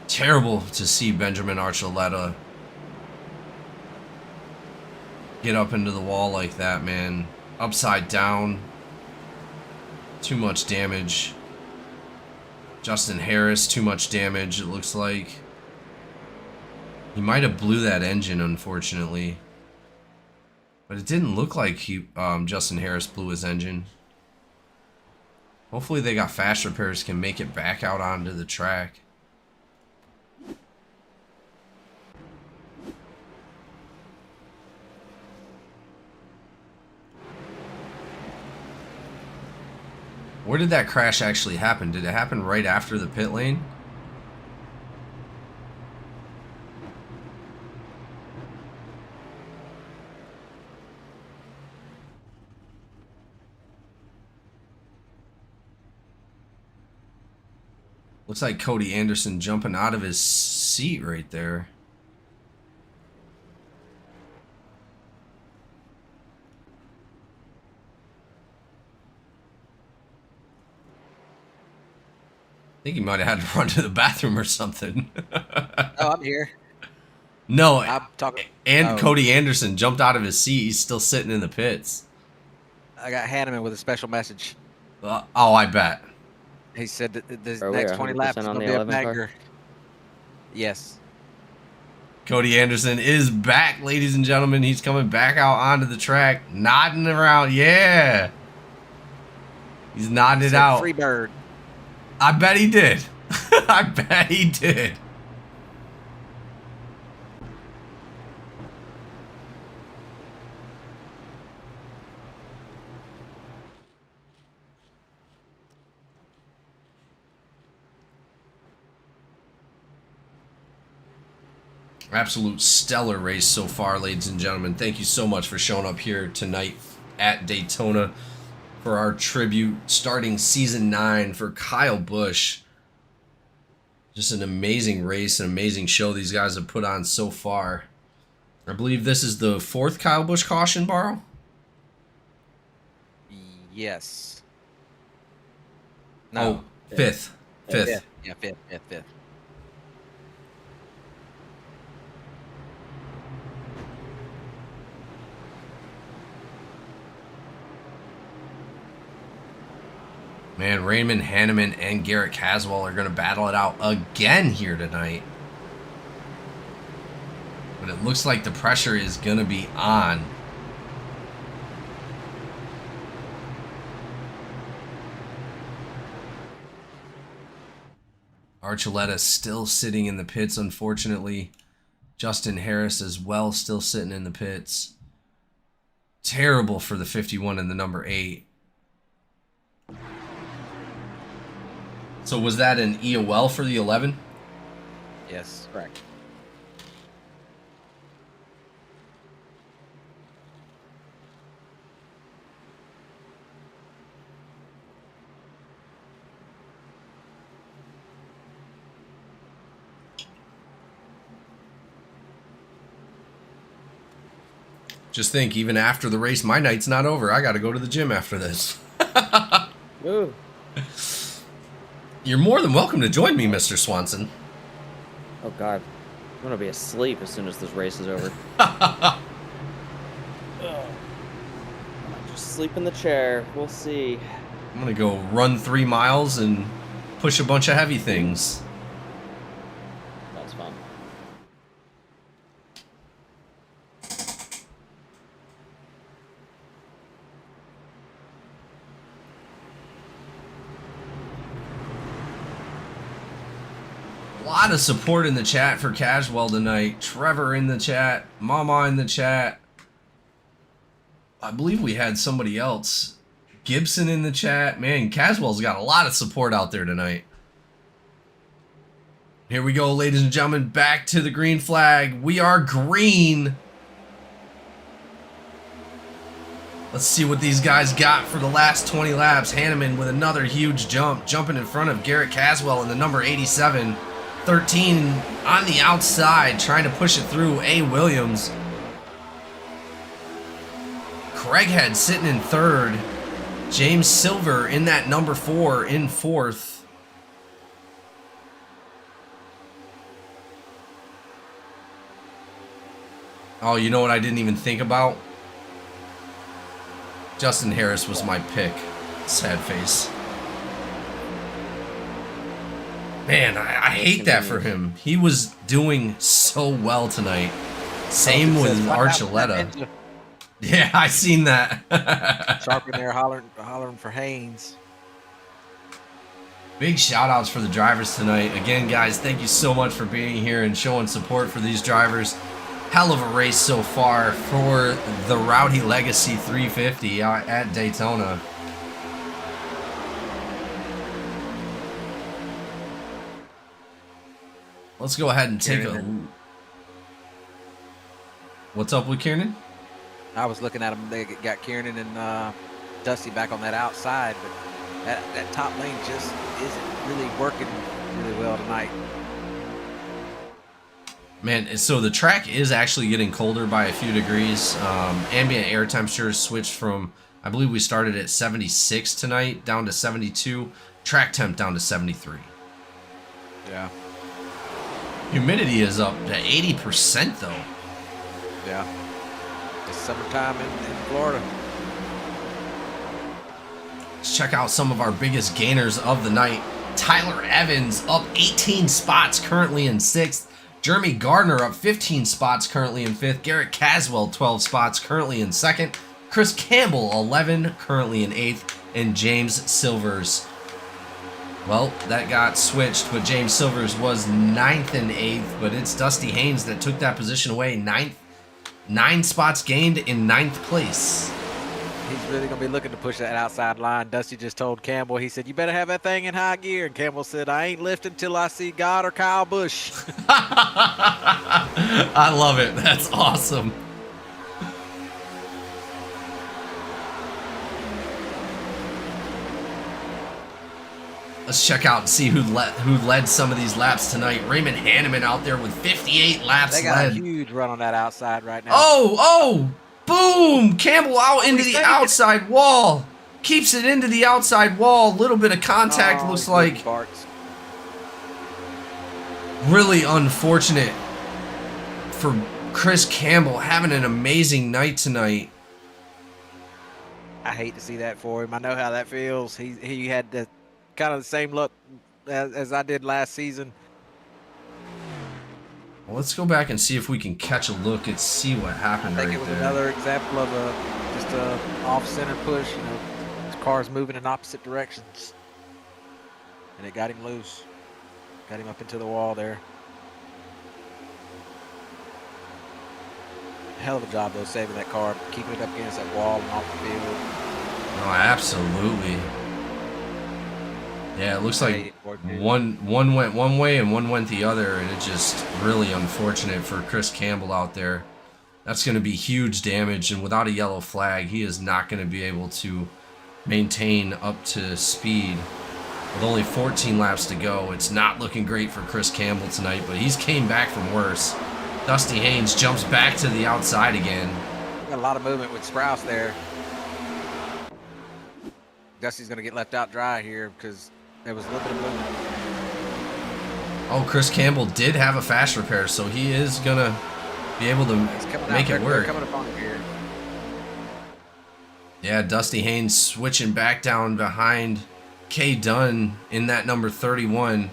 Terrible to see Benjamin Archuleta get up into the wall like that, man. Upside down. Too much damage. Justin Harris, too much damage, it looks like. He might have blew that engine, unfortunately. But it didn't look like Justin Harris blew his engine. Hopefully they got fast repairs, can make it back out onto the track. Where did that crash actually happen? Did it happen right after the pit lane? Looks like Cody Anderson jumping out of his seat right there. I think he might have had to run to the bathroom or something. Oh, I'm here. No, I'm talking. and Cody Anderson jumped out of his seat. He's still sitting in the pits. I got Hanneman with a special message. Oh, I bet. He said that the Are we next 20 laps 100% is on going to the be a 11 car? banger. Yes. Cody Anderson is back, ladies and gentlemen. He's coming back out onto the track, nodding around. Yeah. He's nodding it out. Free bird. I bet he did. I bet he did. Absolute stellar race so far, ladies and gentlemen. Thank you so much for showing up here tonight at Daytona. for our tribute starting season 9 for Kyle Busch. Just an amazing race, an amazing show these guys have put on so far. I believe this is the 4th Kyle Busch caution, Barrow? Yes. No. Oh, 5th. 5th. Yeah, fifth. Man, Raymond Hanneman and Garrett Caswell are going to battle it out again here tonight. But it looks like the pressure is going to be on. Archuleta still sitting in the pits, unfortunately. Justin Harris as well, still sitting in the pits. Terrible for the 51 and the number 8. So was that an EOL for the 11? Yes, correct. Just think, even after the race, my night's not over. I got to go to the gym after this. Ooh. You're more than welcome to join me, Mr. Swanson. Oh God, I'm gonna be asleep as soon as this race is over. Just sleep in the chair. We'll see. I'm going to go run 3 miles and push a bunch of heavy things. That's fun. A lot of support in the chat for Caswell tonight. Trevor in the chat. Mama in the chat. I believe we had somebody else. Gibson in the chat. Man, Caswell's got a lot of support out there tonight. Here we go, ladies and gentlemen. Back to the green flag. We are green. Let's see what these guys got for the last 20 laps. Hanneman with another huge jump. Jumping in front of Garrett Caswell in the number 87. 13 on the outside, trying to push it through. A. Williams. Craighead sitting in 3rd. James Silver in that number 4 in 4th. Oh, you know what I didn't even think about? Justin Harris was my pick. Sad face. Man, I hate that for him. He was doing so well tonight. Same with Archuleta. Yeah, I seen that. Sharp in there hollering for Haynes. Big shout outs for the drivers tonight. Again, guys, thank you so much for being here and showing support for these drivers. Hell of a race so far for the Rowdy Legacy 350 out at Daytona. Let's go ahead and take a... What's up with Kiernan? I was looking at them. They got Kiernan and Dusty back on that outside, but that top lane just isn't really working really well tonight. Man, so the track is actually getting colder by a few degrees. Ambient air temperature switched from, I believe we started at 76 tonight, down to 72. Track temp down to 73. Yeah. Humidity is up to 80% though. Yeah. It's summertime in Florida. Let's check out some of our biggest gainers of the night. Tyler Evans up 18 spots, currently in 6th. Jeremy Gardner up 15 spots, currently in 5th. Garrett Caswell 12 spots, currently in 2nd. Chris Campbell 11, currently in 8th. And James Silvers, well, that got switched, but James Silvers was 9th and 8th, but it's Dusty Haynes that took that position away. 9th, 9 spots gained in 9th place. He's really going to be looking to push that outside line. Dusty just told Campbell, he said, you better have that thing in high gear. And Campbell said, I ain't lifting till I see God or Kyle Busch. I love it. That's awesome. Let's check out and see who led some of these laps tonight. Raymond Hanneman out there with 58 laps They got led. a huge run on that outside right now. Oh, boom! Campbell out into the outside wall. Keeps it into the outside wall. Little bit of contact, looks like. Really unfortunate for Chris Campbell, having an amazing night tonight. I hate to see that for him. I know how that feels. He had the kind of the same luck as I did last season. Well, let's go back and see if we can catch a look and see what happened I think right it was there. another example of just a off-center push. You know, his car's moving in opposite directions, and it got him loose. Got him up into the wall there. Hell of a job though, saving that car, keeping it up against that wall and off the field. Oh, absolutely. Yeah, it looks like one went one way and one went the other, and it's just really unfortunate for Chris Campbell out there. That's going to be huge damage, and without a yellow flag, he is not going to be able to maintain up to speed. With only 14 laps to go, it's not looking great for Chris Campbell tonight, but he's came back from worse. Dusty Haynes jumps back to the outside again. Got a lot of movement with Sprouse there. Dusty's going to get left out dry here because there was a little bit of movement. Oh, Chris Campbell did have a fast repair, so he is going to be able to make it work. They're coming up on him here. Yeah, Dusty Haynes switching back down behind K. Dunn in that number 31.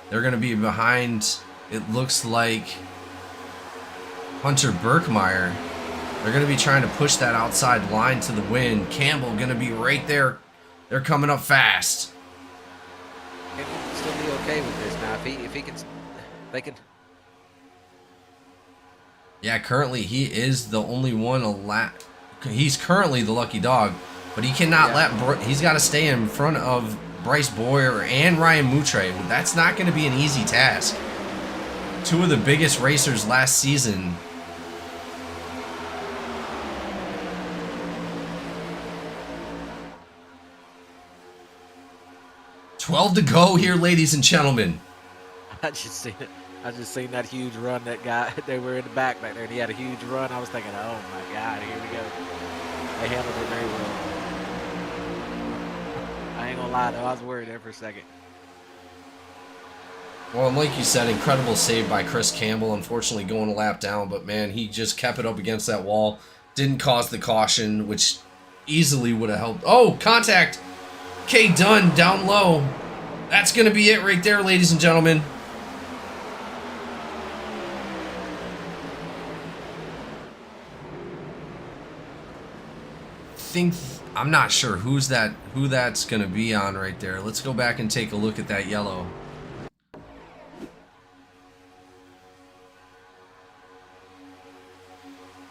They're going to be behind, it looks like, Hunter Birkmeyer. They're going to be trying to push that outside line to the win. Campbell going to be right there. They're coming up fast. Campbell can still be okay with this now. If he can, they can. Yeah, currently he is the only one he's currently the lucky dog, but he cannot he's got to stay in front of Bryce Boyer and Ryan Moutre. That's not going to be an easy task. Two of the biggest racers last season. $12 to go here, ladies and gentlemen. I just seen it. I just seen that huge run that guy. They were in the back there, and he had a huge run. I was thinking, oh my God, here we go. They handled it very well. I ain't gonna lie though, I was worried there for a second. Well, and like you said, incredible save by Chris Campbell. Unfortunately, going a lap down, but man, he just kept it up against that wall. Didn't cause the caution, which easily would have helped. Oh, contact! K. Dunn down low. That's going to be it right there, ladies and gentlemen. I'm not sure who that's going to be on right there. Let's go back and take a look at that yellow.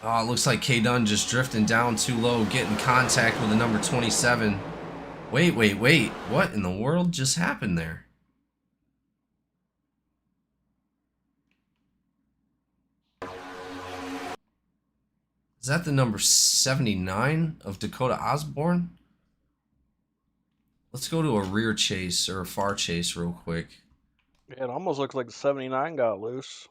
Oh, it looks like K. Dunn just drifting down too low, getting contact with the number 27. Wait. What in the world just happened there? Is that the number 79 of Dakota Osborne? Let's go to a rear chase or a far chase real quick. Yeah, it almost looks like the 79 got loose.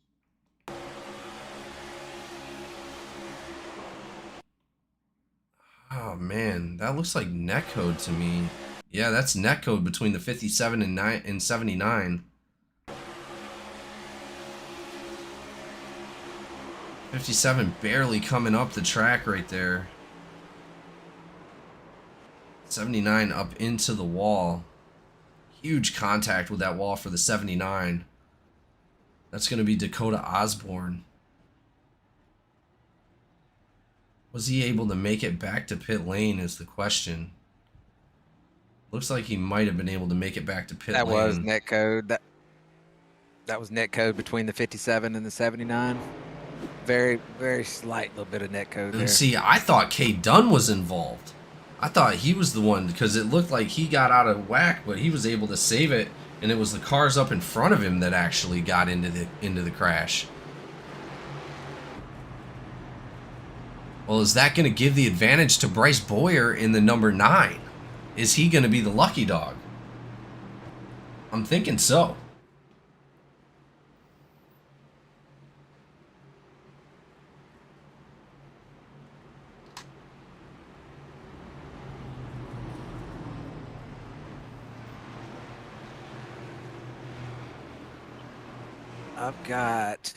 Oh man, that looks like netcode to me. Yeah, that's netcode between the 57 and 79. 57 barely coming up the track right there. 79 up into the wall. Huge contact with that wall for the 79. That's going to be Dakota Osborne. Was he able to make it back to pit lane is the question. Looks like he might have been able to make it back to pit lane. That was netcode. That was netcode between the 57 and the 79. Very, very slight little bit of netcode there. And see, I thought K. Dunn was involved. I thought he was the one because it looked like he got out of whack, but he was able to save it, and it was the cars up in front of him that actually got into the crash. Well, is that going to give the advantage to Bryce Boyer in the number 9? Is he going to be the lucky dog? I'm thinking so. I've got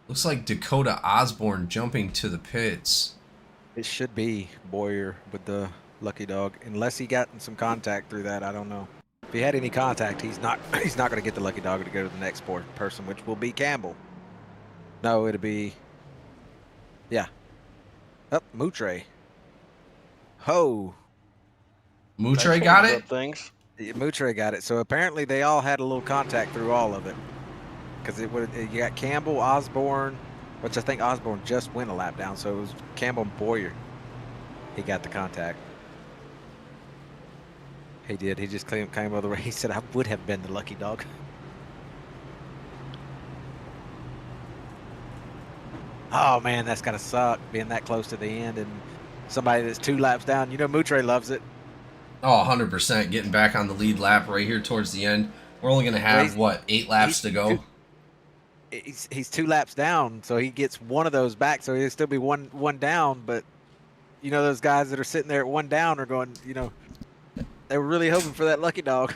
Looks like Dakota Osborne jumping to the pits. it should be Boyer with the lucky dog, unless he got in some contact through that. I don't know. If he had any contact, he's not going to get the lucky dog to go to the next person, which will be Campbell. No, it'll be Moutre. Ho. Moutre got it? Things. Moutre got it. So apparently they all had a little contact through all of it. Because you got Campbell, Osborne, which I think Osborne just went a lap down. So it was Campbell and Boyer. He got the contact. He did. He just came over the way. He said, I would have been the lucky dog. Oh, man, that's got to suck being that close to the end and somebody that's 2 laps down. You know, Moutre loves it. Oh, 100%. Getting back on the lead lap right here towards the end. We're only going to have, Well, 8 laps to go? He's 2 laps down, so he gets one of those back, so he'll still be one down. But, you know, those guys that are sitting there at 1 down are going, you know, they were really hoping for that lucky dog.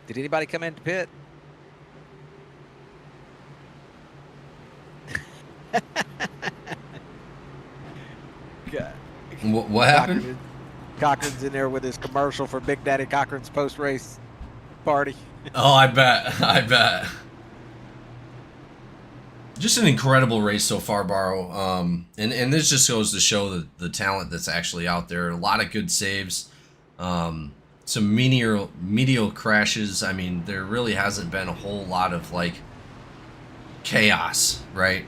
Did anybody come into pit? What happened? Cochran's in there with his commercial for Big Daddy Cochran's post-race party. Oh, I bet. Just an incredible race so far, Barrow. And this just goes to show the talent that's actually out there. A lot of good saves. Some medial crashes. I mean, there really hasn't been a whole lot of, like, chaos, right?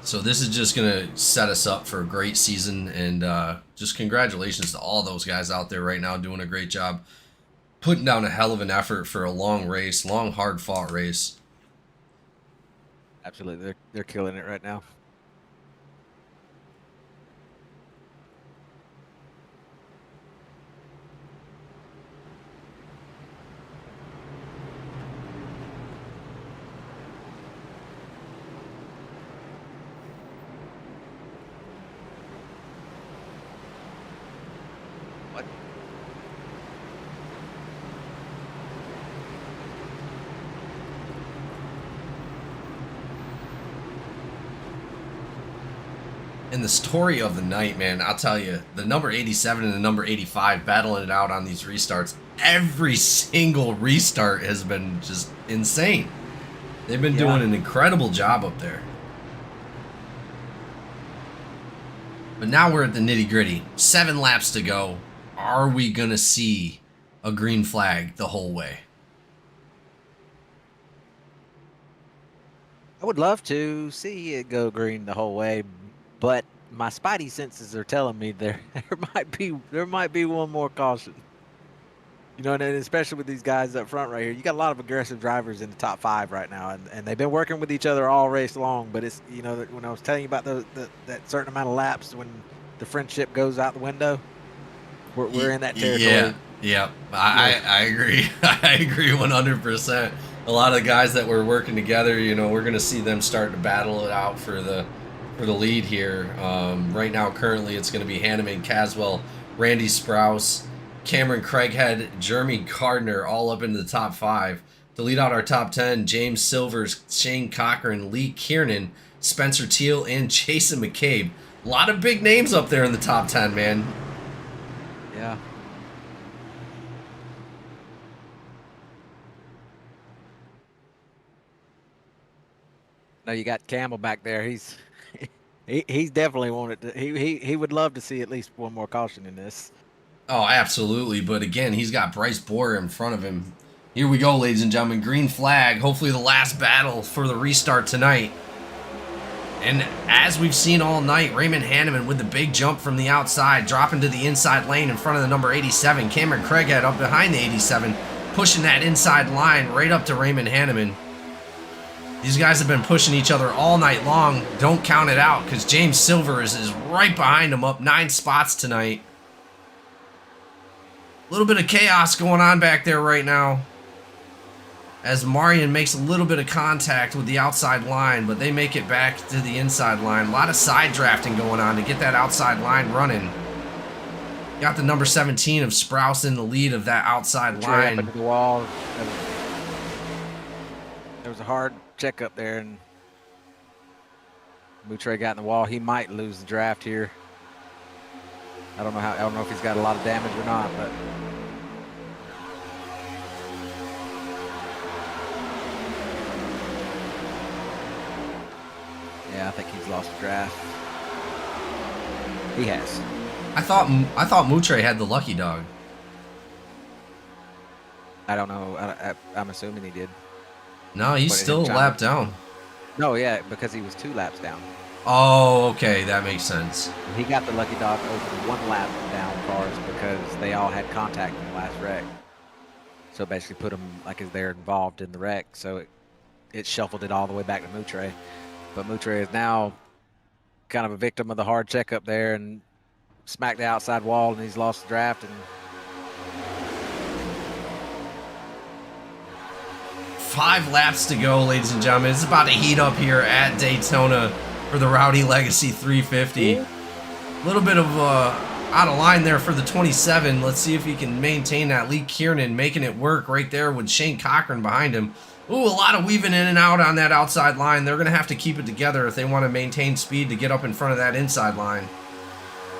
So this is just going to set us up for a great season, and just congratulations to all those guys out there right now doing a great job, putting down a hell of an effort for a long race, long, hard-fought race. Absolutely. They're killing it right now. And the story of the night, man, I'll tell you, the number 87 and the number 85 battling it out on these restarts. Every single restart has been just insane. They've been doing an incredible job up there. But now we're at the nitty-gritty. 7 laps to go. Are we going to see a green flag the whole way? I would love to see it go green the whole way, but my spidey senses are telling me there might be one more caution. You know, and especially with these guys up front right here, you got a lot of aggressive drivers in the top 5 right now, and they've been working with each other all race long. But it's, you know, when I was telling you about that certain amount of laps when the friendship goes out the window, we're in that territory. Yeah. I agree. I agree 100%. A lot of the guys that were working together, you know, we're going to see them start to battle it out for the lead here. Right now, currently, it's going to be Hanneman, Caswell, Randy Sprouse, Cameron Craighead, Jeremy Gardner, all up into the top 5. To lead out our top 10, James Silvers, Shane Cochran, Lee Kiernan, Spencer Teal, and Jason McCabe. A lot of big names up there in the top 10, man. Yeah. No, you got Campbell back there. He's definitely wanted to. He would love to see at least one more caution in this. Oh, absolutely. But again, he's got Bryce Boyer in front of him. Here we go, ladies and gentlemen. Green flag. Hopefully the last battle for the restart tonight. And as we've seen all night, Raymond Hanneman with the big jump from the outside, dropping to the inside lane in front of the number 87. Cameron Craighead up behind the 87, pushing that inside line right up to Raymond Hanneman. These guys have been pushing each other all night long. Don't count it out, because James Silvers is right behind him, up 9 spots tonight. A little bit of chaos going on back there right now, as Marion makes a little bit of contact with the outside line, but they make it back to the inside line. A lot of side drafting going on to get that outside line running. Got the number 17 of Sprouse in the lead of that outside line. Into the wall. There was a hard check up there, and Moutre got in the wall. He might lose the draft here. I don't know if he's got a lot of damage or not, but yeah, I think he's lost the draft. He has. I thought Moutre had the lucky dog. I don't know. I'm assuming he did. No, he's still a lap down. No, yeah, because he was 2 laps down. Oh, okay, that makes sense. He got the lucky dog over 1 lap down cars because they all had contact in the last wreck. So basically put them like as they're involved in the wreck. So it shuffled it all the way back to Moutre. But Moutre is now kind of a victim of the hard check up there and smacked the outside wall, and he's lost the draft. And 5 laps to go, ladies and gentlemen. It's about to heat up here at Daytona for the Rowdy Legacy 350. A little bit of out of line there for the 27. Let's see if he can maintain that. Lee Kiernan making it work right there with Shane Cochran behind him. Ooh, a lot of weaving in and out on that outside line. They're going to have to keep it together if they want to maintain speed to get up in front of that inside line.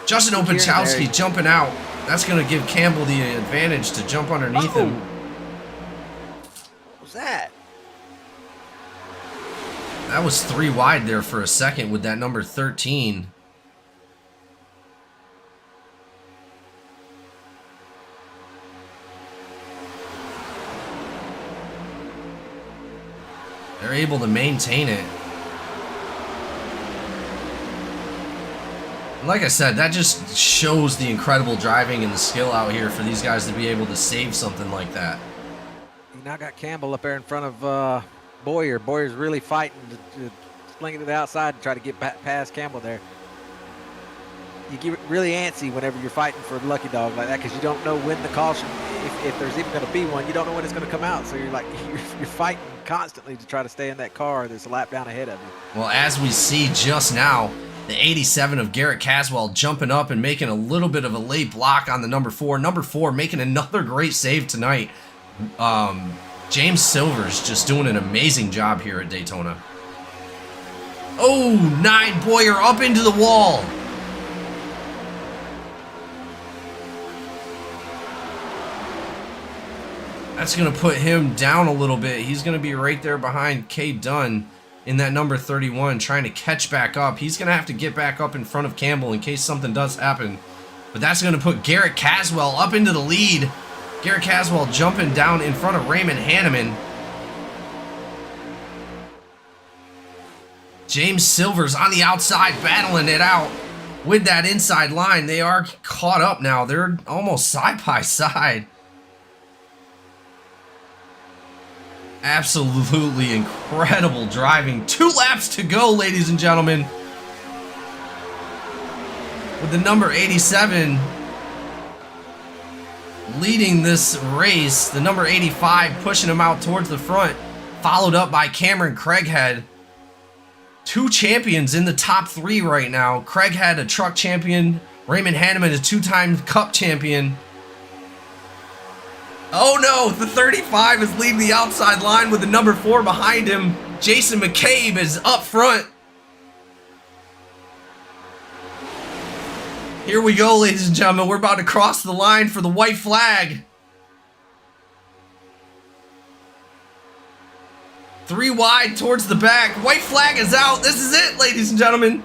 Justin Opachowski jumping out. That's going to give Campbell the advantage to jump underneath him. what was that? That was 3 wide there for a second with that number 13. They're able to maintain it. Like I said, that just shows the incredible driving and the skill out here for these guys to be able to save something like that. You now got Campbell up there in front of Boyer. Boyer's really fighting to sling it to the outside to try to get past Campbell there. You get really antsy whenever you're fighting for a lucky dog like that because you don't know when the caution, if there's even going to be one, you don't know when it's going to come out. So you're like, you're fighting constantly to try to stay in that car that's a lap down ahead of you. Well, as we see just now, the 87 of Garrett Caswell jumping up and making a little bit of a late block on the number 4. Number 4 making another great save tonight. James Silvers just doing an amazing job here at Daytona. Oh, 9 Boyer up into the wall. That's going to put him down a little bit. He's going to be right there behind Cade Dunn in that number 31, trying to catch back up. He's going to have to get back up in front of Campbell in case something does happen. But that's going to put Garrett Caswell up into the lead. Garrett Caswell jumping down in front of Raymond Hanneman. James Silvers on the outside battling it out with that inside line. They are caught up now. They're almost side by side. Absolutely incredible driving. 2 laps to go, ladies and gentlemen. With the number 87 leading this race. The number 85 pushing him out towards the front. Followed up by Cameron Craighead. 2 champions in the top 3 right now. Craighead, a truck champion. Raymond Hanneman, a 2-time cup champion. Oh no, the 35 is leading the outside line with the number 4 behind him. Jason McCabe is up front. Here we go, ladies and gentlemen. We're about to cross the line for the white flag. 3 wide towards the back. White flag is out. This is it, ladies and gentlemen.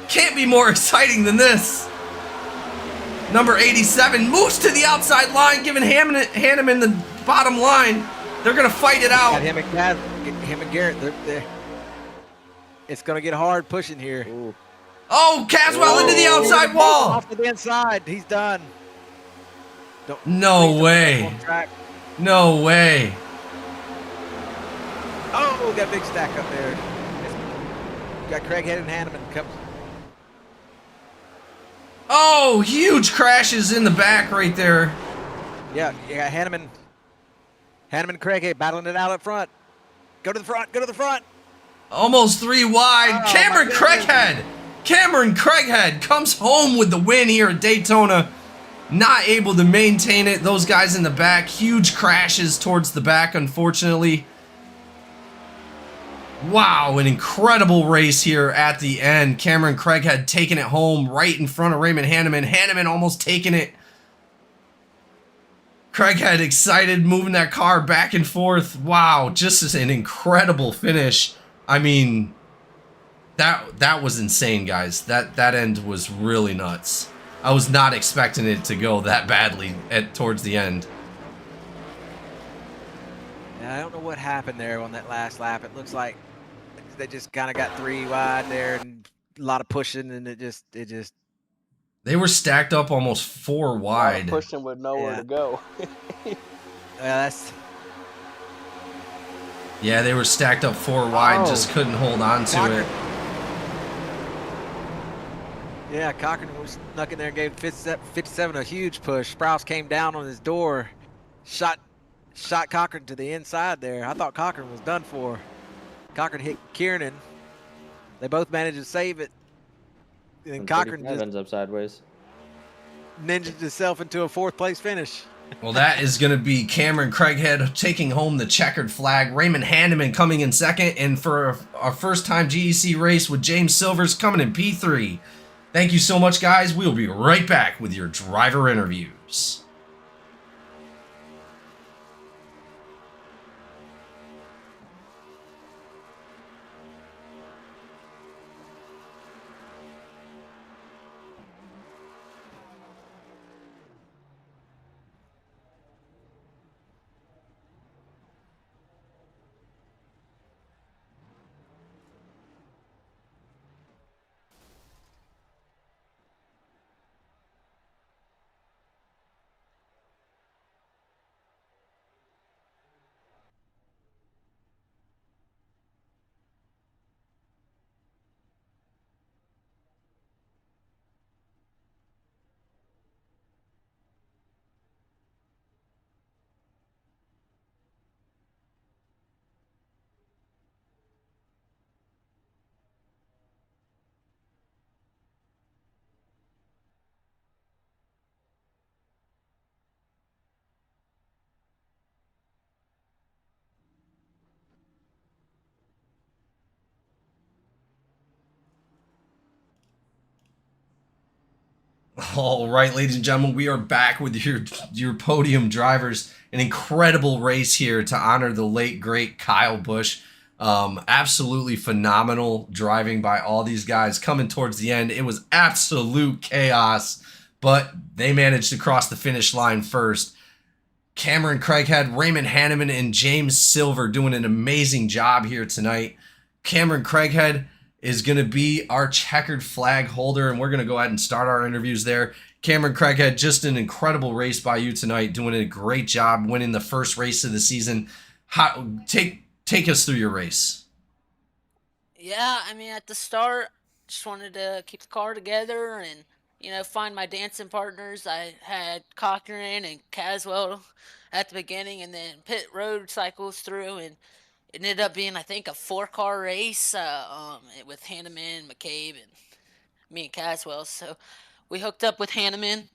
Can't be more exciting than this. Number 87 moves to the outside line, giving Hanneman the bottom line. They're going to fight it out. Got him and Garrett. It's gonna get hard pushing here. Ooh. Oh, Caswell into the outside wall. Off to the inside. He's done. No please don't way. jump on track. No way. Oh, got a big stack up there. Got Craighead and Hanneman. Oh, huge crashes in the back right there. Yeah, Hanneman. Hanneman and Craighead battling it out up front. Go to the front. Go to the front. Almost 3 wide. Oh, Cameron my goodness. Craighead. Cameron Craighead comes home with the win here at Daytona. Not able to maintain it. Those guys in the back, huge crashes towards the back, unfortunately. Wow, an incredible race here at the end. Cameron Craighead taking it home right in front of Raymond Hanneman. Hanneman almost taking it. Craighead excited, moving that car back and forth. Wow, just an incredible finish. I mean, that was insane, guys. That end was really nuts. I was not expecting it to go that badly towards the end. Yeah, I don't know what happened there on that last lap. It looks like they just kind of got 3 wide there and a lot of pushing, and it just. They were stacked up almost 4 wide. Pushing with nowhere to go. Yeah, they were stacked up 4 wide, Oh. just couldn't hold on to Cochran. it. Yeah, Cochran was snuck in there and gave 57 a huge push. Sprouse came down on his door, shot Cochran to the inside there. I thought Cochran was done for. Cochran hit Kiernan. They both managed to save it. And Cochran just ends up sideways. ninja'd himself into a 4th place finish. Well, that is going to be Cameron Craighead taking home the checkered flag. Raymond Hanneman coming in 2nd. And for our first time GEC race with James Silvers coming in P3. Thank you so much, guys. We'll be right back with your driver interviews. All right, ladies and gentlemen, we are back with your podium drivers. An incredible race here to honor the late, great Kyle Busch. Absolutely phenomenal driving by all these guys coming towards the end. It was absolute chaos, but they managed to cross the finish line first. Cameron Craighead, Raymond Hanneman, and James Silver doing an amazing job here tonight. Cameron Craighead is going to be our checkered flag holder, and we're going to go ahead and start our interviews there. Cameron Craighead, just an incredible race by you tonight, doing a great job winning the first race of the season. Take us through your race. Yeah, I mean, at the start, just wanted to keep the car together and, find my dancing partners. I had Cochran and Caswell at the beginning, and then pit road cycles through, and it ended up being, I think, a 4-car race with Hanneman, McCabe, and me and Caswell. So we hooked up with Hanneman,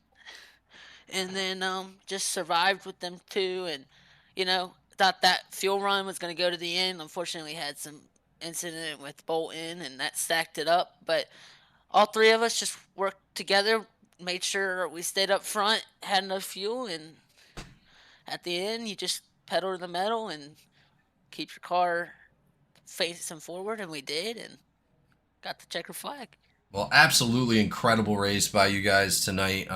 and then just survived with them too. And thought that fuel run was going to go to the end. Unfortunately, had some incident with Bolton, and that stacked it up. But all 3 of us just worked together, made sure we stayed up front, had enough fuel, and at the end, you just pedal to the metal and keep your car facing forward, and we did, and got the checker flag. Well, absolutely incredible race by you guys tonight.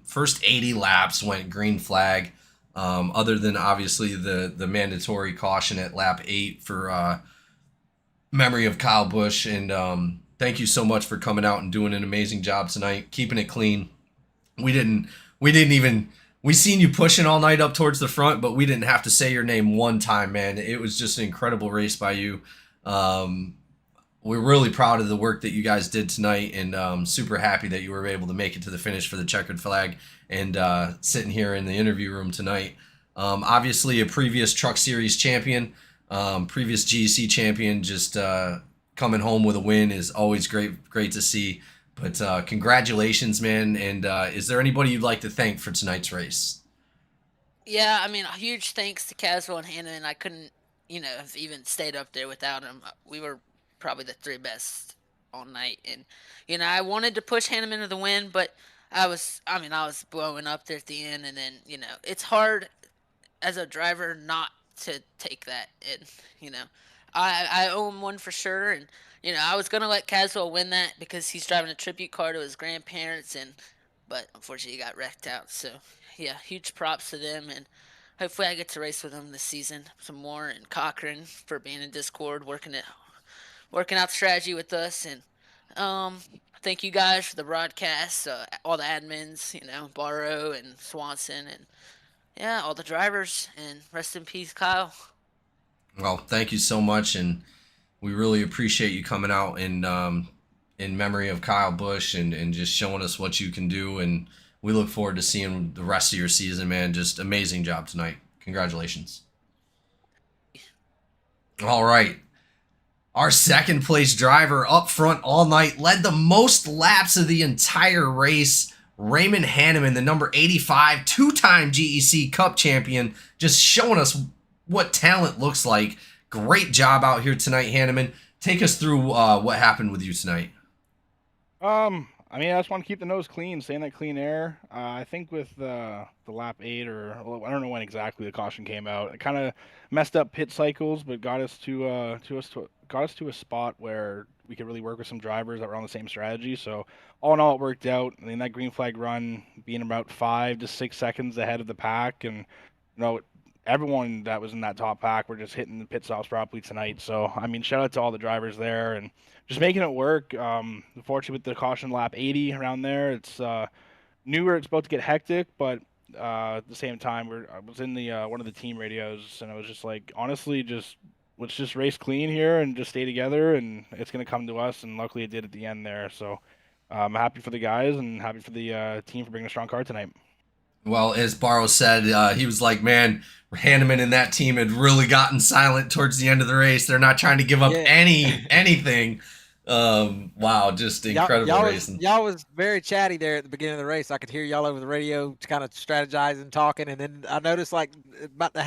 First 80 laps went green flag, other than obviously the mandatory caution at lap 8 for memory of Kyle Busch, and thank you so much for coming out and doing an amazing job tonight, keeping it clean. We didn't even we seen you pushing all night up towards the front, but we didn't have to say your name one time, man. It was just an incredible race by you. We're really proud of the work that you guys did tonight, and super happy that you were able to make it to the finish for the checkered flag and sitting here in the interview room tonight. Obviously, a previous Truck Series champion, previous GEC champion, just coming home with a win is always great to see. But congratulations, man. And is there anybody you'd like to thank for tonight's race? Yeah, I mean, a huge thanks to Caswell and Hannah, and I couldn't, have even stayed up there without them. We were probably the three best all night, and I wanted to push Hannah into the win, but I was blowing up there at the end, and then it's hard as a driver not to take that, and I owe him one for sure, and I was gonna let Caswell win that because he's driving a tribute car to his grandparents, but unfortunately he got wrecked out. So yeah, huge props to them, and hopefully I get to race with them this season some more, and Cochran for being in Discord, working out the strategy with us, and thank you guys for the broadcast, all the admins, Barrow and Swanson, and yeah, all the drivers, and rest in peace, Kyle. Well, thank you so much, and we really appreciate you coming out in memory of Kyle Busch and just showing us what you can do. And we look forward to seeing the rest of your season, man. Just amazing job tonight. Congratulations. All right. Our second place driver up front all night, led the most laps of the entire race. Raymond Hanneman, the number 85, two-time GEC Cup champion, just showing us what talent looks like. Great job out here tonight, Hanneman. Take us through what happened with you tonight. I just want to keep the nose clean, stay in that clean air. I think with the lap 8, or I don't know when exactly the caution came out, it kind of messed up pit cycles, but got us to a spot where we could really work with some drivers that were on the same strategy. So all in all, it worked out. I mean, that green flag run being about 5 to 6 seconds ahead of the pack, and everyone that was in that top pack were just hitting the pit stops properly tonight. So, shout out to all the drivers there and just making it work. Unfortunately, with the caution lap 80 around there, it's knew where it's about to get hectic, but at the same time, I was in the one of the team radios, and I was just like, honestly, let's just race clean here and just stay together, and it's going to come to us. And luckily, it did at the end there. So, I'm happy for the guys and happy for the team for bringing a strong car tonight. Well, as Barrow said, he was like, man, Hanneman and that team had really gotten silent towards the end of the race. They're not trying to give up anything. Wow, just incredible racing. Y'all was very chatty there at the beginning of the race. I could hear y'all over the radio kind of strategizing, talking, and then I noticed like about the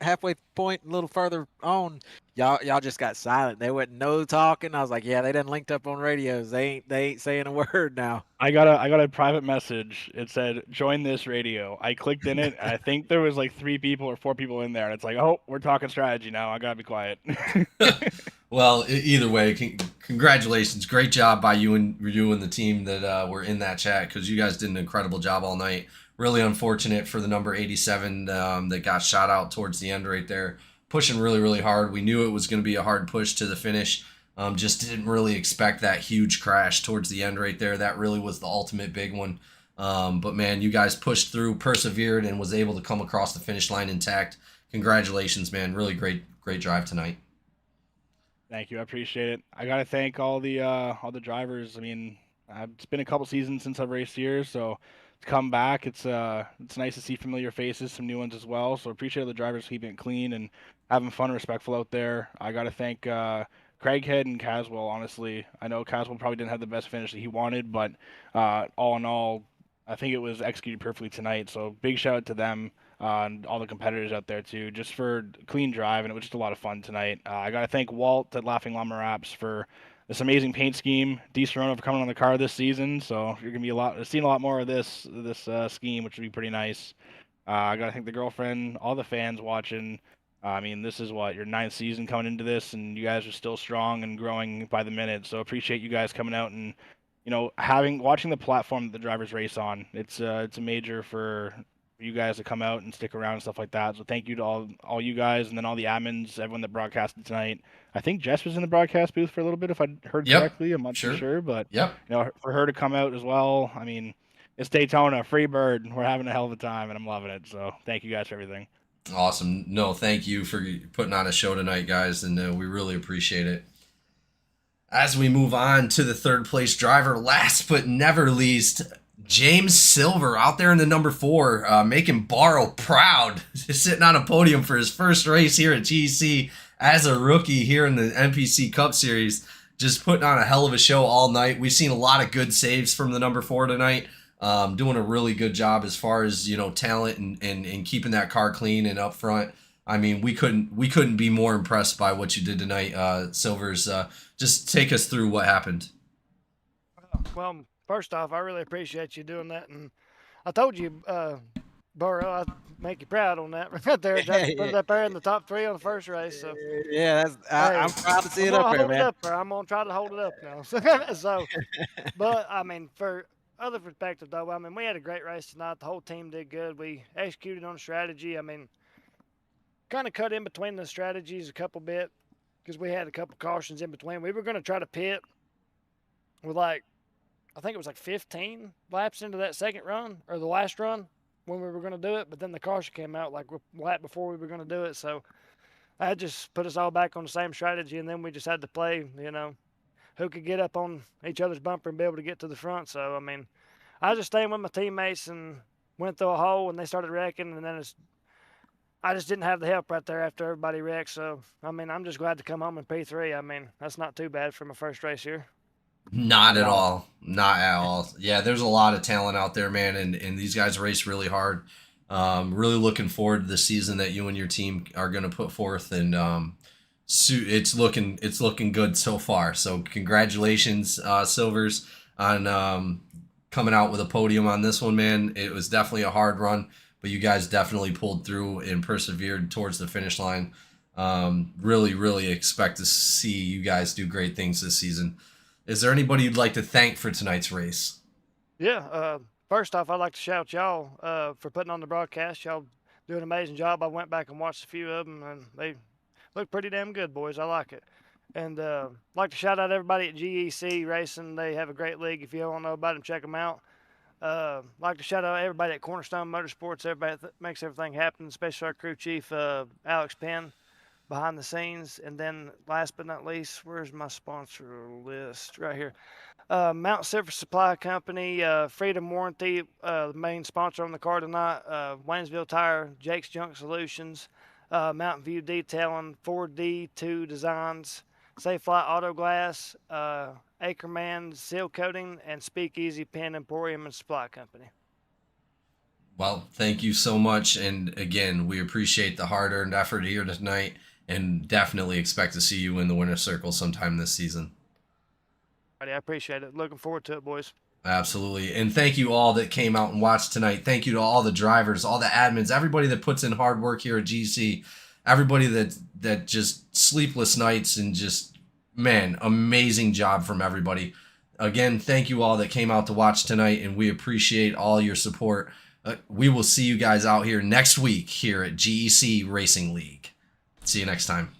halfway point, a little further on, y'all just got silent. There wasn't no talking. I was like, yeah, they done linked up on radios. They ain't saying a word now. I got a private message. It said, join this radio. I clicked in it, and I think there was like 3 people or 4 people in there, and it's like, oh, we're talking strategy now. I gotta be quiet. Well, either way, congratulations. Great job by you and the team that were in that chat, because you guys did an incredible job all night. Really unfortunate for the number 87 that got shot out towards the end right there. Pushing really, really hard. We knew it was going to be a hard push to the finish. Just didn't really expect that huge crash towards the end right there. That really was the ultimate big one. But man, you guys pushed through, persevered, and was able to come across the finish line intact. Congratulations, man. Really great drive tonight. Thank you. I appreciate it. I got to thank all the drivers. It's been a couple seasons since I've raced here, so to come back, it's nice to see familiar faces, some new ones as well. So appreciate all the drivers keeping it clean and having fun and respectful out there. I got to thank Craighead and Caswell, honestly. I know Caswell probably didn't have the best finish that he wanted, but all in all, I think it was executed perfectly tonight. So big shout out to them and all the competitors out there too, just for clean drive, and it was just a lot of fun tonight. I got to thank Walt at Laughing Llama Wraps for this amazing paint scheme. D. Serrano for coming on the car this season, so you're gonna be seeing a lot more of this scheme, which would be pretty nice. I got to thank the girlfriend, all the fans watching. This is your 9th season coming into this, and you guys are still strong and growing by the minute. So appreciate you guys coming out and watching the platform that the drivers race on. It's a major for you guys to come out and stick around and stuff like that. So thank you to all you guys, and then all the admins, everyone that broadcasted tonight. I think Jess was in the broadcast booth for a little bit, if I heard correctly. I'm not too sure, but for her to come out as well. I mean, it's Daytona, Freebird. We're having a hell of a time, and I'm loving it. So thank you guys for everything. Awesome. No, thank you for putting on a show tonight, guys, and we really appreciate it. As we move on to the third place driver, last but never least, James Silver out there in the number 4, making Barrow proud, sitting on a podium for his first race here at GEC as a rookie here in the NPC Cup Series. Just putting on a hell of a show all night. We've seen a lot of good saves from the number 4 tonight. Doing a really good job as far as, talent and keeping that car clean and up front. I mean, we couldn't be more impressed by what you did tonight, Silvers. Just take us through what happened. Well, first off, I really appreciate you doing that, and I told you, Burrow, I'd make you proud on that right there. Put it up there in the top 3 on the first race. So yeah, I'm proud to see it up there, man. I'm gonna try to hold it up now. So, but I mean, for other perspective though, I mean, we had a great race tonight. The whole team did good. We executed on strategy. I mean, kind of cut in between the strategies a couple bit because we had a couple cautions in between. We were going to try to pit with I think it was 15 laps into that second run or the last run when we were going to do it, but then the caution came out a lap before we were going to do it. So that just put us all back on the same strategy, and then we just had to play, who could get up on each other's bumper and be able to get to the front. So, I mean, I was just staying with my teammates and went through a hole and they started wrecking, and then I just didn't have the help right there after everybody wrecked. So, I mean, I'm just glad to come home in P3. I mean, that's not too bad for my first race here. Not at all. Not at all. Yeah, there's a lot of talent out there, man, and these guys race really hard. Really looking forward to the season that you and your team are going to put forth, and it's looking good so far. So congratulations, Silvers, on coming out with a podium on this one, man. It was definitely a hard run, but you guys definitely pulled through and persevered towards the finish line. Really, really expect to see you guys do great things this season. Is there anybody you'd like to thank for tonight's race? Yeah. First off, I'd like to shout y'all for putting on the broadcast. Y'all do an amazing job. I went back and watched a few of them, and they look pretty damn good, boys. I like it. And I'd like to shout out everybody at GEC Racing. They have a great league. If you don't know about them, check them out. I'd like to shout out everybody at Cornerstone Motorsports, everybody that makes everything happen, especially our crew chief, Alex Penn, behind the scenes. And then last but not least, where's my sponsor list? Right here. Mount Silver Supply Company, Freedom Warranty, the main sponsor on the car tonight, Waynesville Tire, Jake's Junk Solutions, Mountain View Detailing, 4D2 Designs, Safe Flight Auto Glass, Acreman Seal Coating, and Speakeasy Pen Emporium and Supply Company. Well, thank you so much. And again, we appreciate the hard-earned effort here tonight, and definitely expect to see you in the winner's circle sometime this season. I appreciate it. Looking forward to it, boys. Absolutely. And thank you all that came out and watched tonight. Thank you to all the drivers, all the admins, everybody that puts in hard work here at GC, everybody that just sleepless nights, and just, man, amazing job from everybody. Again, thank you all that came out to watch tonight, and we appreciate all your support. We will see you guys out here next week here at GEC Racing League. See you next time.